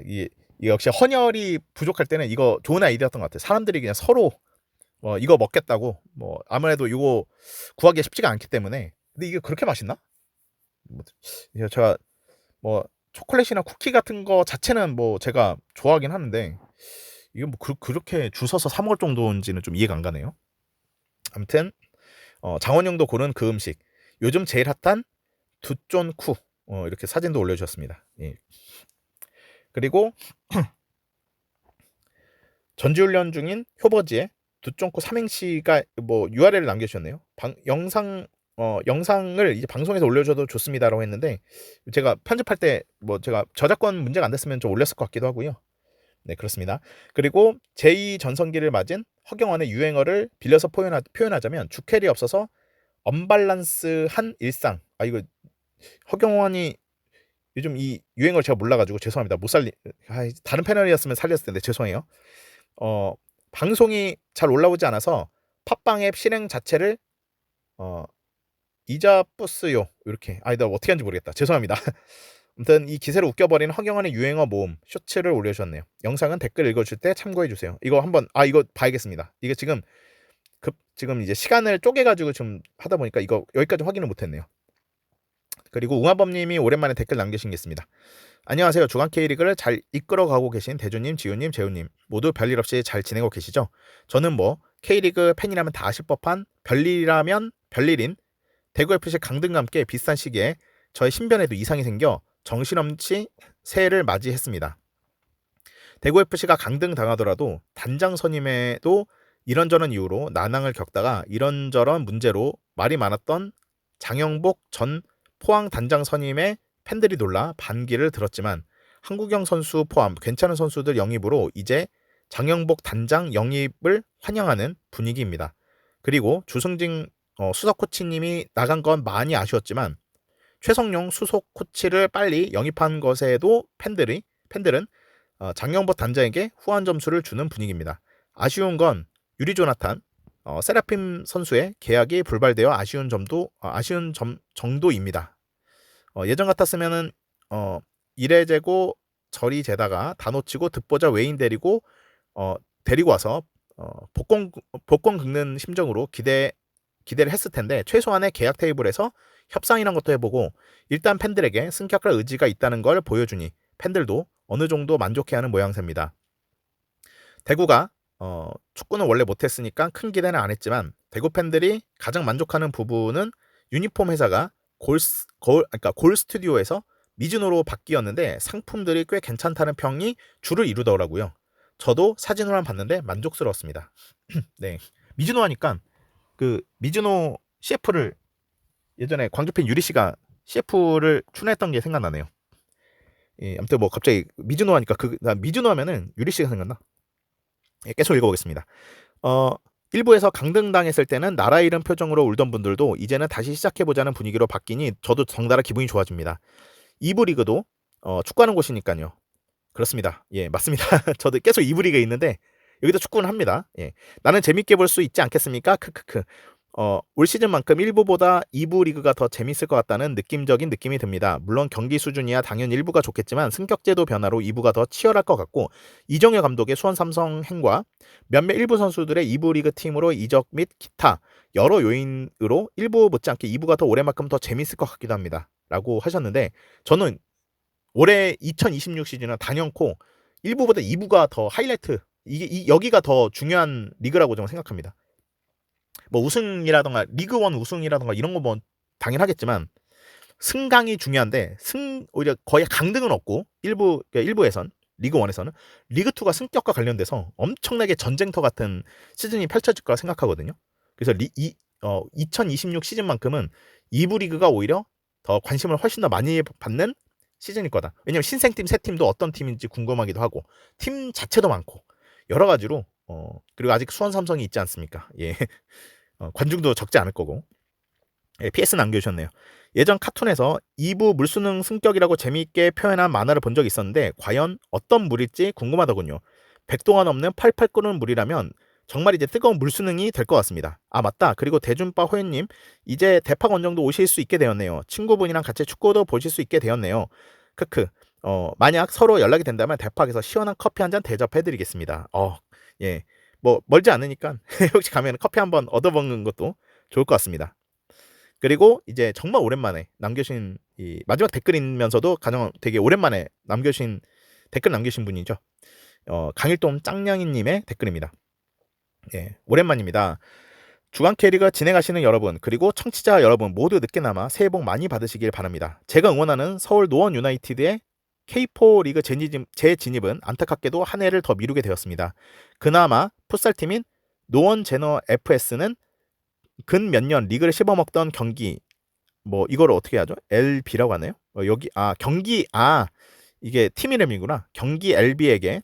이게 역시 헌혈이 부족할 때는 이거 좋은 아이디어였던 것 같아요. 사람들이 그냥 서로 이거 먹겠다고 아무래도 이거 구하기 쉽지가 않기 때문에. 근데 이게 그렇게 맛있나? 제가 초콜릿이나 쿠키 같은 거 자체는 제가 좋아하긴 하는데 이게 그렇게 줄 서서 사 먹을 정도인지는 좀 이해가 안 가네요. 아무튼 장원영도 고른 그 음식 요즘 제일 핫한 두쫀쿠 이렇게 사진도 올려주셨습니다. 예. 그리고 전지훈련 중인 효버지의 두쫀쿠 삼행시가 URL을 남겨주셨네요. 영상을 이제 방송에서 올려줘도 좋습니다라고 했는데 제가 편집할 때 제가 저작권 문제가 안 됐으면 좀 올렸을 것 같기도 하고요. 네, 그렇습니다. 그리고 제2전성기를 맞은 허경환의 유행어를 빌려서 표현하자면 주캐리 없어서 언밸런스한 일상. 이거 허경환이 요즘 이 유행어를 제가 몰라가지고 죄송합니다. 다른 패널이었으면 살렸을 텐데 죄송해요. 방송이 잘 올라오지 않아서 팟빵 앱 실행 자체를 이자뿌스요 이렇게 나 어떻게 하는지 모르겠다. 죄송합니다. 아무튼 이 기세를 웃겨버리는 허경환의 유행어 모음 쇼츠를 올려주셨네요. 영상은 댓글 읽어줄 때 참고해주세요. 이거 한번 이거 봐야겠습니다. 이게 지금 이제 시간을 쪼개가지고 좀 하다 보니까 이거 여기까지 확인을 못했네요. 그리고 웅하범님이 오랜만에 댓글 남기신 게 있습니다. 안녕하세요. 주간 K리그를 잘 이끌어가고 계신 대주님, 지우님, 재우님 모두 별일 없이 잘 지내고 계시죠? 저는 뭐 K리그 팬이라면 다 아실 법한 별일이라면 별일인 대구FC 강등과 함께 비슷한 시기에 저의 신변에도 이상이 생겨 정신없이 새해를 맞이했습니다. 대구FC가 강등 당하더라도 단장 선임에도 이런저런 이유로 난항을 겪다가 이런저런 문제로 말이 많았던 장영복 전 포항 단장 선임의 팬들이 놀라 반기를 들었지만 한국영 선수 포함 괜찮은 선수들 영입으로 이제 장영복 단장 영입을 환영하는 분위기입니다. 그리고 주승진 수석 코치님이 나간 건 많이 아쉬웠지만 최성용 수석 코치를 빨리 영입한 것에도 팬들은 장영복 단장에게 후한 점수를 주는 분위기입니다. 아쉬운 건 유리 조나탄, 세라핌 선수의 계약이 불발되어 아쉬운 점 정도입니다. 예전 같았으면은 이래 재고 저리 재다가 다 놓치고 듣보자 외인 데리고 와서 복권 긁는 심정으로 기대를 했을 텐데 최소한의 계약 테이블에서 협상이란 것도 해보고 일단 팬들에게 승격할 의지가 있다는 걸 보여주니 팬들도 어느 정도 만족해하는 모양새입니다. 대구가 축구는 원래 못했으니까 큰 기대는 안 했지만 대구 팬들이 가장 만족하는 부분은 유니폼 회사가 골 스튜디오에서 미즈노로 바뀌었는데 상품들이 꽤 괜찮다는 평이 주를 이루더라고요. 저도 사진으로만 봤는데 만족스러웠습니다. 네, 미즈노 하니까 그 미즈노 CF를 예전에 광주팬 유리 씨가 CF를 출연했던 게 생각나네요. 예, 아무튼 뭐 갑자기 미즈노 하니까 미즈노 하면은 유리 씨가 생각나. 예, 계속 읽어보겠습니다. 1부에서 강등당했을 때는 나라 잃은 표정으로 울던 분들도 이제는 다시 시작해보자는 분위기로 바뀌니 저도 덩달아 기분이 좋아집니다. 2부 리그도 축구하는 곳이니까요. 그렇습니다. 예, 맞습니다. 저도 계속 2부 리그에 있는데 여기도 축구는 합니다. 예, 나는 재밌게 볼 수 있지 않겠습니까? 크크크. 올 시즌만큼 1부보다 2부 리그가 더 재밌을 것 같다는 느낌적인 느낌이 듭니다. 물론 경기 수준이야 당연 1부가 좋겠지만 승격제도 변화로 2부가 더 치열할 것 같고 이정효 감독의 수원 삼성 행과 몇몇 일부 선수들의 2부 리그 팀으로 이적 및 기타 여러 요인으로 1부 못지않게 2부가 더 올해만큼 더 재밌을 것 같기도 합니다. 라고 하셨는데 저는 올해 2026 시즌은 단연코 1부보다 2부가 더 하이라이트 여기가 더 중요한 리그라고 저는 생각합니다. 뭐 우승이라던가 리그1 우승이라던가 이런 거 뭐 당연하겠지만 승강이 중요한데 오히려 거의 강등은 없고 일부에선 리그1에서는 리그2가 승격과 관련돼서 엄청나게 전쟁터 같은 시즌이 펼쳐질 거라 생각하거든요. 그래서 2026 시즌만큼은 2부 리그가 오히려 더 관심을 훨씬 더 많이 받는 시즌일 거다. 왜냐면 신생팀 세 팀도 어떤 팀인지 궁금하기도 하고 팀 자체도 많고 여러 가지로 그리고 아직 수원 삼성이 있지 않습니까? 예. 관중도 적지 않을 거고. 예, PS 남겨주셨네요. 예전 카툰에서 2부 물수능 승격이라고 재미있게 표현한 만화를 본 적이 있었는데 과연 어떤 물일지 궁금하더군요. 100동안 없는 팔팔 끓는 물이라면 정말 이제 뜨거운 물수능이 될 것 같습니다. 아 맞다. 그리고 대준빠 호연님 이제 대팍 원정도 오실 수 있게 되었네요. 친구분이랑 같이 축구도 보실 수 있게 되었네요. 크크. 만약 서로 연락이 된다면 대팍에서 시원한 커피 한 잔 대접해드리겠습니다. 예. 뭐 멀지 않으니까 혹시 가면 커피 한번 얻어먹는 것도 좋을 것 같습니다. 그리고 이제 정말 오랜만에 남겨주신 이 마지막 댓글이면서도 가장 되게 오랜만에 댓글 남겨주신 분이죠. 강일동 짱냥이님의 댓글입니다. 예, 오랜만입니다. 주간 K리그 진행하시는 여러분 그리고 청취자 여러분 모두 늦게나마 새해 복 많이 받으시길 바랍니다. 제가 응원하는 서울 노원 유나이티드의 K4 리그 재진입은 안타깝게도 한 해를 더 미루게 되었습니다. 그나마 풋살팀인 노원 제너 FS는 근 몇 년 리그를 씹어먹던 경기 뭐 이거를 어떻게 하죠? LB라고 하나요? 이게 팀 이름이구나. 경기 LB에게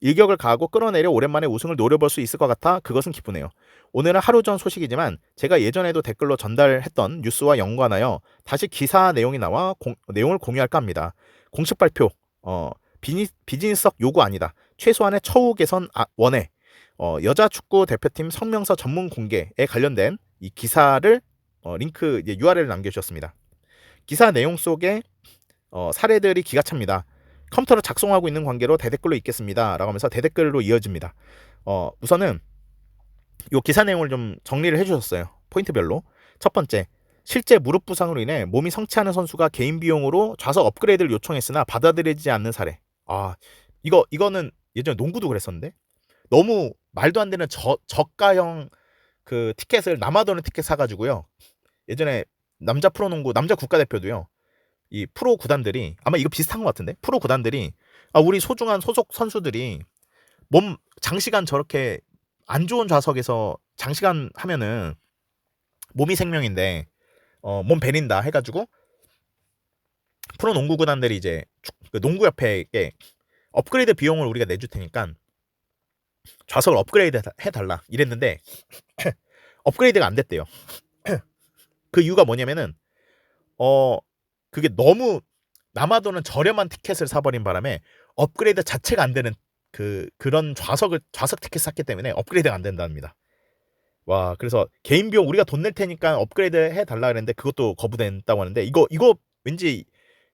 일격을 가하고 끌어내려 오랜만에 우승을 노려볼 수 있을 것 같아 그것은 기쁘네요. 오늘은 하루 전 소식이지만 제가 예전에도 댓글로 전달했던 뉴스와 연관하여 다시 기사 내용이 나와 내용을 공유할까 합니다. 공식 발표, 비즈니스적 요구 아니다. 최소한의 처우 개선 원해. 여자 축구 대표팀 성명서 전문 공개에 관련된 이 기사를 링크 URL을 남겨주셨습니다. 기사 내용 속에 사례들이 기가 찹니다. 컴퓨터로 작성하고 있는 관계로 대댓글로 읽겠습니다. 라고 하면서 대댓글로 이어집니다. 우선은 이 기사 내용을 좀 정리를 해주셨어요. 포인트별로. 첫 번째, 실제 무릎 부상으로 인해 몸이 성취하는 선수가 개인 비용으로 좌석 업그레이드를 요청했으나 받아들이지 않는 사례. 아, 이거는 예전에 농구도 그랬었는데 너무 말도 안 되는 저가형 그 티켓을 남아도는 티켓 사가지고요. 예전에 남자 프로농구 남자 국가대표도요. 이 프로 구단들이 아마 이거 비슷한 것 같은데 프로 구단들이 우리 소중한 소속 선수들이 몸 장시간 저렇게 안 좋은 좌석에서 장시간 하면은 몸이 생명인데 몸 베린다 해가지고 프로 농구 구단들이 이제 그 농구협회에 업그레이드 비용을 우리가 내줄 테니까 좌석을 업그레이드 해달라 이랬는데 업그레이드가 안 됐대요. 그 이유가 뭐냐면은 그게 너무 남아도는 저렴한 티켓을 사버린 바람에 업그레이드 자체가 안 되는 그런 좌석 티켓 샀기 때문에 업그레이드가 안 된답니다. 와, 그래서 개인 비용 우리가 돈 낼 테니까 업그레이드 해달라 그랬는데 그것도 거부된다고 하는데 이거 왠지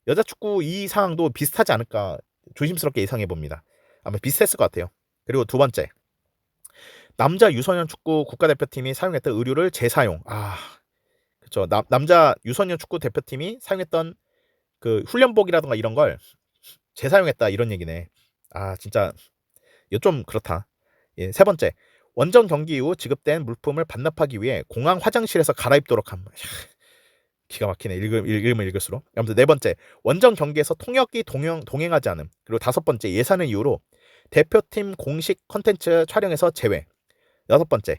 여자 축구 이 상황도 비슷하지 않을까 조심스럽게 예상해 봅니다. 아마 비슷했을 것 같아요. 그리고 두 번째, 남자 유소년 축구 국가대표팀이 사용했던 의류를 재사용. 그렇죠. 남자 유소년 축구 대표팀이 사용했던 그 훈련복이라든가 이런 걸 재사용했다 이런 얘기네. 진짜 이거 좀 그렇다. 예, 세 번째, 원정 경기 이후 지급된 물품을 반납하기 위해 공항 화장실에서 갈아입도록 함. 기가 막히네. 읽으면 읽을수록. 아무튼 네 번째, 원정 경기에서 통역이 동행하지 않음. 그리고 다섯 번째, 예산을 이유로 대표팀 공식 컨텐츠 촬영에서 제외. 여섯 번째,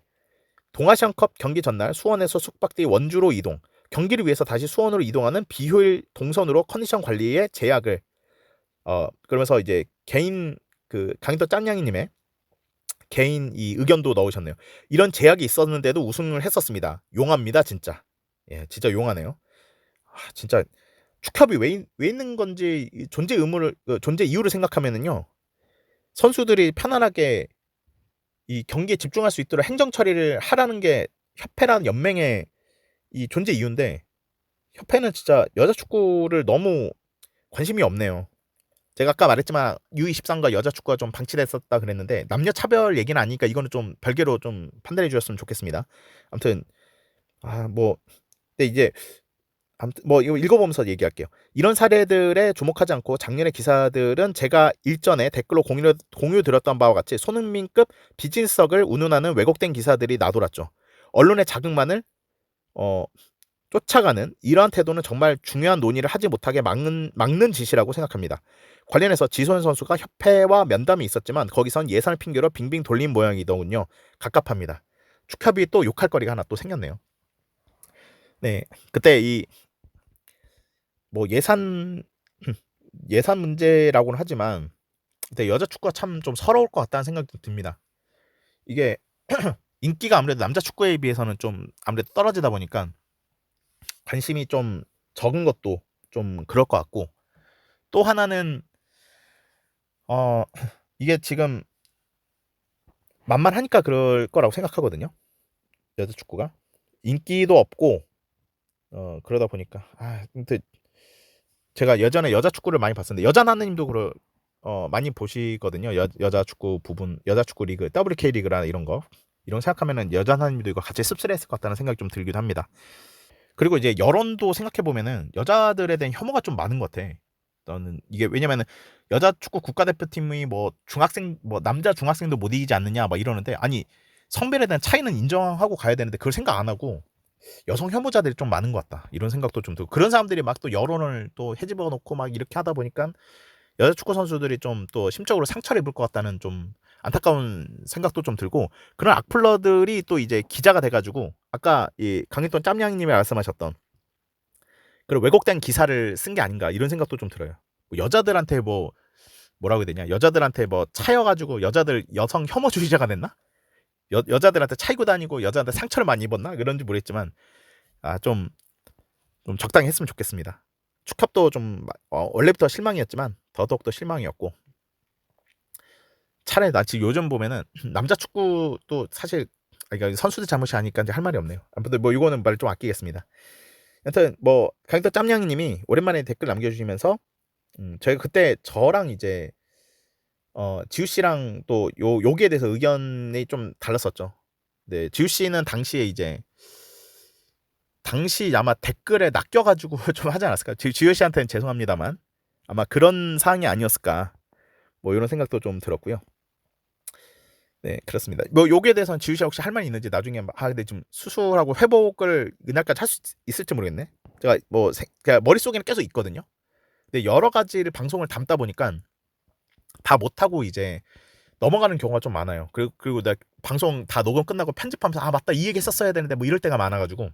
동아시안컵 경기 전날 수원에서 숙박 뒤 원주로 이동. 경기를 위해서 다시 수원으로 이동하는 비효율 동선으로 컨디션 관리에 제약을. 그러면서 이제 개인 그 강인도 짬냥이님의 개인 이 의견도 넣으셨네요. 이런 제약이 있었는데도 우승을 했었습니다. 용합니다, 진짜. 예, 진짜 용하네요. 진짜 축협이 왜 있는 건지 존재 의무를 존재 이유를 생각하면은요. 선수들이 편안하게 이 경기에 집중할 수 있도록 행정 처리를 하라는 게 협회라는 연맹의 이 존재 이유인데 협회는 진짜 여자 축구를 너무 관심이 없네요. 제가 아까 말했지만 U23과 여자 축구가 좀 방치됐었다 그랬는데 남녀 차별 얘기는 아니니까 이거는 좀 별개로 좀 판단해 주셨으면 좋겠습니다. 아무튼 근데 이제 아무튼 이거 읽어보면서 얘기할게요. 이런 사례들에 주목하지 않고 작년의 기사들은 제가 일전에 댓글로 공유드렸던 바와 같이 손흥민급 비즈니스석을 운운하는 왜곡된 기사들이 나돌았죠. 언론의 자극만을 쫓아가는 이러한 태도는 정말 중요한 논의를 하지 못하게 막는 짓이라고 생각합니다. 관련해서 지소연 선수가 협회와 면담이 있었지만 거기선 예산을 핑계로 빙빙 돌린 모양이더군요. 갑갑합니다. 축협이 또 욕할 거리가 하나 또 생겼네요. 네, 그때 예산 문제라고는 하지만 그때 여자 축구가 참 좀 서러울 것 같다는 생각도 듭니다. 이게 인기가 아무래도 남자 축구에 비해서는 좀 아무래도 떨어지다 보니까 관심이 좀 적은 것도 좀 그럴 것 같고 또 하나는 이게 지금 만만하니까 그럴 거라고 생각하거든요. 여자 축구가 인기도 없고 그러다 보니까 근데 제가 예전에 여자 축구를 많이 봤었는데 여자 나느님도 많이 보시거든요. 여자 축구 부분, 여자 축구 리그, WK 리그라 이런 거 생각하면은 여자 나느님도 이거 같이 씁쓸했을 것 같다는 생각이 좀 들기도 합니다. 그리고 이제 여론도 생각해 보면은 여자들에 대한 혐오가 좀 많은 것 같아. 저는 이게 왜냐면은 여자 축구 국가대표팀이 남자 중학생도 못 이기지 않느냐 막 이러는데 아니 성별에 대한 차이는 인정하고 가야 되는데 그걸 생각 안 하고 여성 혐오자들이 좀 많은 것 같다 이런 생각도 좀 들고 그런 사람들이 막 또 여론을 또 헤집어 놓고 막 이렇게 하다 보니까 여자 축구 선수들이 좀 또 심적으로 상처를 입을 것 같다는 좀 안타까운 생각도 좀 들고 그런 악플러들이 또 이제 기자가 돼가지고 아까 이 강일돈 짬냥님이 말씀하셨던 그런 왜곡된 기사를 쓴 게 아닌가 이런 생각도 좀 들어요. 여자들한테 뭐라고 해야 되냐 여자들한테 차여가지고 여성 혐오주의자가 됐나? 여자들한테 차이고 다니고 여자한테 상처를 많이 입었나? 그런지 모르겠지만 좀 적당히 했으면 좋겠습니다. 축협도 좀 원래부터 실망이었지만 더더욱더 실망이었고 차라리 나 지금 요즘 보면은 남자 축구도 사실 그러니까 선수들 잘못이 아니까 이제 할 말이 없네요. 아무튼 이거는 말 좀 아끼겠습니다. 여튼 강도 짬냥이님이 오랜만에 댓글 남겨주시면서 저희가 그때 저랑 이제 지우 씨랑 또 여기에 대해서 의견이 좀 달랐었죠. 네, 지우 씨는 당시에 이제 당시 아마 댓글에 낚여가지고 좀 하지 않았을까? 지효 씨한테는 죄송합니다만 아마 그런 사항이 아니었을까? 뭐 이런 생각도 좀 들었고요. 네, 그렇습니다. 뭐 여기에 대해서는 지우 씨 혹시 할 말이 있는지 나중에 근데 좀 수술하고 회복을 그날까지 할 수 있을지 모르겠네. 제가 뭐 그냥 머릿속에는 계속 있거든요. 근데 여러 가지를 방송을 담다 보니까 다 못하고 이제 넘어가는 경우가 좀 많아요. 그리고 나 방송 다 녹음 끝나고 편집하면서 맞다 이 얘기 했었어야 되는데 뭐 이럴 때가 많아가지고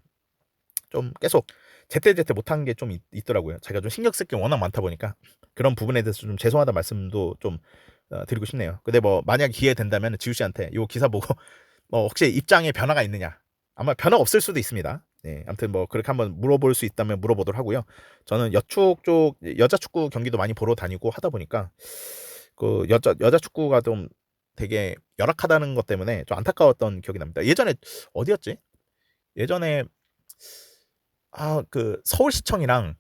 좀 계속 제때제때 못한 게 좀 있더라고요. 제가 좀 신경 쓸 게 워낙 많다 보니까 그런 부분에 대해서 좀 죄송하다 말씀도 좀 드리고 싶네요. 근데 뭐 만약 기회 된다면 지우 씨한테 이 기사 보고 뭐 혹시 입장에 변화가 있느냐? 아마 변화 없을 수도 있습니다. 네, 아무튼 뭐 그렇게 한번 물어볼 수 있다면 물어보도록 하고요. 저는 여축 쪽 여자 축구 경기도 많이 보러 다니고 하다 보니까 그 여자 축구가 좀 되게 열악하다는 것 때문에 좀 안타까웠던 기억이 납니다. 예전에 어디였지? 예전에 그 서울시청이랑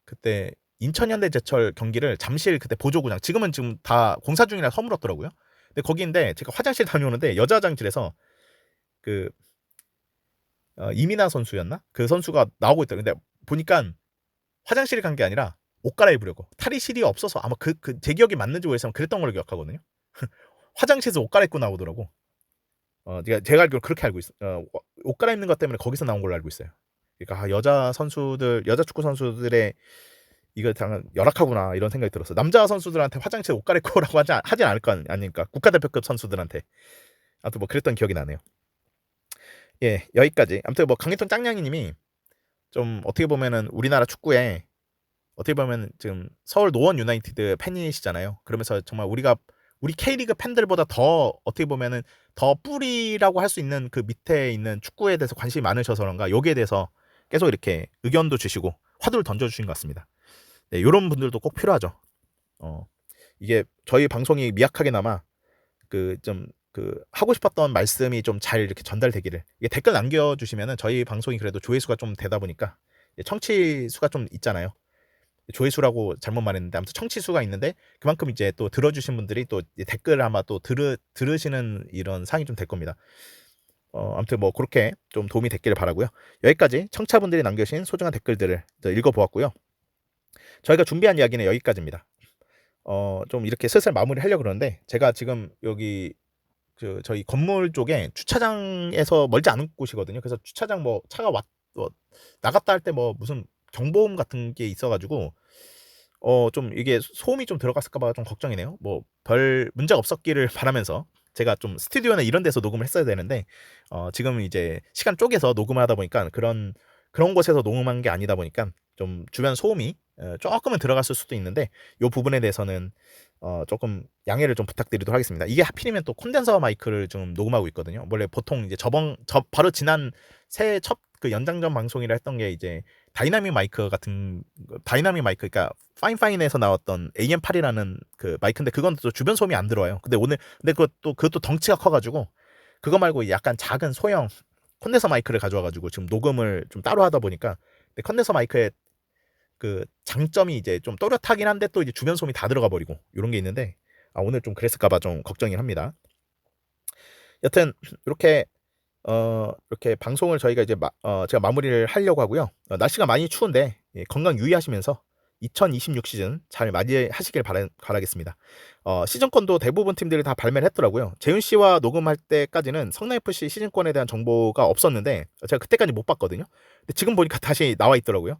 그때 인천현대제철 경기를 잠실 그때 보조구장 지금 다 공사 중이라 허물었더라고요. 근데 거기인데 제가 화장실 다녀오는데 여자 화장실에서 그 이민아 선수였나? 그 선수가 나오고 있더라고요. 근데 보니까 화장실에 간 게 아니라 옷 갈아입으려고 탈의실이 없어서 아마 제 기억이 맞는지 모르겠지만 그랬던 걸로 기억하거든요. 화장실에서 옷 갈아입고 나오더라고. 제가 알기로 그렇게 알고 있어요. 옷 갈아입는 것 때문에 거기서 나온 걸로 알고 있어요. 그러니까 여자 축구 선수들의 이거 당연 열악하구나 이런 생각이 들었어. 남자 선수들한테 화장실 옷 갈아입고 오라고 하진 않을 거 아닙니까? 국가대표급 선수들한테. 아무튼 뭐 그랬던 기억이 나네요. 예, 여기까지. 아무튼 뭐 강희통 짱냥이님이 좀 어떻게 보면은 우리나라 축구에 어떻게 보면 지금 서울 노원 유나이티드 팬이시잖아요. 그러면서 정말 우리 K리그 팬들보다 더 어떻게 보면은 더 뿌리라고 할 수 있는 그 밑에 있는 축구에 대해서 관심이 많으셔서 그런가 여기에 대해서 계속 이렇게 의견도 주시고 화두를 던져주신 것 같습니다. 네, 이런 분들도 꼭 필요하죠. 이게 저희 방송이 미약하게나마 하고 싶었던 말씀이 좀 잘 이렇게 전달되기를. 이게 댓글 남겨주시면은 저희 방송이 그래도 조회수가 좀 되다 보니까 청취 수가 좀 있잖아요. 조회수라고 잘못 말했는데 아무튼 청취 수가 있는데 그만큼 이제 또 들어주신 분들이 또 댓글을 아마 또 들으시는 이런 상이 좀 될 겁니다. 아무튼 뭐 그렇게 좀 도움이 됐기를 바라고요. 여기까지 청취자분들이 남겨주신 소중한 댓글들을 읽어보았고요. 저희가 준비한 이야기는 여기까지입니다. 좀 이렇게 슬슬 마무리하려고 그러는데 제가 지금 여기 저희 건물 쪽에 주차장에서 멀지 않은 곳이거든요. 그래서 주차장 뭐 차가 나갔다 할 때 뭐 무슨 경보음 같은 게 있어가지고 좀 이게 소음이 좀 들어갔을까봐 좀 걱정이네요. 뭐 별 문제가 없었기를 바라면서 제가 좀 스튜디오나 이런 데서 녹음을 했어야 되는데 지금 이제 시간 쪼개서 녹음을 하다 보니까 그런 곳에서 녹음한 게 아니다 보니까 좀 주변 소음이 조금은 들어갔을 수도 있는데 이 부분에 대해서는 조금 양해를 좀 부탁드리도록 하겠습니다. 이게 하필이면 또 콘덴서 마이크를 좀 녹음하고 있거든요. 원래 보통 이제 바로 지난 새해 첫 그 연장전 방송이라 했던 게 이제 다이나믹 마이크, 그러니까 파인파인에서 나왔던 AM8이라는 그 마이크인데 그건 또 주변 소음이 안 들어와요. 근데 그것도 덩치가 커가지고 그거 말고 약간 작은 소형 콘덴서 마이크를 가져와가지고 지금 녹음을 좀 따로 하다 보니까 콘덴서 마이크의 그 장점이 이제 좀 또렷하긴 한데 또 이제 주변 소음이 다 들어가 버리고 이런 게 있는데 오늘 좀 그랬을까봐 좀 걱정이긴 합니다. 여튼 이렇게 방송을 저희가 이제 제가 마무리를 하려고 하고요. 날씨가 많이 추운데 건강 유의하시면서 2026 시즌 잘 맞이하시길 바라겠습니다. 시즌권도 대부분 팀들이 다 발매를 했더라고요. 재윤 씨와 녹음할 때까지는 성남FC 시즌권에 대한 정보가 없었는데 제가 그때까지 못 봤거든요. 근데 지금 보니까 다시 나와 있더라고요.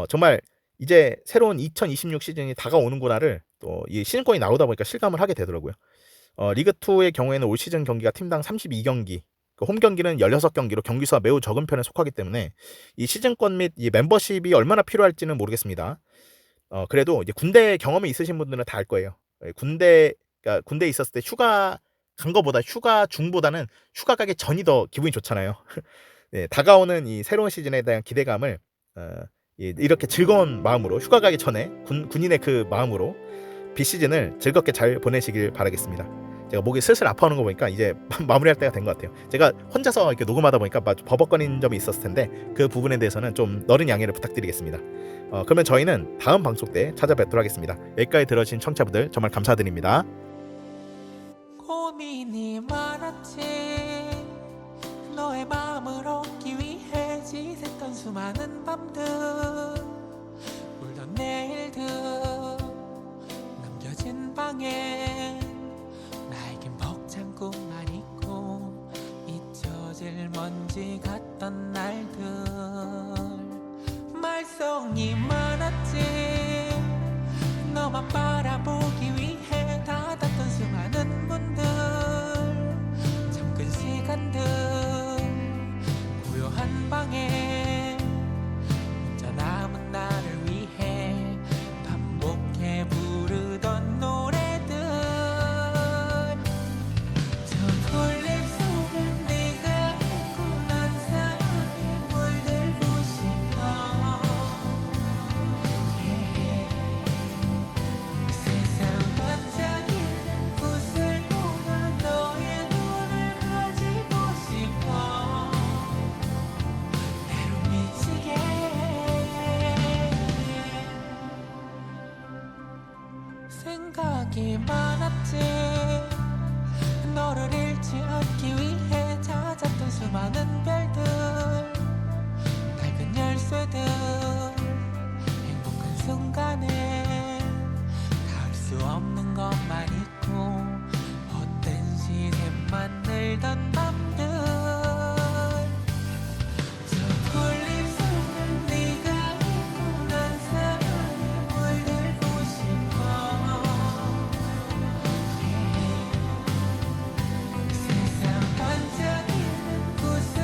정말 이제 새로운 2026 시즌이 다가오는구나를 또 이 시즌권이 나오다 보니까 실감을 하게 되더라고요. 리그2의 경우에는 올 시즌 경기가 팀당 32경기, 홈 경기는 16경기로 경기수가 매우 적은 편에 속하기 때문에 이 시즌권 및 이 멤버십이 얼마나 필요할지는 모르겠습니다. 그래도 이제 군대 경험이 있으신 분들은 다 알 거예요. 군대에 있었을 때 휴가 간 거보다 휴가 중보다는 휴가 가기 전이 더 기분이 좋잖아요. 네, 다가오는 이 새로운 시즌에 대한 기대감을 이렇게 즐거운 마음으로 휴가 가기 전에 군인의 그 마음으로 비시즌을 즐겁게 잘 보내시길 바라겠습니다. 제가 목이 슬슬 아파오는 거 보니까 이제 마무리할 때가 된 것 같아요. 제가 혼자서 이렇게 녹음하다 보니까 버벅거리는 점이 있었을 텐데 그 부분에 대해서는 좀 너른 양해를 부탁드리겠습니다. 그러면 저희는 다음 방송 때 찾아뵙도록 하겠습니다. 여기까지 들어주신 청취자분들 정말 감사드립니다. 고민이 많았지 너의 마음을 얻기 위해 지샜던 수많은 밤들 울던 내일들 남겨진 방에 나에겐 벅찬 꿈만 있고 잊혀질 먼지 같던 날들 말썽이 많았지 너만 바라보기 위해 닫았던 수많은 문들 잠근 시간들 고요한 방에 혼자 남은 나를 위해 반복해 부르던 노래들 저 돌림 속에 네가 있고 난 사랑에 물들고 싶어 세상 반짝이는 곳을 보며 너의 눈을 가지고 싶어 때로 미치게 생각이 많았지 너를 잃지 않기 위해 찾았던 수많은 별들 밝은 열쇠들 행복한 순간에 닿을 수 없는 것만 있고 헛된 시샘만 늘던 밤들 저 돌림 속에 네가 있고 난 사랑에 물들고 싶어 세상 반짝이는 곳을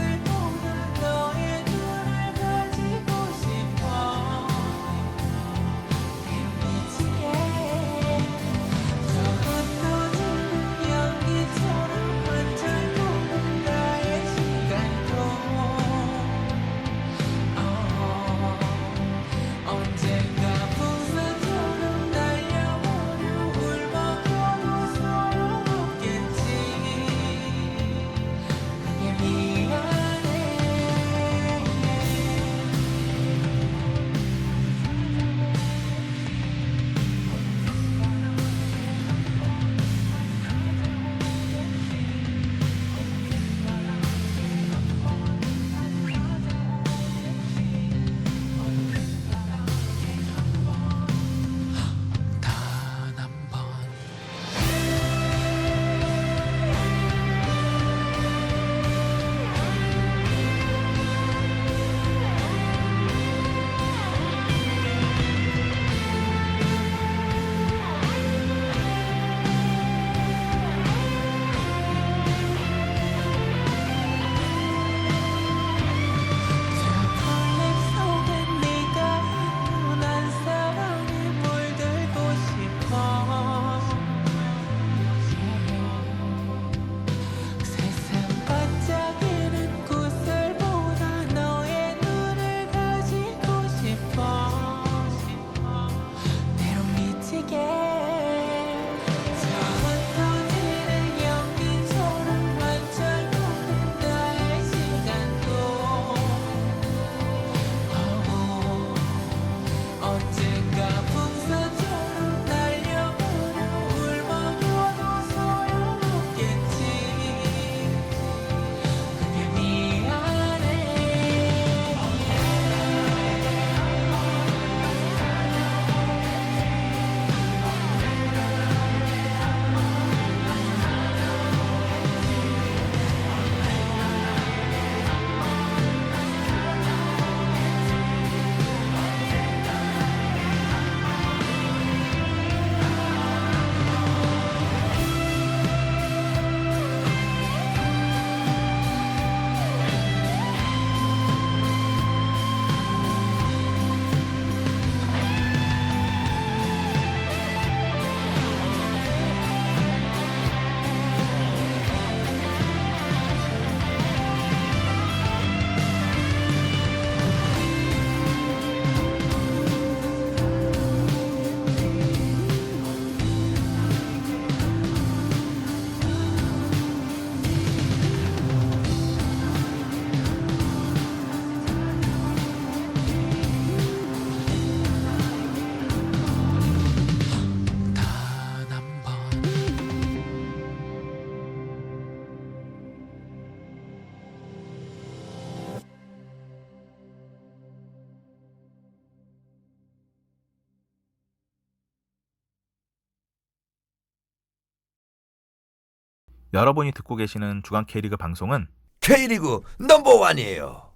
여러분이 듣고 계시는 주간 K리그 방송은 K리그 넘버원이에요.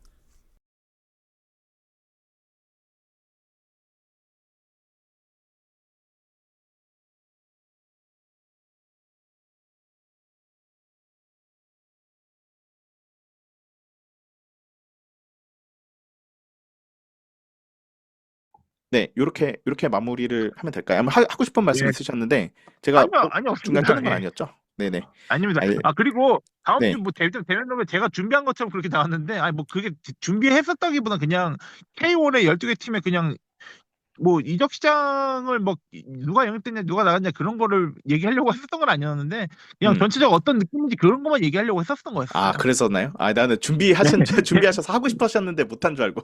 네, 요렇게 마무리를 하면 될까요? 아마 하고 싶은 말씀 예. 있으셨는데 제가 아니요, 중간 없습니다. 끊은 건 예. 아니었죠? 네네. 아닙니다. 알- 그리고 다음 네. 주 뭐 대면 놈에 제가 준비한 것처럼 그렇게 나왔는데, 뭐 그게 준비했었다기보다 그냥 K1의 12개 팀에 그냥 뭐 이적 시장을 뭐 누가 영입됐냐, 누가 나갔냐 그런 거를 얘기하려고 했었던 건 아니었는데, 그냥 전체적으로 어떤 느낌인지 그런 것만 얘기하려고 했었던 거였어요. 아, 그랬었나요? 아, 나는 준비하셔서 하고 싶으셨는데 못한 줄 알고.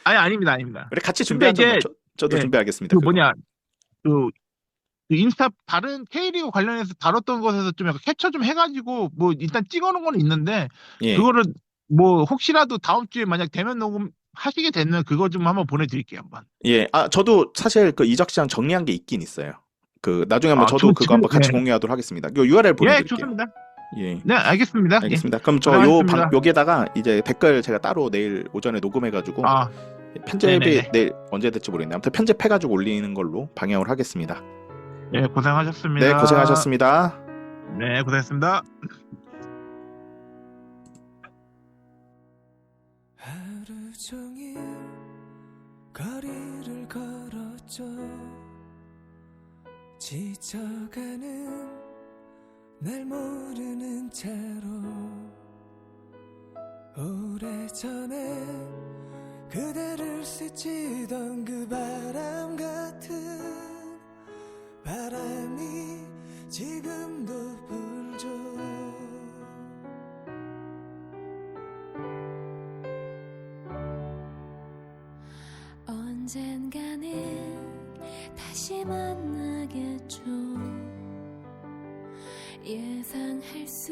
아니, 아닙니다. 우리 같이 근데 준비하죠. 뭐. 이제 저도 예, 준비하겠습니다. 그 그거. 뭐냐, 그 인스타 다른 K리그 관련해서 다뤘던 것에서 좀 약간 캡처 좀 해가지고 뭐 일단 찍어놓은 건 있는데, 예. 그거를 뭐 혹시라도 다음 주에 만약 대면 녹음 하시게 되면 그거 좀 한번 보내드릴게요, 한번. 예. 아, 저도 사실 그 이적 시장 정리한 게 있긴 있어요. 그 나중에 한번 저도 그거 한번 같이 공유하도록 하겠습니다. 이 URL 예, 보내드릴게요. 좋습니다. 예. 네, 알겠습니다. 알겠습니다. 그럼 고생하셨습니다. 여기에다가 이제 댓글 제가 따로 내일 오전에 녹음해가지고 편집이 네네네. 내일 언제 될지 모르겠네요. 아무튼 편집해가지고 올리는 걸로 방향을 하겠습니다. 네, 고생하셨습니다. 네, 고생하셨습니다. 네, 고생했습니다. 하루 종일 거리를 걸었죠. 지쳐가는 날 모르는 채로 오래전에 그대를 스치던 그 바람 같은 바람이 지금도 불죠. 언젠가는 다시 만나겠죠. 예상할 수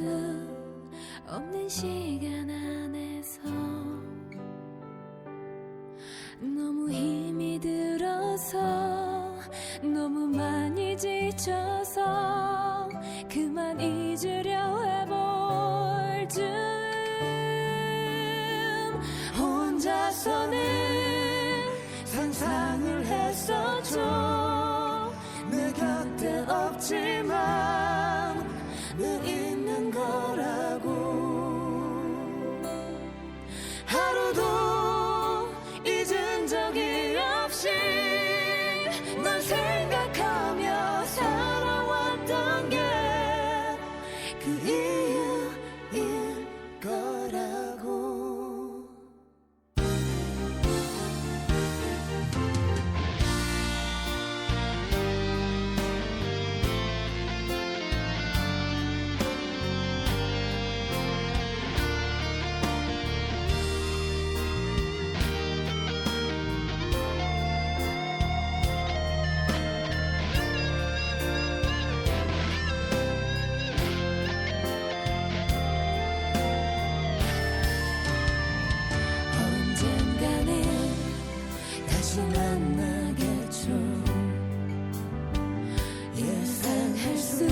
없는 시간 안에서 너무 힘이 들어서 너무 많이 지쳐서 그만 잊으려 해볼 쯤 혼자서는 상상을 했었죠. 내 곁에 없지만 늘 있는 거라고. 하루도 잊은 적이 없이 널 생각하며 살아왔던 게 그 이유일 거라고. 언젠가는 다시 만나겠죠. 예상할 수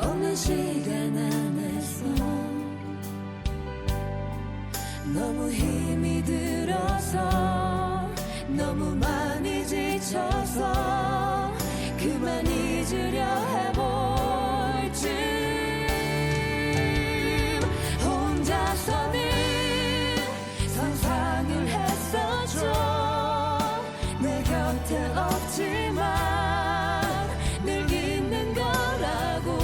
없는 시간 안에서 너무 힘이 들어서 너무 많이 지쳐서 그만 잊으려 해볼 쯤 혼자서는 상상을 했었죠. 내 곁에 없지만 늘 있는 거라고.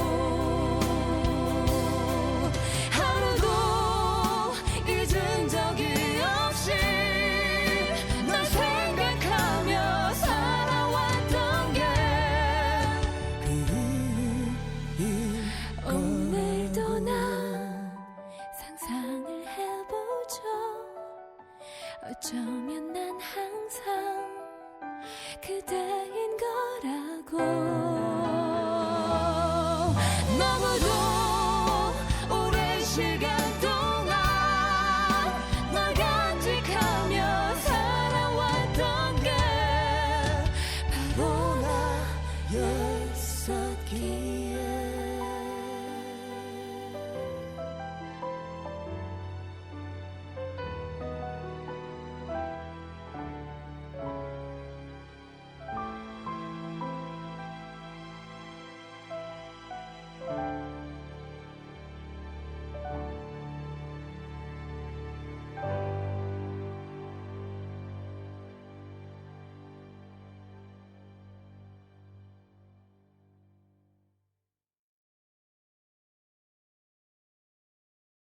하루도 잊은 적이 없이 널 생각하며 살아왔던 게 오늘도 난 상상을 해보죠. 어쩌면 난 항상 그대인 거라고.